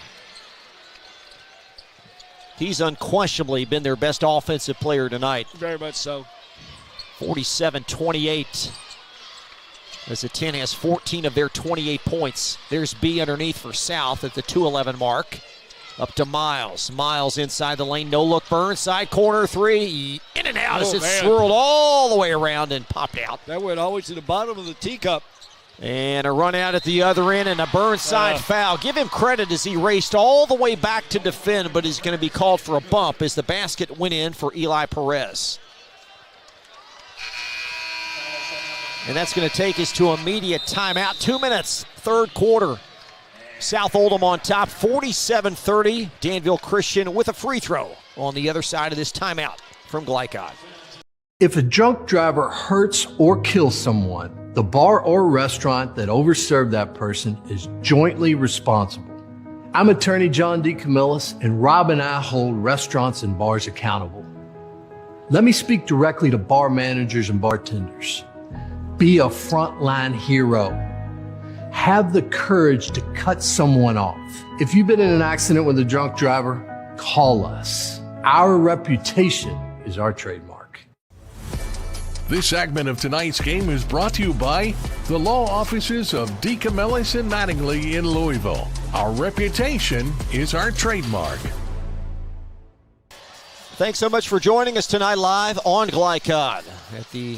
He's unquestionably been their best offensive player tonight. Very much so. 47-28. As the 10 has 14 of their 28 points. There's B underneath for South at the 2:11 mark. Up to Miles. Miles inside the lane. No look. Burnside corner three. In and out as it swirled all the way around and popped out. That went always to the bottom of the teacup. And a run out at the other end and a Burnside foul. Give him credit as he raced all the way back to defend, but he's going to be called for a bump as the basket went in for Eli Perez. And that's going to take us to immediate timeout. 2 minutes, third quarter. South Oldham on top, 47-30. Danville Christian with a free throw on the other side of this timeout from Glycod. If a drunk driver hurts or kills someone, the bar or restaurant that overserved that person is jointly responsible. I'm attorney John D. Camillus, and Rob and I hold restaurants and bars accountable. Let me speak directly to bar managers and bartenders. Be a frontline hero. Have the courage to cut someone off. If you've been in an accident with a drunk driver, call us. Our reputation is our trademark. This segment of tonight's game is brought to you by the law offices of D. Camillus and Mattingly in Louisville. Our reputation is our trademark. Thanks so much for joining us tonight live on Glycod at the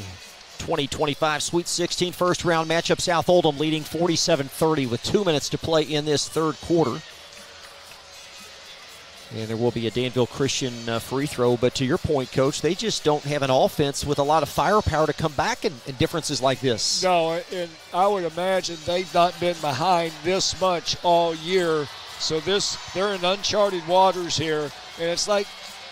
2025 Sweet 16 first round matchup. South Oldham leading 47-30 with 2 minutes to play in this third quarter. And there will be a Danville Christian free throw. But to your point, Coach, they just don't have an offense with a lot of firepower to come back in differences like this. No, and I would imagine they've not been behind this much all year. So they're in uncharted waters here. And it's like,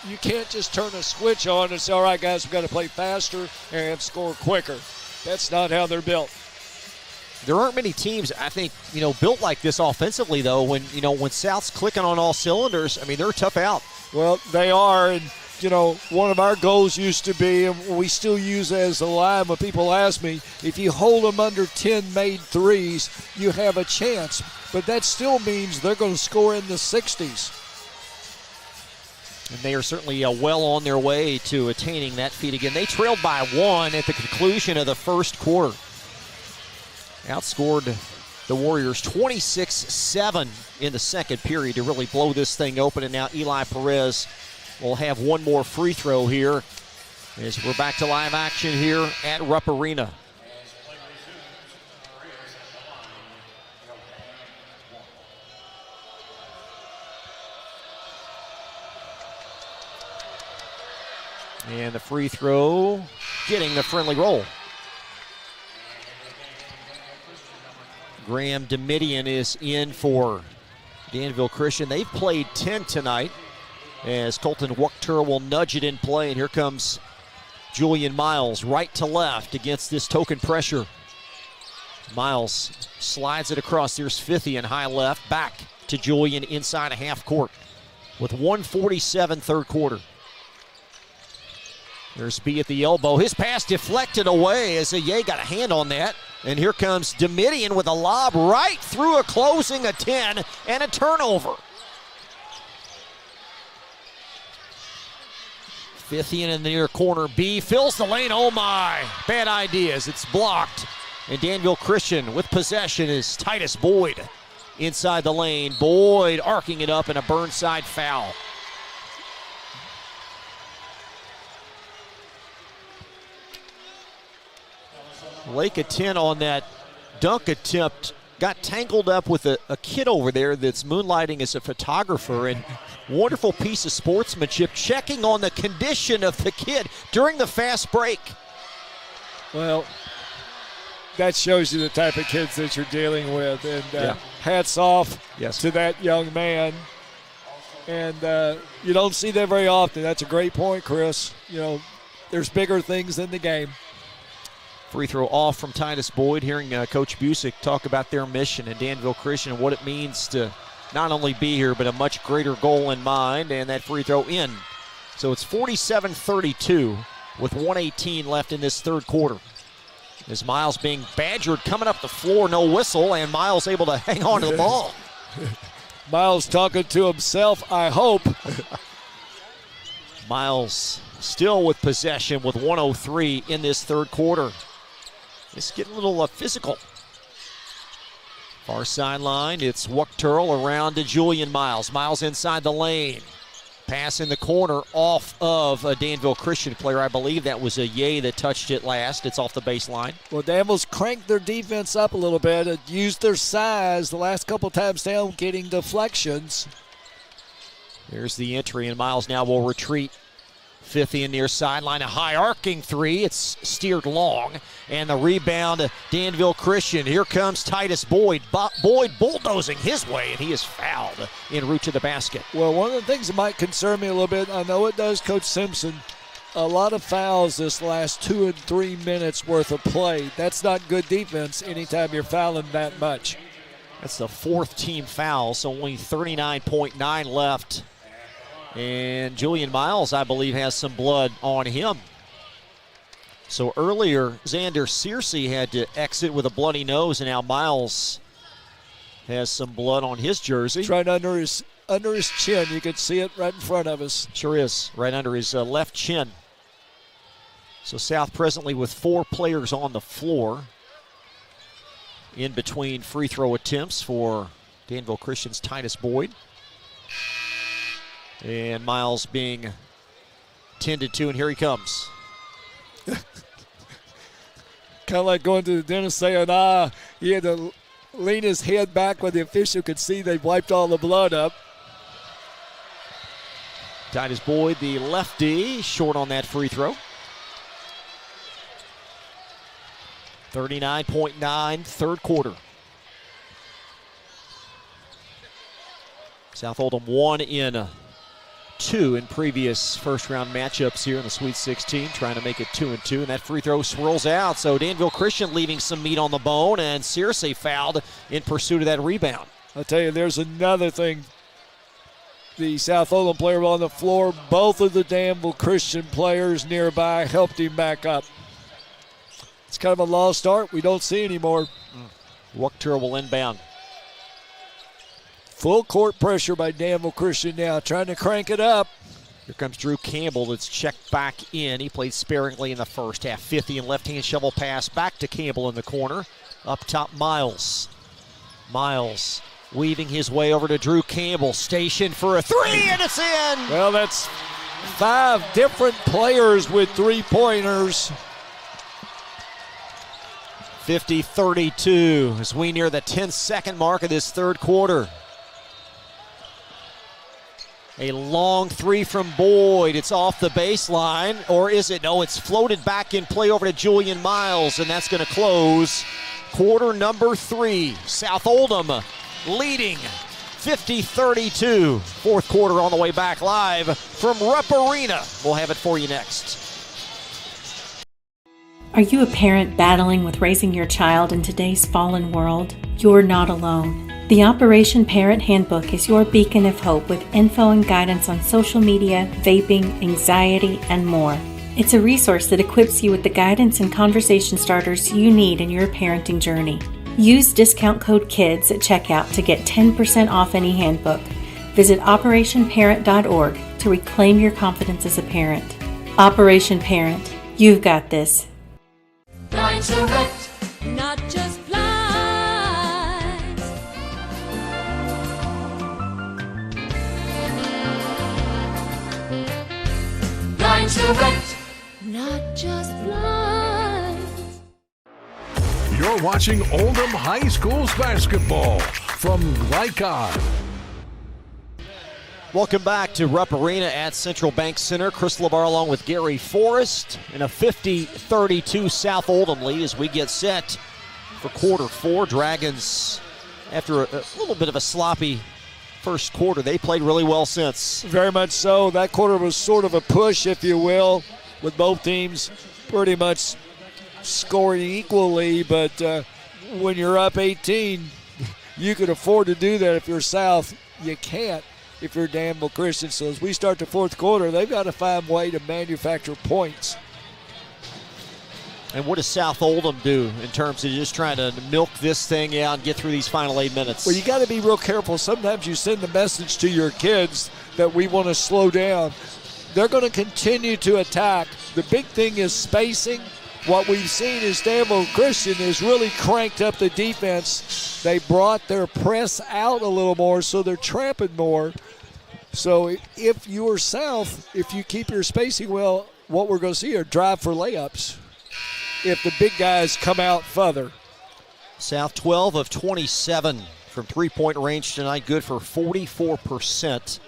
you can't just turn a switch on and say, all right, guys, we've got to play faster and score quicker. That's not how they're built. There aren't many teams, I think, built like this offensively, though. When South's clicking on all cylinders, I mean, they're tough out. Well, they are. And, one of our goals used to be, and we still use it as a line when people ask me, if you hold them under 10 made threes, you have a chance. But that still means they're going to score in the 60s. And they are certainly well on their way to attaining that feat again. They trailed by 1 at the conclusion of the first quarter. Outscored the Warriors 26-7 in the second period to really blow this thing open. And now Eli Perez will have one more free throw here as we're back to live action here at Rupp Arena. And the free throw, getting the friendly roll. Graham Domitian is in for Danville Christian. They've played 10 tonight as Colton Wuchter will nudge it in play. And here comes Julian Miles, right to left against this token pressure. Miles slides it across. There's Fithian high left. Back to Julian inside a half court with 1:47 third quarter. There's B at the elbow. His pass deflected away as Aye got a hand on that. And here comes Domitian with a lob right through a closing a 10 and a turnover. Fithian in the near corner. B fills the lane. Oh my, bad ideas. It's blocked. And Danville Christian with possession is Titus Boyd inside the lane. Boyd arcing it up in a Burnside foul. Lake of 10 on that dunk attempt. Got tangled up with a kid over there that's moonlighting as a photographer, and wonderful piece of sportsmanship, checking on the condition of the kid during the fast break. Well, that shows you the type of kids that you're dealing with, and hats off to that young man. And you don't see that very often. That's a great point, Chris. There's bigger things in the game. Free throw off from Titus Boyd. Hearing Coach Busick talk about their mission in Danville Christian and what it means to not only be here, but a much greater goal in mind, and that free throw in. So it's 47-32 with 1:18 left in this third quarter. As Miles being badgered coming up the floor, no whistle, and Miles able to hang on to the ball. Miles talking to himself, I hope. Miles still with possession with 1:03 in this third quarter. It's getting a little physical. Far sideline, it's Wuchterl around to Julian Miles. Miles inside the lane. Pass in the corner off of a Danville Christian player. I believe that was Aye that touched it last. It's off the baseline. Well, Danville's cranked their defense up a little bit and used their size the last couple times down, getting deflections. There's the entry, and Miles now will retreat Fithian near sideline, a high arcing three. It's steered long. And the rebound, Danville Christian. Here comes Titus Boyd. Boyd bulldozing his way, and he is fouled en route to the basket. Well, one of the things that might concern me a little bit, I know it does, Coach Simpson, a lot of fouls this last 2 and 3 minutes worth of play. That's not good defense anytime you're fouling that much. That's the 4th team foul, so only 39.9 left. And Julian Miles, I believe, has some blood on him. So earlier, Xander Searcy had to exit with a bloody nose, and now Miles has some blood on his jersey. It's right under his chin. You can see it right in front of us. Sure is, right under his left chin. So South presently with 4 players on the floor. In between free throw attempts for Danville Christian's Titus Boyd. And Miles being tended to, and here he comes. Kind of like going to the dentist saying, he had to lean his head back when the official could see they wiped all the blood up. Titus Boyd, the lefty, short on that free throw. 39.9, third quarter. South Oldham 1 in 2 in previous first-round matchups here in the Sweet 16, trying to make it 2-2, and that free throw swirls out. So Danville Christian leaving some meat on the bone, and Searcy fouled in pursuit of that rebound. I'll tell you, there's another thing. The South Oldham player on the floor, both of the Danville Christian players nearby helped him back up. It's kind of a lost art we don't see anymore. Wachter will inbound. Full court pressure by Danville Christian now, trying to crank it up. Here comes Drew Campbell. That's checked back in. He played sparingly in the first half. 50 and left-hand shovel pass back to Campbell in the corner. Up top, Miles. Miles weaving his way over to Drew Campbell. Stationed for a three, and it's in! Well, that's 5 different players with three-pointers. 50-32 as we near the 10-second mark of this third quarter. A long three from Boyd. It's off the baseline, or is it? No, it's floated back in play over to Julian Miles, and that's going to close quarter number 3. South Oldham leading 50-32. Fourth quarter on the way back live from Rupp Arena. We'll have it for you next. Are you a parent battling with raising your child in today's fallen world? You're not alone. The Operation Parent Handbook is your beacon of hope with info and guidance on social media, vaping, anxiety, and more. It's a resource that equips you with the guidance and conversation starters you need in your parenting journey. Use discount code KIDS at checkout to get 10% off any handbook. Visit operationparent.org to reclaim your confidence as a parent. Operation Parent, you've got this. Blinds Direct, not just blinds. Blinds Direct, not just blinds. You're watching Oldham High School's basketball from Glycon. Welcome back to Rupp Arena at Central Bank Center. Chris LeBar along with Gary Forrest in a 50-32 South Oldham lead as we get set for quarter 4. Dragons, after a little bit of a sloppy first quarter, they played really well since. Very much so. That quarter was sort of a push, if you will, with both teams pretty much scoring equally. But when you're up 18, you can afford to do that. If you're South, you can't if you're Danville Christian. So as we start the fourth quarter, they've got to find a way to manufacture points. And what does South Oldham do in terms of just trying to milk this thing out and get through these final 8 minutes? Well, you got to be real careful. Sometimes you send the message to your kids that we want to slow down. They're going to continue to attack. The big thing is spacing. What we've seen is Danville Christian has really cranked up the defense. They brought their press out a little more, so they're trapping more. So if you're South, if you keep your spacing well, what we're going to see are drive for layups if the big guys come out further. South 12 of 27 from three-point range tonight, good for 44%.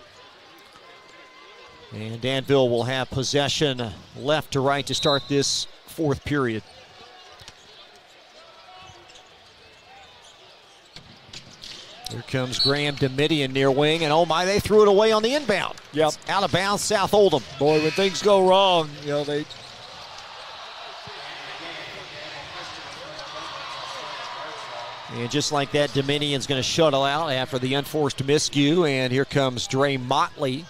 And Danville will have possession left to right to start this fourth period. Here comes Graham Domitian near wing, and oh my, they threw it away on the inbound. Yep. It's out of bounds, South Oldham. Boy, when things go wrong, they. And just like that, Domitian's going to shuttle out after the unforced miscue, and here comes Dre Motley,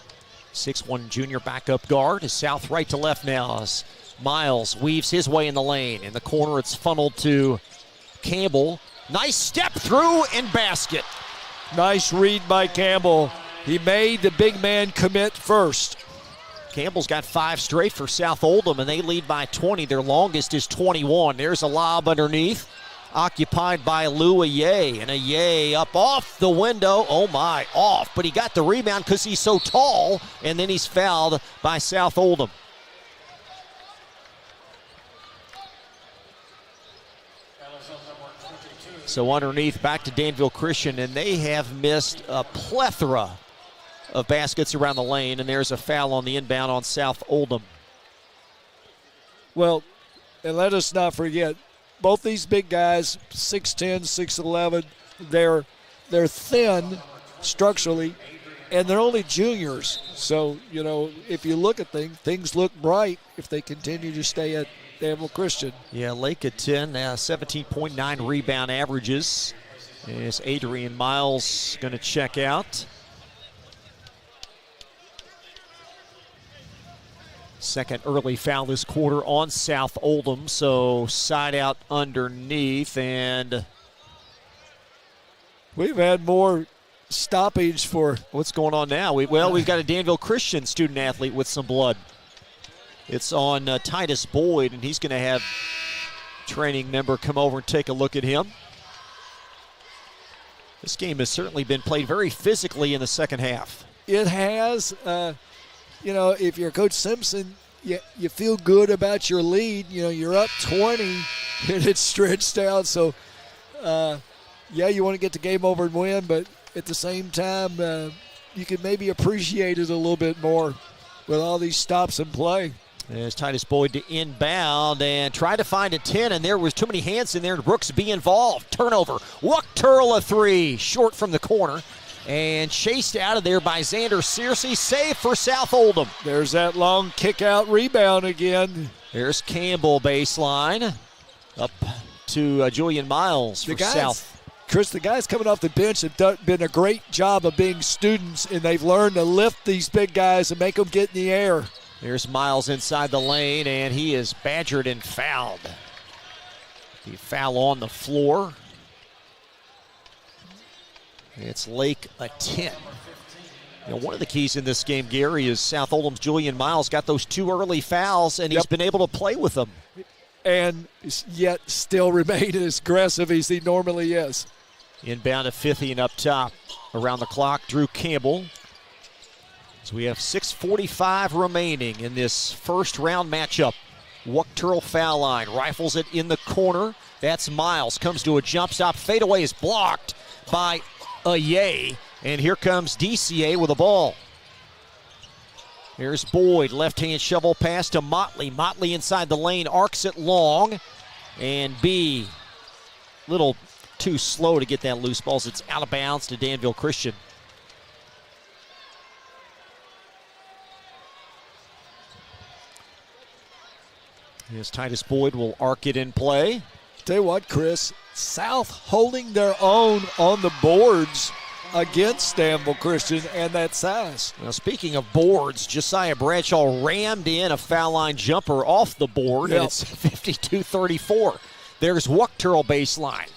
6'1" junior backup guard. Is South right to left now as Miles weaves his way in the lane. In the corner, it's funneled to Campbell. Nice step through and basket. Nice read by Campbell. He made the big man commit first. Campbell's got 5 straight for South Oldham, and they lead by 20. Their longest is 21. There's a lob underneath, occupied by Lou Aye, and Aye up off the window. Oh my, off, but he got the rebound because he's so tall, and then he's fouled by South Oldham. So underneath, back to Danville Christian, and they have missed a plethora of baskets around the lane, and there's a foul on the inbound on South Oldham. Well, and let us not forget, both these big guys, 6'10", 6'11", they're thin structurally, and they're only juniors. So, if you look at things look bright if they continue to stay at Danville Christian. Yeah, Lake at 10, 17.9 rebound averages. As Adrian Miles going to check out. Second early foul this quarter on South Oldham, so side out underneath, and we've had more stoppage for what's going on now. We've got a Danville Christian student athlete with some blood. It's on Titus Boyd, and he's going to have training member come over and take a look at him. This game has certainly been played very physically in the second half. It has. If you're Coach Simpson, you feel good about your lead. You're up 20, and it's stretched out. So, you want to get the game over and win, but at the same time, you can maybe appreciate it a little bit more with all these stops and play. There's Titus Boyd to inbound and try to find a 10, and there was too many hands in there. Brooks be involved. Turnover. Wuchterl a 3, short from the corner, and chased out of there by Xander Searcy. Save for South Oldham. There's that long kick-out rebound again. There's Campbell baseline. Up to Julian Miles for South. Chris, the guys coming off the bench have been a great job of being students, and they've learned to lift these big guys and make them get in the air. There's Miles inside the lane, and he is badgered and fouled. The foul on the floor. It's Lake a 10. One of the keys in this game, Gary, is South Oldham's Julian Miles got those 2 early fouls, and he's been able to play with them. And yet still remain as aggressive as he normally is. Inbound to Fithian up top. Around the clock, Drew Campbell. So we have 6:45 remaining in this first round matchup. Wuchterl foul line, rifles it in the corner. That's Miles, comes to a jump stop. Fadeaway is blocked by Aye. And here comes DCA with a ball. Here's Boyd, left-hand shovel pass to Motley. Motley inside the lane, arcs it long. And B, little too slow to get that loose ball. It's out of bounds to Danville Christian. As Titus Boyd will arc it in play. Tell you what, Chris, South holding their own on the boards against Danville Christian and that size. Now, speaking of boards, Josiah Bradshaw rammed in a foul line jumper off the board, and it's 52-34. There's Wuchterl baseline.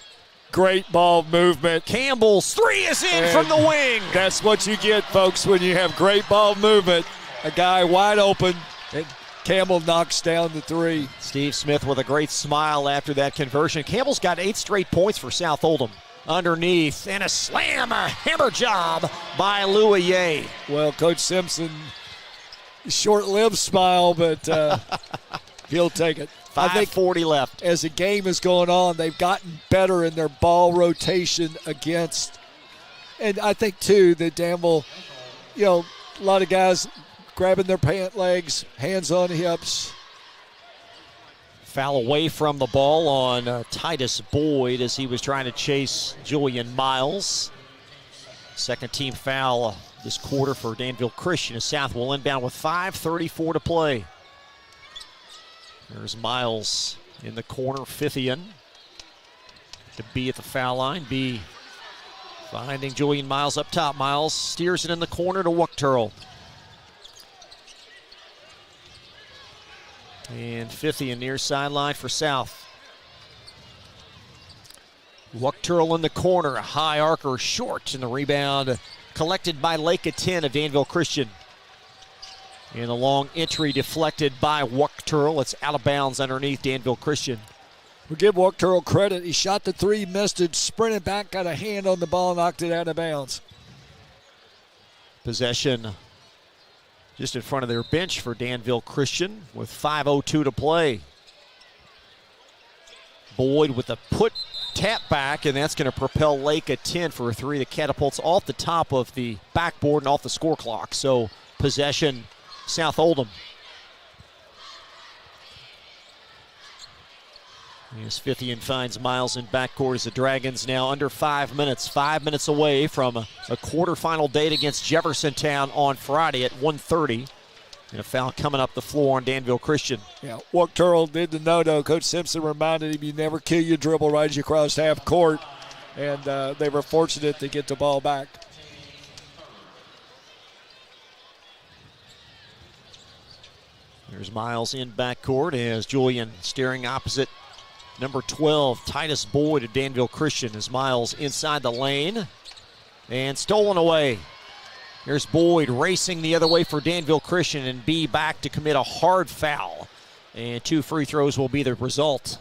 Great ball movement. Campbell's 3 is in from the wing. That's what you get, folks, when you have great ball movement. A guy wide open, and Campbell knocks down the 3. Steve Smith with a great smile after that conversion. Campbell's got 8 straight points for South Oldham. Underneath, and a slam, a hammer job by Lou Aye. Well, Coach Simpson, short-lived smile, but he'll take it. 5:40 left. As the game is going on, they've gotten better in their ball rotation against. And I think, too, that Danville, a lot of guys, grabbing their pant legs, hands on hips. Foul away from the ball on Titus Boyd as he was trying to chase Julian Miles. Second team foul this quarter for Danville Christian as South will inbound with 5:34 to play. There's Miles in the corner, Fithian to B at the foul line. B finding Julian Miles up top. Miles steers it in the corner to Wuchterl. And Fithian near sideline for South. Wuchterl in the corner, a high arcer short, and the rebound collected by Lake of 10 of Danville Christian. And a long entry deflected by Wuchterl. It's out of bounds underneath Danville Christian. We'll give Wuchterl credit. He shot the three, missed it, sprinted back, got a hand on the ball, knocked it out of bounds. Possession just in front of their bench for Danville Christian with 5:02 to play. Boyd with a tap back, and that's going to propel Lake at 10 for a three that catapults off the top of the backboard and off the score clock. So possession, South Oldham. As Fithian finds Miles in backcourt as the Dragons now under 5 minutes. 5 minutes away from a quarterfinal date against Jeffersontown on Friday at 1:30. And a foul coming up the floor on Danville Christian. Yeah, Wuchterl did the no-no. Coach Simpson reminded him, you never kill your dribble right as you cross half court. And they were fortunate to get the ball back. There's Miles in backcourt as Julian staring opposite number 12, Titus Boyd of Danville Christian, as Miles inside the lane and stolen away. Here's Boyd racing the other way for Danville Christian, and B back to commit a hard foul. And 2 free throws will be the result.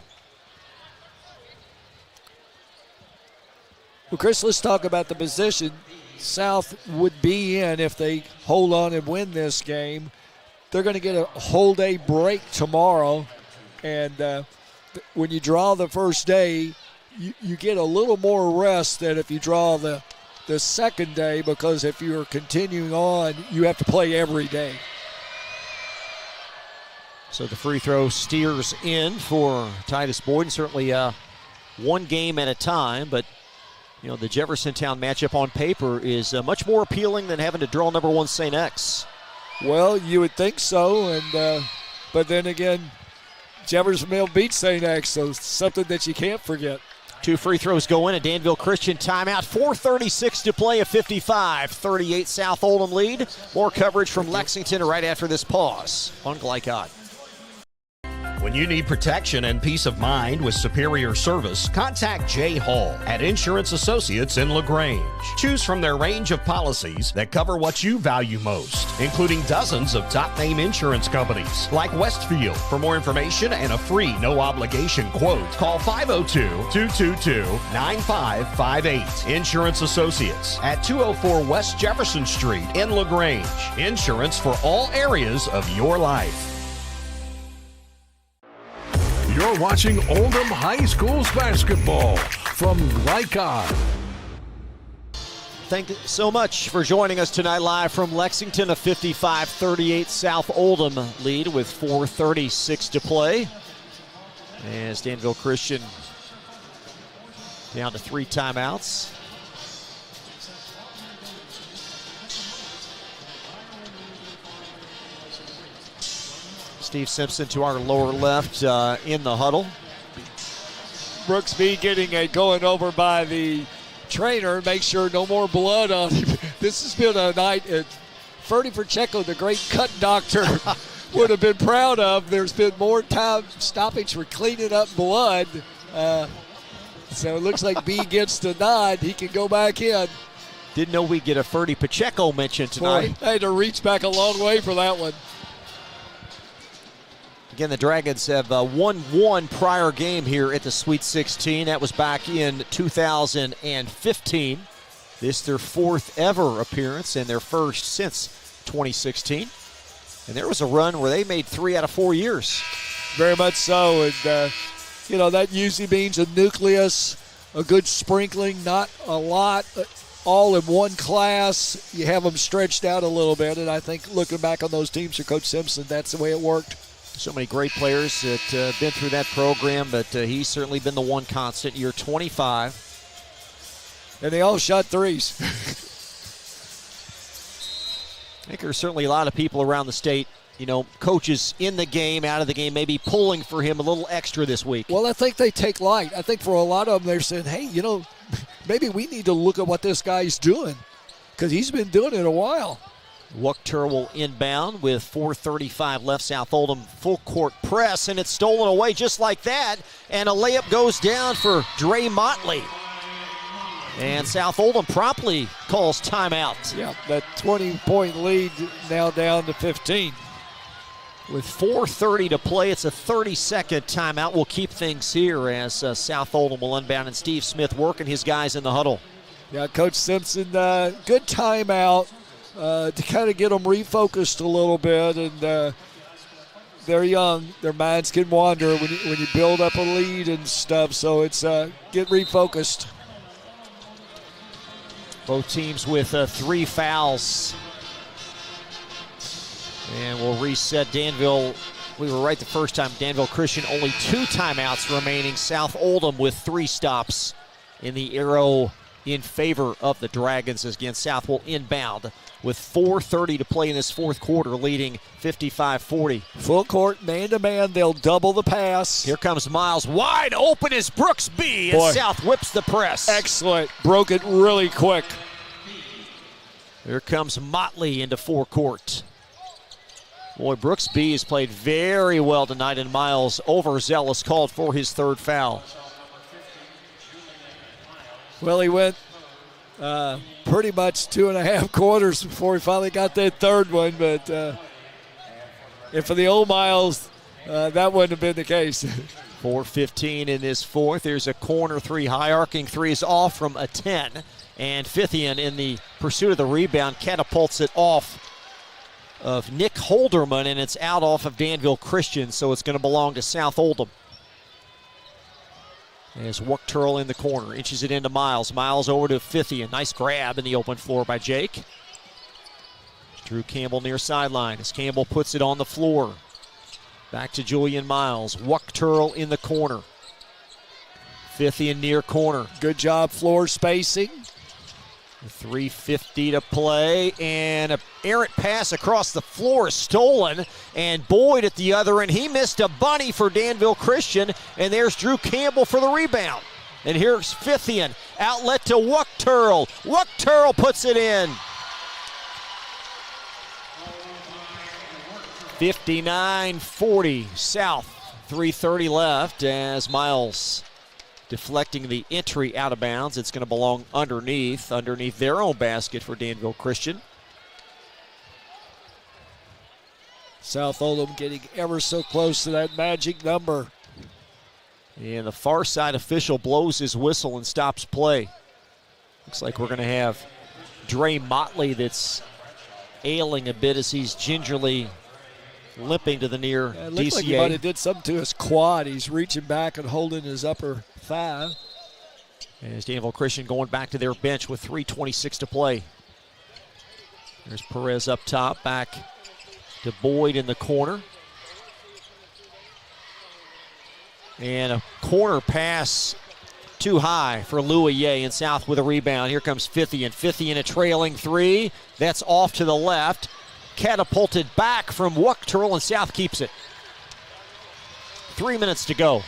Well, Chris, let's talk about the position South would be in if they hold on and win this game. They're going to get a whole day break tomorrow, and when you draw the first day, you get a little more rest than if you draw the second day, because if you're continuing on, you have to play every day. So the free throw steers in for Titus Boyd, and certainly one game at a time, but you know, the Jeffersontown matchup on paper is much more appealing than having to draw number 1 St. X. Well, you would think so, and but then again, Jeffersonville beat St. X, so something that you can't forget. 2 free throws go in, a Danville Christian timeout. 4:36 to play, a 55-38 South Oldham lead. More coverage from Lexington right after this pause on Glycod. When you need protection and peace of mind with superior service, contact Jay Hall at Insurance Associates in LaGrange. Choose from their range of policies that cover what you value most, including dozens of top-name insurance companies like Westfield. For more information and a free no-obligation quote, call 502-222-9558. Insurance Associates at 204 West Jefferson Street in LaGrange. Insurance for all areas of your life. You're watching Oldham High School's basketball from Glycod. Thank you so much for joining us tonight live from Lexington. A 55-38 South Oldham lead with 4:36 to play. As Danville Christian down to 3 timeouts. Steve Simpson to our lower left in the huddle. Brooksby getting a going over by the trainer, make sure no more blood on him. This has been a night Ferdy Pacheco, the great cut doctor, would have been proud of. There's been more time stoppage for cleaning up blood. So it looks like B gets the nod. He can go back in. Didn't know we'd get a Ferdy Pacheco mention tonight. Boy, I had to reach back a long way for that one. Again, the Dragons have won one prior game here at the Sweet 16. That was back in 2015. This their 4th ever appearance and their first since 2016. And there was a run where they made 3 out of 4 years. Very much so. And, that usually means a nucleus, a good sprinkling, not a lot. all in one class. You have them stretched out a little bit, and I think looking back on those teams for Coach Simpson, that's the way it worked. So many great players that have been through that program, but he's certainly been the one constant. Year 25. And they all shot threes. I think there's certainly a lot of people around the state, coaches in the game, out of the game, maybe pulling for him a little extra this week. Well, I think they take light. I think for a lot of them, they're saying, hey, maybe we need to look at what this guy's doing because he's been doing it a while. Wuchter will inbound with 4:35 left. South Oldham full court press, and it's stolen away just like that. And a layup goes down for Dre Motley. And South Oldham promptly calls timeout. Yeah, that 20-point lead now down to 15. With 4:30 to play, it's a 30-second timeout. We'll keep things here as South Oldham will unbound, and Steve Smith working his guys in the huddle. Yeah, Coach Simpson, good timeout to kind of get them refocused a little bit. And they're young. Their minds can wander when you build up a lead and stuff. So it's get refocused. Both teams with 3 fouls. And we'll reset Danville. We were right the first time. Danville Christian only 2 timeouts remaining. South Oldham with 3 stops in the arrow in favor of the Dragons. Again, South will inbound with 4:30 to play in this fourth quarter, leading 55-40. Full court, man-to-man. They'll double the pass. Here comes Miles. Wide open is Brooks B. And South whips the press. Excellent. Broke it really quick. Here comes Motley into forecourt. Boy, Brooks B has played very well tonight, and Miles overzealous called for his 3rd foul. Well, he went pretty much 2.5 quarters before he finally got that 3rd one, but and for the old Miles, that wouldn't have been the case. 4:15 in this fourth. There's a corner 3, high arcing 3 is off from a 10, and Fithian in the pursuit of the rebound catapults it off of Nick Holderman, and it's out off of Danville Christian, so it's going to belong to South Oldham. As Wuchterl in the corner, inches it into Miles. Miles over to Fithian. Nice grab in the open floor by Jake. Drew Campbell near sideline as Campbell puts it on the floor. Back to Julian Miles. Wuchterl in the corner. Fithian near corner. Good job floor spacing. 3:50 to play, and an errant pass across the floor is stolen, and Boyd at the other end. He missed a bunny for Danville Christian, and there's Drew Campbell for the rebound. And here's Fithian, outlet to Wuchterl. Wuchterl puts it in. 59-40 South, 3:30 left as Miles deflecting the entry out of bounds. It's going to belong underneath their own basket for Danville Christian. South Oldham getting ever so close to that magic number. And the far side official blows his whistle and stops play. Looks like we're going to have Dre Motley that's ailing a bit as he's gingerly limping to the near it DCA. Looks like he might have did something to his quad. He's reaching back and holding his upper thigh. As Danville Christian going back to their bench with 3:26 to play. There's Perez up top, back to Boyd in the corner. And a corner pass too high for Louie, and South with a rebound. Here comes Fithian. Fithian a trailing 3. That's off to the left. Catapulted back from Wuchterl, and South keeps it. 3 minutes to go.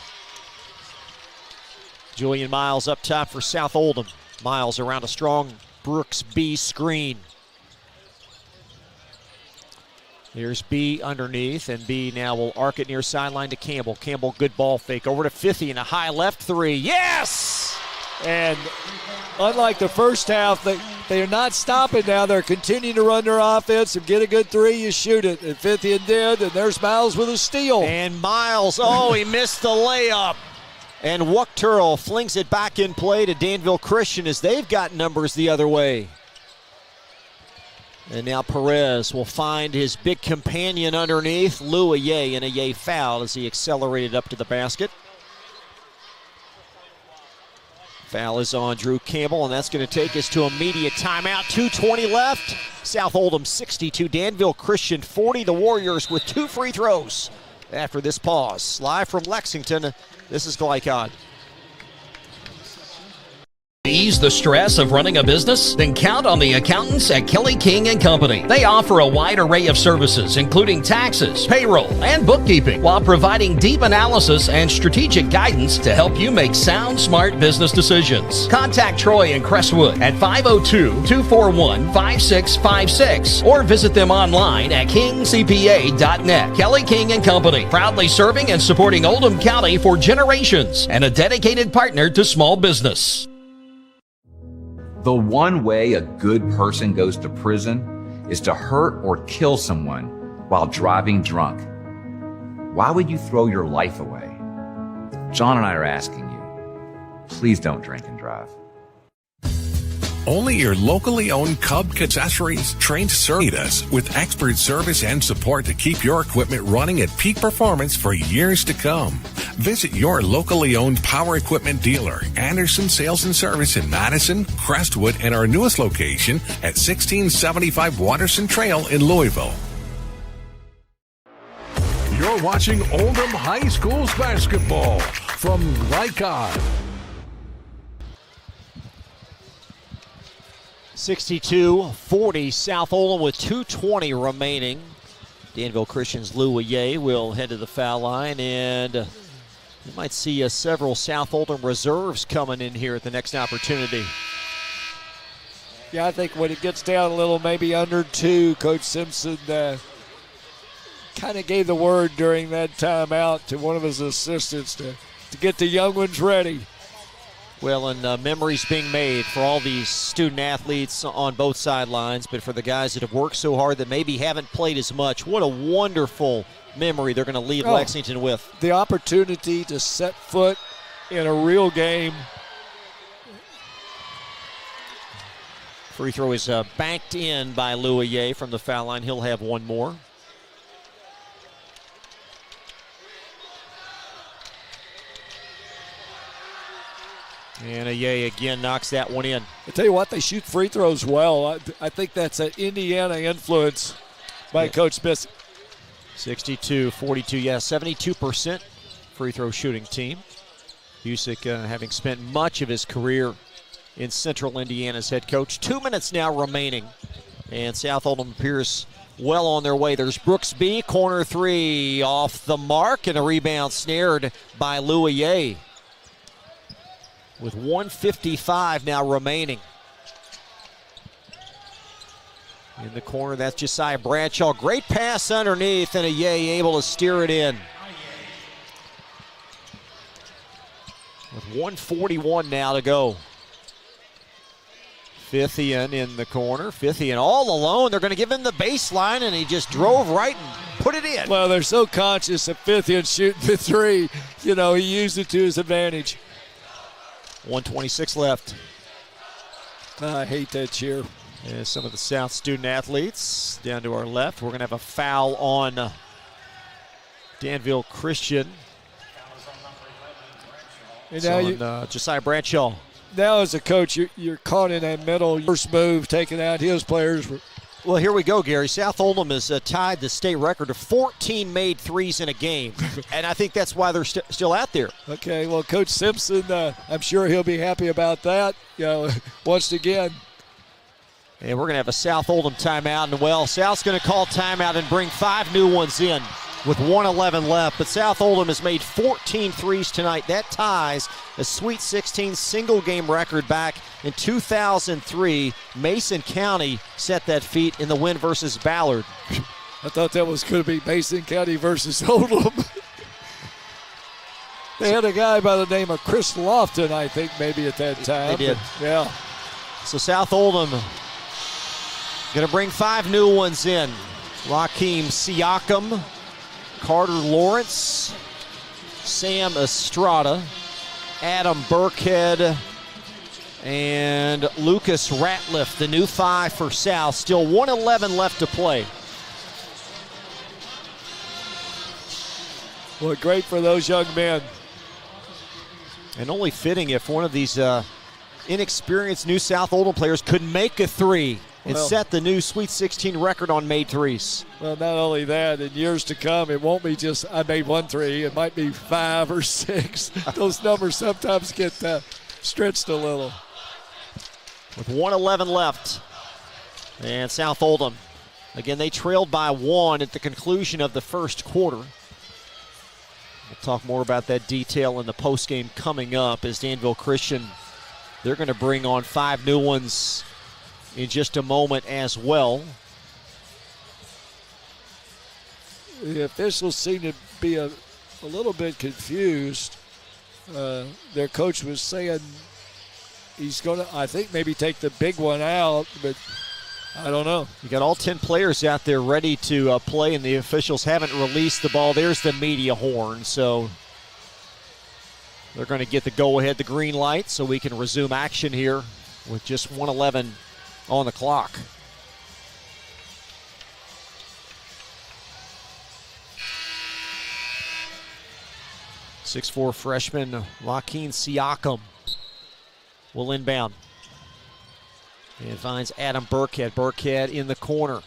Julian Miles up top for South Oldham. Miles around a strong Brooks B screen. Here's B underneath, and B now will arc it near sideline to Campbell. Campbell, good ball fake. Over to Fithian, a high left 3. Yes! And unlike the first half, they are not stopping now. They're continuing to run their offense. If you get a good 3, you shoot it. And Fithian did, and there's Miles with a steal. And Miles, he missed the layup. And Wuchterl flings it back in play to Danville Christian as they've got numbers the other way. And now Perez will find his big companion underneath, Louie, and a Ye foul as he accelerated up to the basket. Foul is on Drew Campbell, and that's going to take us to immediate timeout. 2:20 left. South Oldham 62, Danville Christian 40. The Warriors with 2 free throws after this pause. Live from Lexington, this is Glycon. Ease the stress of running a business? Then count on the accountants at Kelly King & Company. They offer a wide array of services, including taxes, payroll, and bookkeeping, while providing deep analysis and strategic guidance to help you make sound, smart business decisions. Contact Troy in Crestwood at 502-241-5656 or visit them online at kingcpa.net. Kelly King & Company, proudly serving and supporting Oldham County for generations and a dedicated partner to small business. The one way a good person goes to prison is to hurt or kill someone while driving drunk. Why would you throw your life away? John and I are asking you, please don't drink and drive. Only your locally owned Cub Accessories trained service with expert service and support to keep your equipment running at peak performance for years to come. Visit your locally owned power equipment dealer, Anderson Sales and Service in Madison, Crestwood, and our newest location at 1675 Watterson Trail in Louisville. You're watching Oldham High School's basketball from Glycon. 62-40, South Oldham with 2:20 remaining. Danville Christian's Lou Aye will head to the foul line, and you might see several South Oldham reserves coming in here at the next opportunity. Yeah, I think when it gets down a little, maybe under 2, Coach Simpson kind of gave the word during that timeout to one of his assistants to get the young ones ready. Well, and memories being made for all these student athletes on both sidelines, but for the guys that have worked so hard that maybe haven't played as much, what a wonderful memory they're going to leave Lexington with. The opportunity to set foot in a real game. Free throw is banked in by Lou Aye from the foul line. He'll have one more. And Aye again knocks that one in. I tell you what, they shoot free throws well. I think that's an Indiana influence by Coach Smith. 62-42, 72% free throw shooting team. Busick having spent much of his career in Central Indiana's head coach. 2 minutes now remaining, and South Oldham appears well on their way. There's Brooks B, corner 3 off the mark, and a rebound snared by Lou Aye. With 1:55 now remaining. In the corner, that's Josiah Bradshaw. Great pass underneath, and Aye able to steer it in. With 1:41 now to go. Fithian in the corner. Fithian all alone. They're going to give him the baseline, and he just drove right and put it in. Well, they're so conscious of Fithian shooting the 3. You know, he used it to his advantage. 1:26 left. I hate that cheer. And some of the South student athletes down to our left. We're going to have a foul on Danville Christian. And now on Josiah Bradshaw. Now as a coach, you're caught in that middle. First move, taking out his players. Well, here we go, Gary. South Oldham has tied the state record of 14 made threes in a game, and I think that's why they're still out there. Okay, well, Coach Simpson, I'm sure he'll be happy about that. Once again. And we're going to have a South Oldham timeout, and well, South's going to call timeout and bring 5 new ones in with 1:11 left. But South Oldham has made 14 threes tonight. That ties a Sweet 16 single-game record back in 2003. Mason County set that feat in the win versus Ballard. I thought that was going to be Mason County versus Oldham. They had a guy by the name of Chris Lofton, I think, maybe at that time. They did. Yeah. So South Oldham going to bring 5 new ones in. Raheem Siakam, Carter Lawrence, Sam Estrada, Adam Burkhead, and Lucas Ratliff, the new 5 for South. Still 1:11 left to play. Well, great for those young men. And only fitting if one of these inexperienced new South Oldham players could make a three and set the new Sweet 16 record on made threes. Well, not only that, in years to come, it won't be just I made 1 3. It might be 5 or 6. Those numbers sometimes get stretched a little. With 1:11 left, and South Oldham, again, they trailed by 1 at the conclusion of the first quarter. We'll talk more about that detail in the postgame coming up as Danville Christian, they're going to bring on 5 new ones in just a moment as well. The officials seem to be a little bit confused. Their coach was saying he's going to, I think, maybe take the big one out, but I don't know. You got all 10 players out there ready to play, and the officials haven't released the ball. There's the media horn, so they're going to get the go-ahead, the green light, so we can resume action here with just 1:11 on the clock. .64 freshman Joaquin Siakam will inbound. And finds Adam Burkhead. Burkhead in the corner.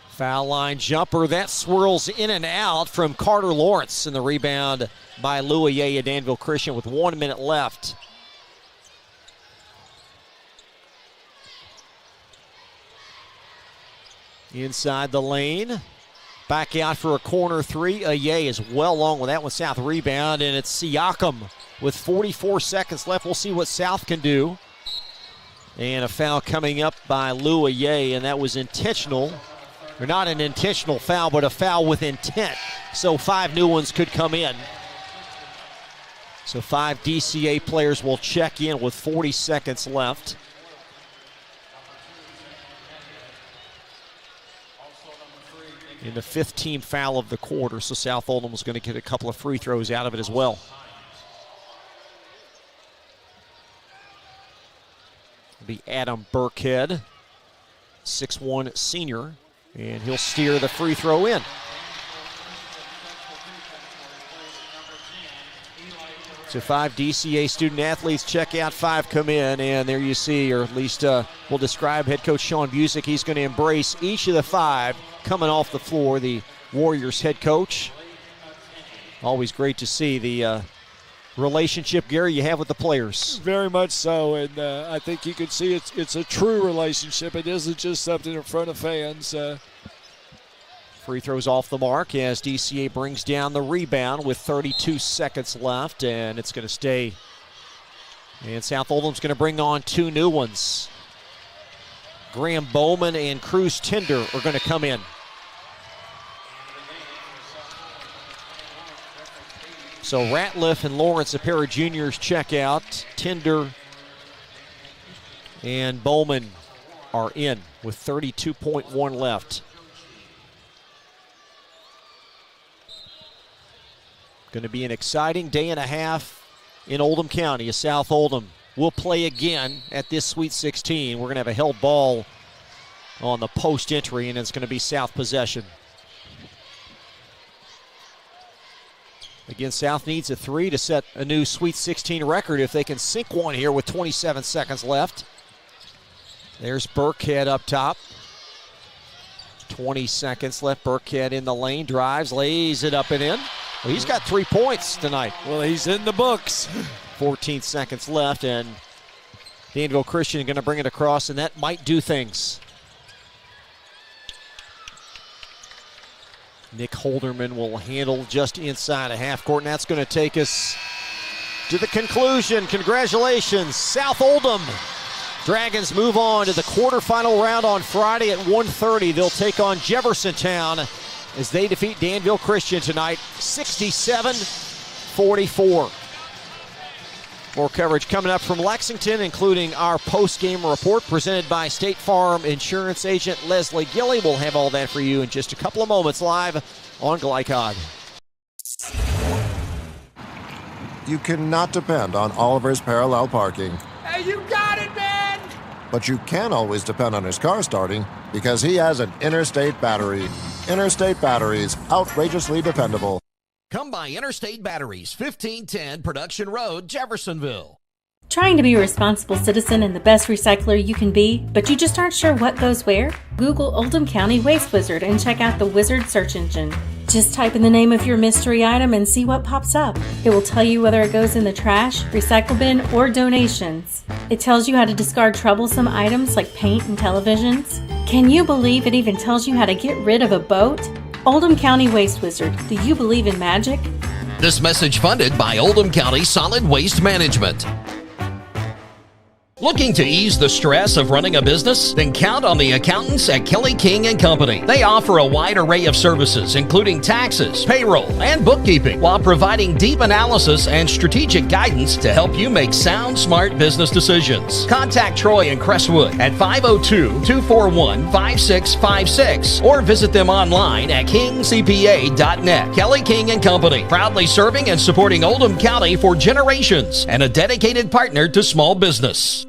Foul line jumper. That swirls in and out from Carter Lawrence. And the rebound by Louie Danville Christian with 1 minute left. Inside the lane. Back out for a corner three. Aye is well along with that one. South rebound, and it's Siakam with 44 seconds left. We'll see what South can do. And a foul coming up by Louie, and that was intentional. Or not an intentional foul, but a foul with intent. So 5 new ones could come in. So 5 DCA players will check in with 40 seconds left. In the 5th team foul of the quarter, so South Oldham was going to get a couple of free throws out of it as well. It'll be Adam Burkhead, 6'1" senior, and he'll steer the free throw in. So 5 DCA student athletes check out, 5 come in, and there you see, or at least we'll describe head coach Sean Busick. He's going to embrace each of the 5 coming off the floor, the Warriors head coach. Always great to see the relationship, Gary, you have with the players. Very much so, and I think you can see it's a true relationship. It isn't just something in front of fans. Free throws off the mark as DCA brings down the rebound with 32 seconds left, and it's going to stay. And South Oldham's going to bring on 2 new ones. Graham Bowman and Cruz Tinder are going to come in. So Ratliff and Lawrence, a pair of juniors, check out. Tinder and Bowman are in with 32.1 left. Going to be an exciting day and a half in Oldham County as South Oldham will play again at this Sweet 16. We're going to have a held ball on the post entry, and it's going to be South possession. Again, South needs a 3 to set a new Sweet 16 record if they can sink one here with 27 seconds left. There's Burkhead up top. 20 seconds left. Burkhead in the lane, drives, lays it up and in. Well, he's got 3 points tonight. Well, he's in the books. 14 seconds left, and Danville Christian going to bring it across, and that might do things. Nick Holderman will handle just inside a half court, and that's going to take us to the conclusion. Congratulations, South Oldham. Dragons move on to the quarterfinal round on Friday at 1:30. They'll take on Jeffersontown as they defeat Danville Christian tonight, 67-44. More coverage coming up from Lexington, including our post-game report presented by State Farm Insurance Agent Leslie Gilley. We'll have all that for you in just a couple of moments live on Glycod. You cannot depend on Oliver's parallel parking. Hey, you got it, man! But you can always depend on his car starting because he has an Interstate battery. Interstate batteries, outrageously dependable. Come by Interstate Batteries, 1510 Production Road, Jeffersonville. Trying to be a responsible citizen and the best recycler you can be, but you just aren't sure what goes where? Google Oldham County Waste Wizard and check out the Wizard search engine. Just type in the name of your mystery item and see what pops up. It will tell you whether it goes in the trash, recycle bin, or donations. It tells you how to discard troublesome items like paint and televisions. Can you believe it even tells you how to get rid of a boat? Oldham County Waste Wizard. Do you believe in magic? This message funded by Oldham County Solid Waste Management. Looking to ease the stress of running a business? Then count on the accountants at Kelly King & Company. They offer a wide array of services, including taxes, payroll, and bookkeeping, while providing deep analysis and strategic guidance to help you make sound, smart business decisions. Contact Troy in Crestwood at 502-241-5656 or visit them online at kingcpa.net. Kelly King & Company, proudly serving and supporting Oldham County for generations and a dedicated partner to small business.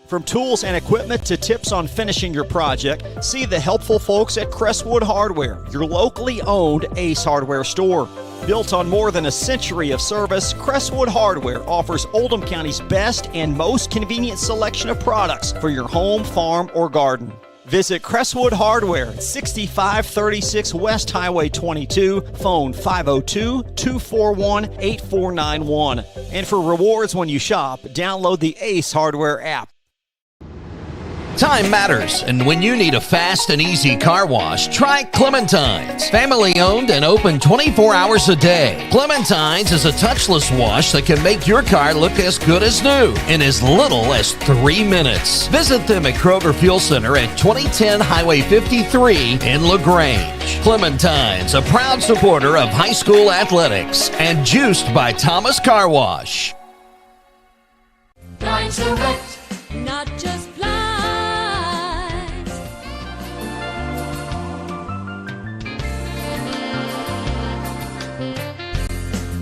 From tools and equipment to tips on finishing your project, see the helpful folks at Crestwood Hardware, your locally owned Ace Hardware store. Built on more than a century of service, Crestwood Hardware offers Oldham County's best and most convenient selection of products for your home, farm, or garden. Visit Crestwood Hardware at 6536 West Highway 22, phone 502-241-8491. And for rewards when you shop, download the Ace Hardware app. Time matters, and when you need a fast and easy car wash, try Clementine's. Family owned and open 24 hours a day. Clementine's is a touchless wash that can make your car look as good as new in as little as 3 minutes. Visit them at Kroger Fuel Center at 2010 Highway 53 in LaGrange. Clementine's, a proud supporter of high school athletics and juiced by Thomas Car Wash. Blind Select, not just blind.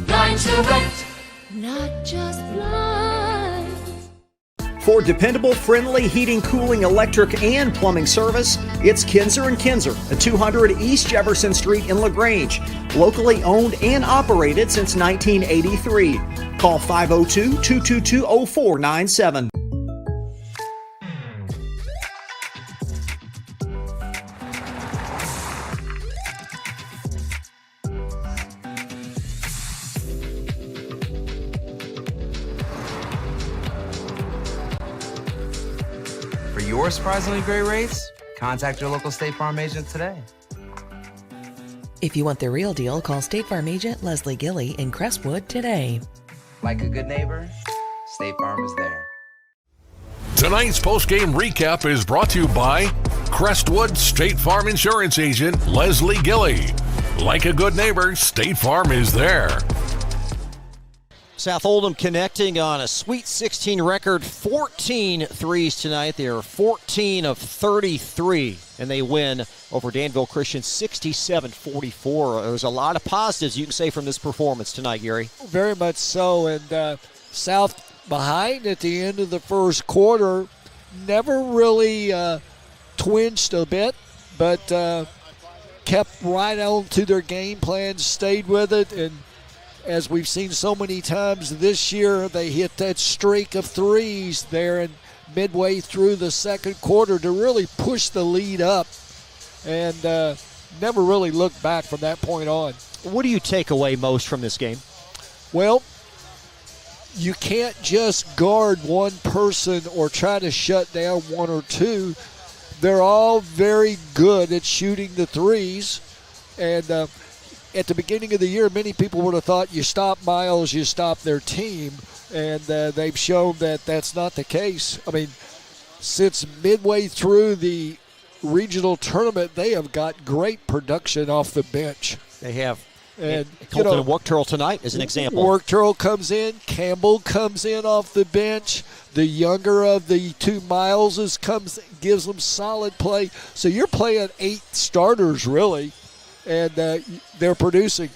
Blind Select, not just blinds. For dependable, friendly heating, cooling, electric, and plumbing service, it's Kinzer & Kinzer at 200 East Jefferson Street in LaGrange. Locally owned and operated since 1983. Call 502-222-0497. For your surprisingly great rates, contact your local State Farm agent today. If you want the real deal, call State Farm agent Leslie Gilly in Crestwood today. Like a good neighbor, State Farm is there. Tonight's postgame recap is brought to you by Crestwood State Farm Insurance Agent Leslie Gilly. Like a good neighbor, State Farm is there. South Oldham connecting on a Sweet 16 record, 14 threes tonight. They are 14 of 33, and they win over Danville Christian 67-44. There's a lot of positives you can say from this performance tonight, Gary. Very much so, and South behind at the end of the first quarter never really twinched a bit, but kept right on to their game plan, stayed with it, and as we've seen so many times this year, they hit that streak of threes there and midway through the second quarter to really push the lead up, and never really looked back from that point on. What do you take away most from this game? Well, you can't just guard one person or try to shut down one or two. They're all very good at shooting the threes, and at the beginning of the year, many people would have thought you stop Miles, you stop their team, and they've shown that that's not the case. I mean, since midway through the regional tournament, they have got great production off the bench. They have. And Colton and Workturl tonight is an example. Workturl comes in, Campbell comes in off the bench. The younger of the two Mileses gives them solid play. So you're playing 8 starters, really, and they're producing.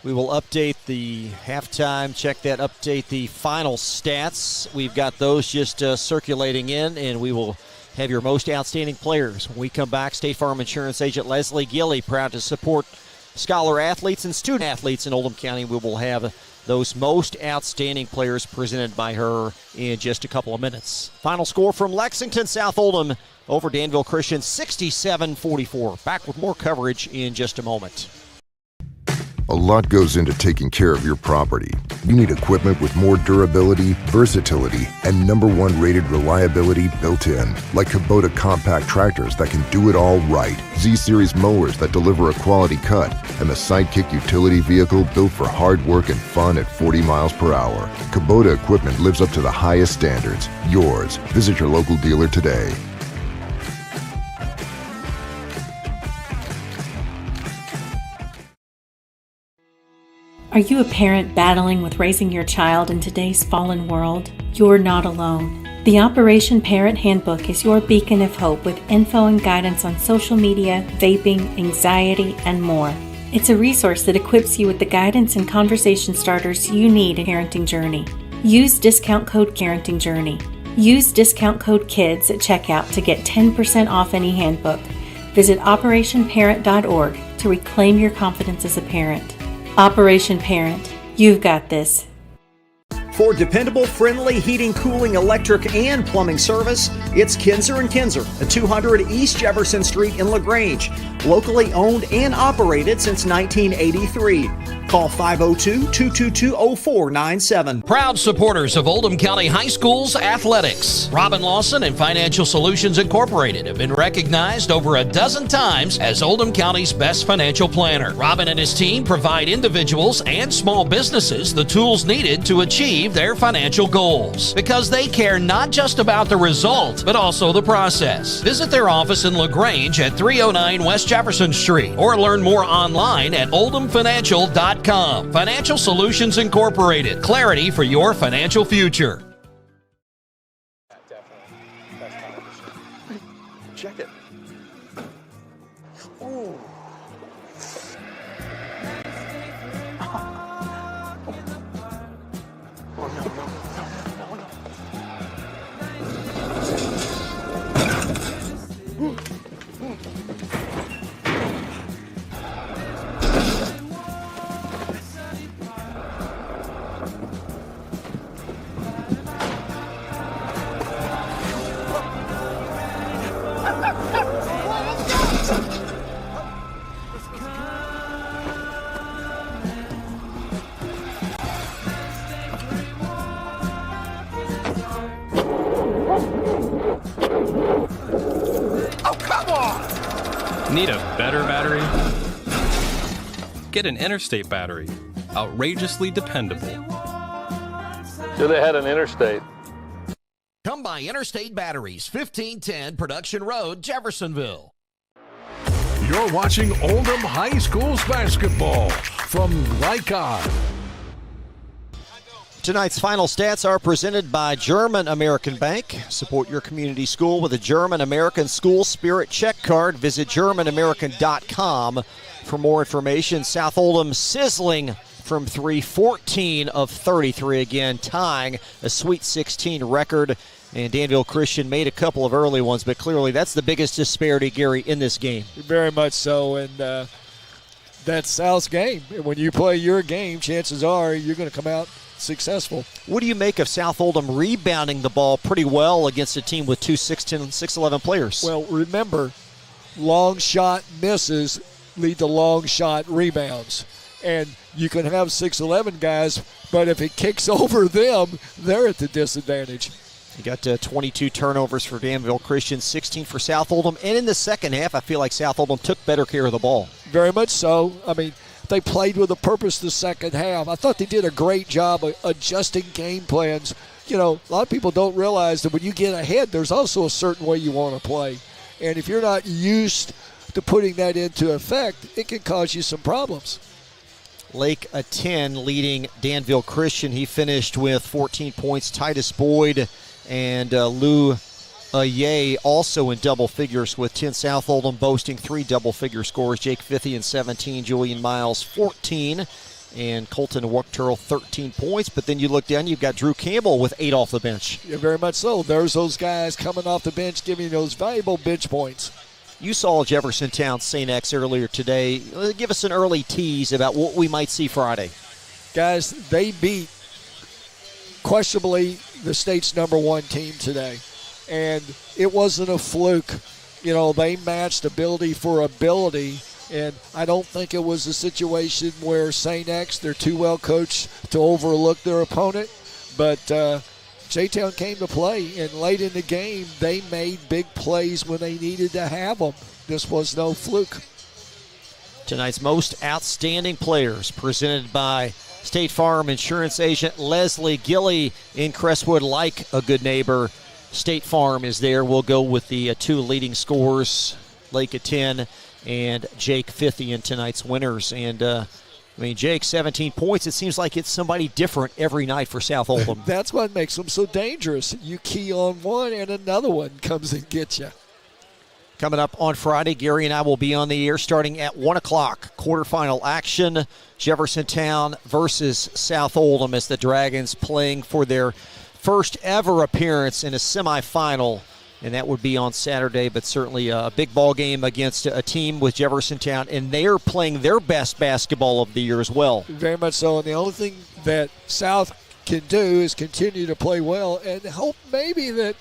We will update the halftime, update the final stats. We've got those just circulating in, and we will have your most outstanding players. When we come back, State Farm Insurance Agent Leslie Gilly, proud to support scholar athletes and student athletes in Oldham County. We will have those most outstanding players presented by her in just a couple of minutes. Final score from Lexington, South Oldham over Danville Christian, 67-44. Back with more coverage in just a moment. A lot goes into taking care of your property. You need equipment with more durability, versatility, and #1 rated reliability built in. Like Kubota compact tractors that can do it all right. Z-Series mowers that deliver a quality cut. And the Sidekick utility vehicle built for hard work and fun at 40 miles per hour. Kubota equipment lives up to the highest standards. Yours. Visit your local dealer today. Are you a parent battling with raising your child in today's fallen world? You're not alone. The Operation Parent Handbook is your beacon of hope with info and guidance on social media, vaping, anxiety, and more. It's a resource that equips you with the guidance and conversation starters you need in parenting journey. Use discount code Parenting Journey. Use discount code KIDS at checkout to get 10% off any handbook. Visit operationparent.org to reclaim your confidence as a parent. Operation Parent, you've got this. For dependable, friendly heating, cooling, electric, and plumbing service, it's Kinzer & Kinzer at 200 East Jefferson Street in LaGrange. Locally owned and operated since 1983. Call 502-222-0497. Proud supporters of Oldham County High School's athletics. Robin Lawson and Financial Solutions Incorporated have been recognized over a dozen times as Oldham County's best financial planner. Robin and his team provide individuals and small businesses the tools needed to achieve their financial goals, because they care not just about the result, but also the process. Visit their office in LaGrange at 309 West Jefferson Street, or learn more online at oldhamfinancial.com. Financial Solutions Incorporated. Clarity for your financial future. Check it. Ooh. Need a better battery? Get an Interstate battery. Outrageously dependable. Should have had an Interstate. Come by Interstate Batteries, 1510 Production Road, Jeffersonville. You're watching Oldham High School's basketball from Lycon. Tonight's final stats are presented by German American Bank. Support your community school with a German American School Spirit check card. Visit GermanAmerican.com for more information. South Oldham sizzling from 3, 14 of 33 again, tying a Sweet 16 record. And Danville Christian made a couple of early ones, but clearly that's the biggest disparity, Gary, in this game. Very much so, and that's South's game. When you play your game, chances are you're going to come out successful. What do you make of South Oldham rebounding the ball pretty well against a team with two 6'10", 6'11" players? Well, remember, long shot misses lead to long shot rebounds. And you can have 6'11" guys, but if it kicks over them, they're at the disadvantage. You got 22 turnovers for Danville Christian, 16 for South Oldham. And in the second half, I feel like South Oldham took better care of the ball. Very much so. I mean, they played with a purpose the second half. I thought they did a great job of adjusting game plans. You know, a lot of people don't realize that when you get ahead, there's also a certain way you want to play. And if you're not used to putting that into effect, it can cause you some problems. Lake a 10 leading Danville Christian. He finished with 14 points. Titus Boyd and Lou Ye also in double figures with 10. South Oldham boasting 3 double-figure scores. Jake Fithian 17, Julian Miles 14, and Colton Wuchterl 13 points. But then you look down, you've got Drew Campbell with 8 off the bench. Yeah, very much so. There's those guys coming off the bench giving those valuable bench points. You saw Jeffersontown St. X earlier today. Give us an early tease about what we might see Friday. Guys, they beat questionably the state's number one team today. And it wasn't a fluke. You know, they matched ability for ability. And I don't think it was a situation where St. X, they're too well coached to overlook their opponent. But J-Town came to play, and late in the game, they made big plays when they needed to have them. This was no fluke. Tonight's most outstanding players presented by State Farm Insurance Agent Leslie Gilly in Crestwood. Like a good neighbor, State Farm is there. We'll go with the two leading scorers, Lake of 10 and Jake Fithian, tonight's winners. And Jake, 17 points. It seems like it's somebody different every night for South Oldham. That's what makes them so dangerous. You key on one and another one comes and gets you. Coming up on Friday, Gary and I will be on the air starting at 1 o'clock. Quarterfinal action, Jeffersontown versus South Oldham, as the Dragons playing for their first ever appearance in a semifinal. And that would be on Saturday, but certainly a big ball game against a team with Jeffersontown, and they're playing their best basketball of the year as well. Very much so, and the only thing that South can do is continue to play well and hope maybe that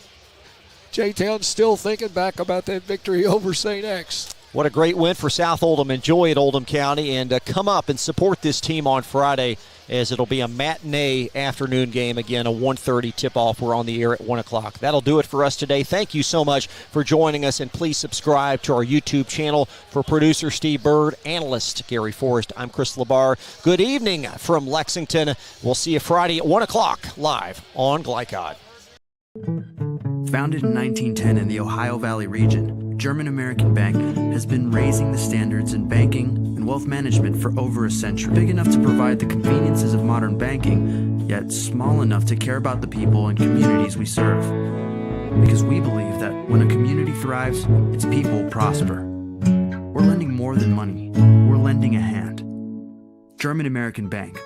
J-Town's still thinking back about that victory over St. X. What a great win for South Oldham. Enjoy it, Oldham County, and come up and support this team on Friday, as it'll be a matinee afternoon game. Again, a 1:30 tip-off. We're on the air at 1 o'clock. That'll do it for us today. Thank you so much for joining us, and please subscribe to our YouTube channel. For producer Steve Bird, analyst Gary Forrest, I'm Chris Labar. Good evening from Lexington. We'll see you Friday at 1 o'clock live on Glycod. Founded in 1910 in the Ohio Valley region, German American Bank has been raising the standards in banking and wealth management for over a century. Big enough to provide the conveniences of modern banking, yet small enough to care about the people and communities we serve. Because we believe that when a community thrives, its people prosper. We're lending more than money. We're lending a hand. German American Bank,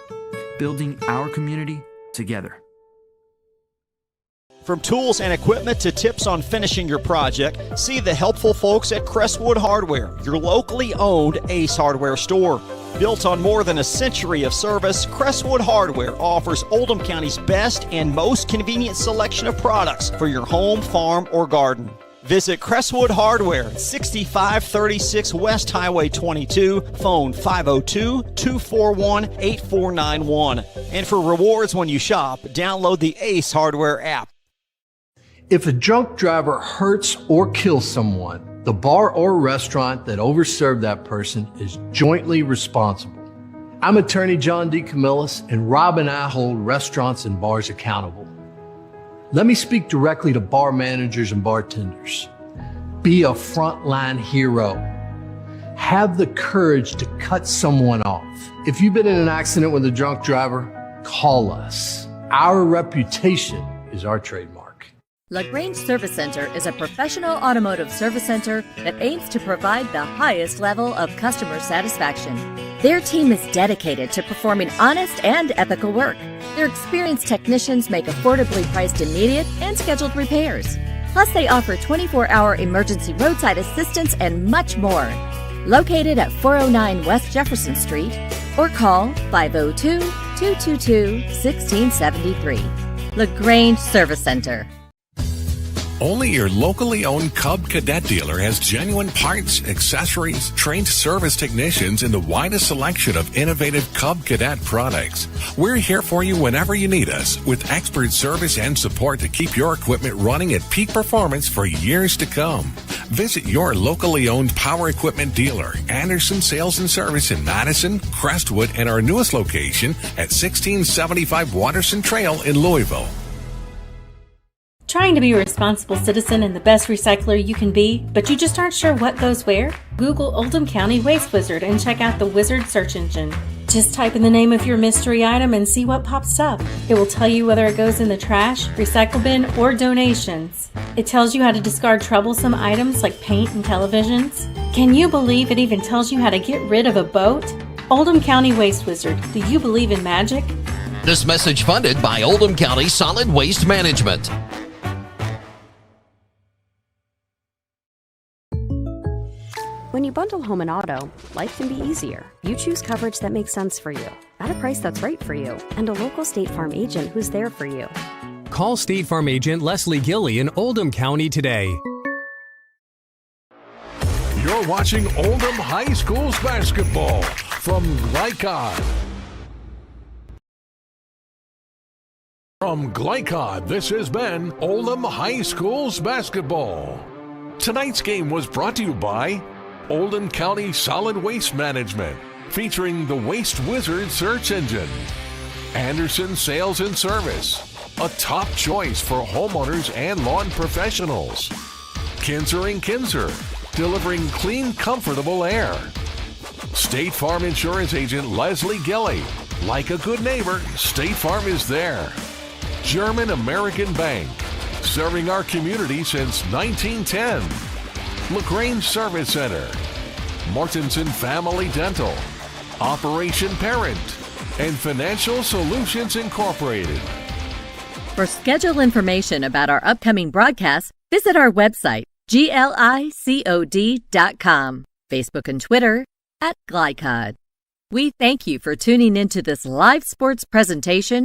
building our community together. From tools and equipment to tips on finishing your project, see the helpful folks at Crestwood Hardware, your locally owned Ace Hardware store. Built on more than a century of service, Crestwood Hardware offers Oldham County's best and most convenient selection of products for your home, farm, or garden. Visit Crestwood Hardware, 6536 West Highway 22, phone 502-241-8491. And for rewards when you shop, download the Ace Hardware app. If a drunk driver hurts or kills someone, the bar or restaurant that overserved that person is jointly responsible. I'm attorney John D. Camillus, and Rob and I hold restaurants and bars accountable. Let me speak directly to bar managers and bartenders. Be a frontline hero. Have the courage to cut someone off. If you've been in an accident with a drunk driver, call us. Our reputation is our trademark. LaGrange Service Center is a professional automotive service center that aims to provide the highest level of customer satisfaction. Their team is dedicated to performing honest and ethical work. Their experienced technicians make affordably priced immediate and scheduled repairs. Plus, they offer 24-hour emergency roadside assistance and much more. Located at 409 West Jefferson Street, or call 502-222-1673. LaGrange Service Center. Only your locally owned Cub Cadet dealer has genuine parts, accessories, trained service technicians, and the widest selection of innovative Cub Cadet products. We're here for you whenever you need us, with expert service and support to keep your equipment running at peak performance for years to come. Visit your locally owned power equipment dealer, Anderson Sales and Service in Madison, Crestwood, and our newest location at 1675 Watterson Trail in Louisville. Trying to be a responsible citizen and the best recycler you can be, but you just aren't sure what goes where? Google Oldham County Waste Wizard and check out the Wizard search engine. Just type in the name of your mystery item and see what pops up. It will tell you whether it goes in the trash, recycle bin, or donations. It tells you how to discard troublesome items like paint and televisions. Can you believe it even tells you how to get rid of a boat? Oldham County Waste Wizard. Do you believe in magic? This message funded by Oldham County Solid Waste Management. When you bundle home and auto, life can be easier. You choose coverage that makes sense for you, at a price that's right for you, and a local State Farm agent who's there for you. Call State Farm agent Leslie Gilly in Oldham County today. You're watching Oldham High School's basketball from Glycod. From Glycod, this has been Oldham High School's basketball. Tonight's game was brought to you by Oldham County Solid Waste Management, featuring the Waste Wizard search engine. Anderson Sales and Service, a top choice for homeowners and lawn professionals. Kinzer & Kinzer, delivering clean, comfortable air. State Farm Insurance Agent Leslie Gilly. Like a good neighbor, State Farm is there. German American Bank, serving our community since 1910. LaGrange Service Center, Mortensen Family Dental, Operation Parent, and Financial Solutions Incorporated. For schedule information about our upcoming broadcasts, visit our website, glicod.com, Facebook and Twitter @Glycod. We thank you for tuning into this live sports presentation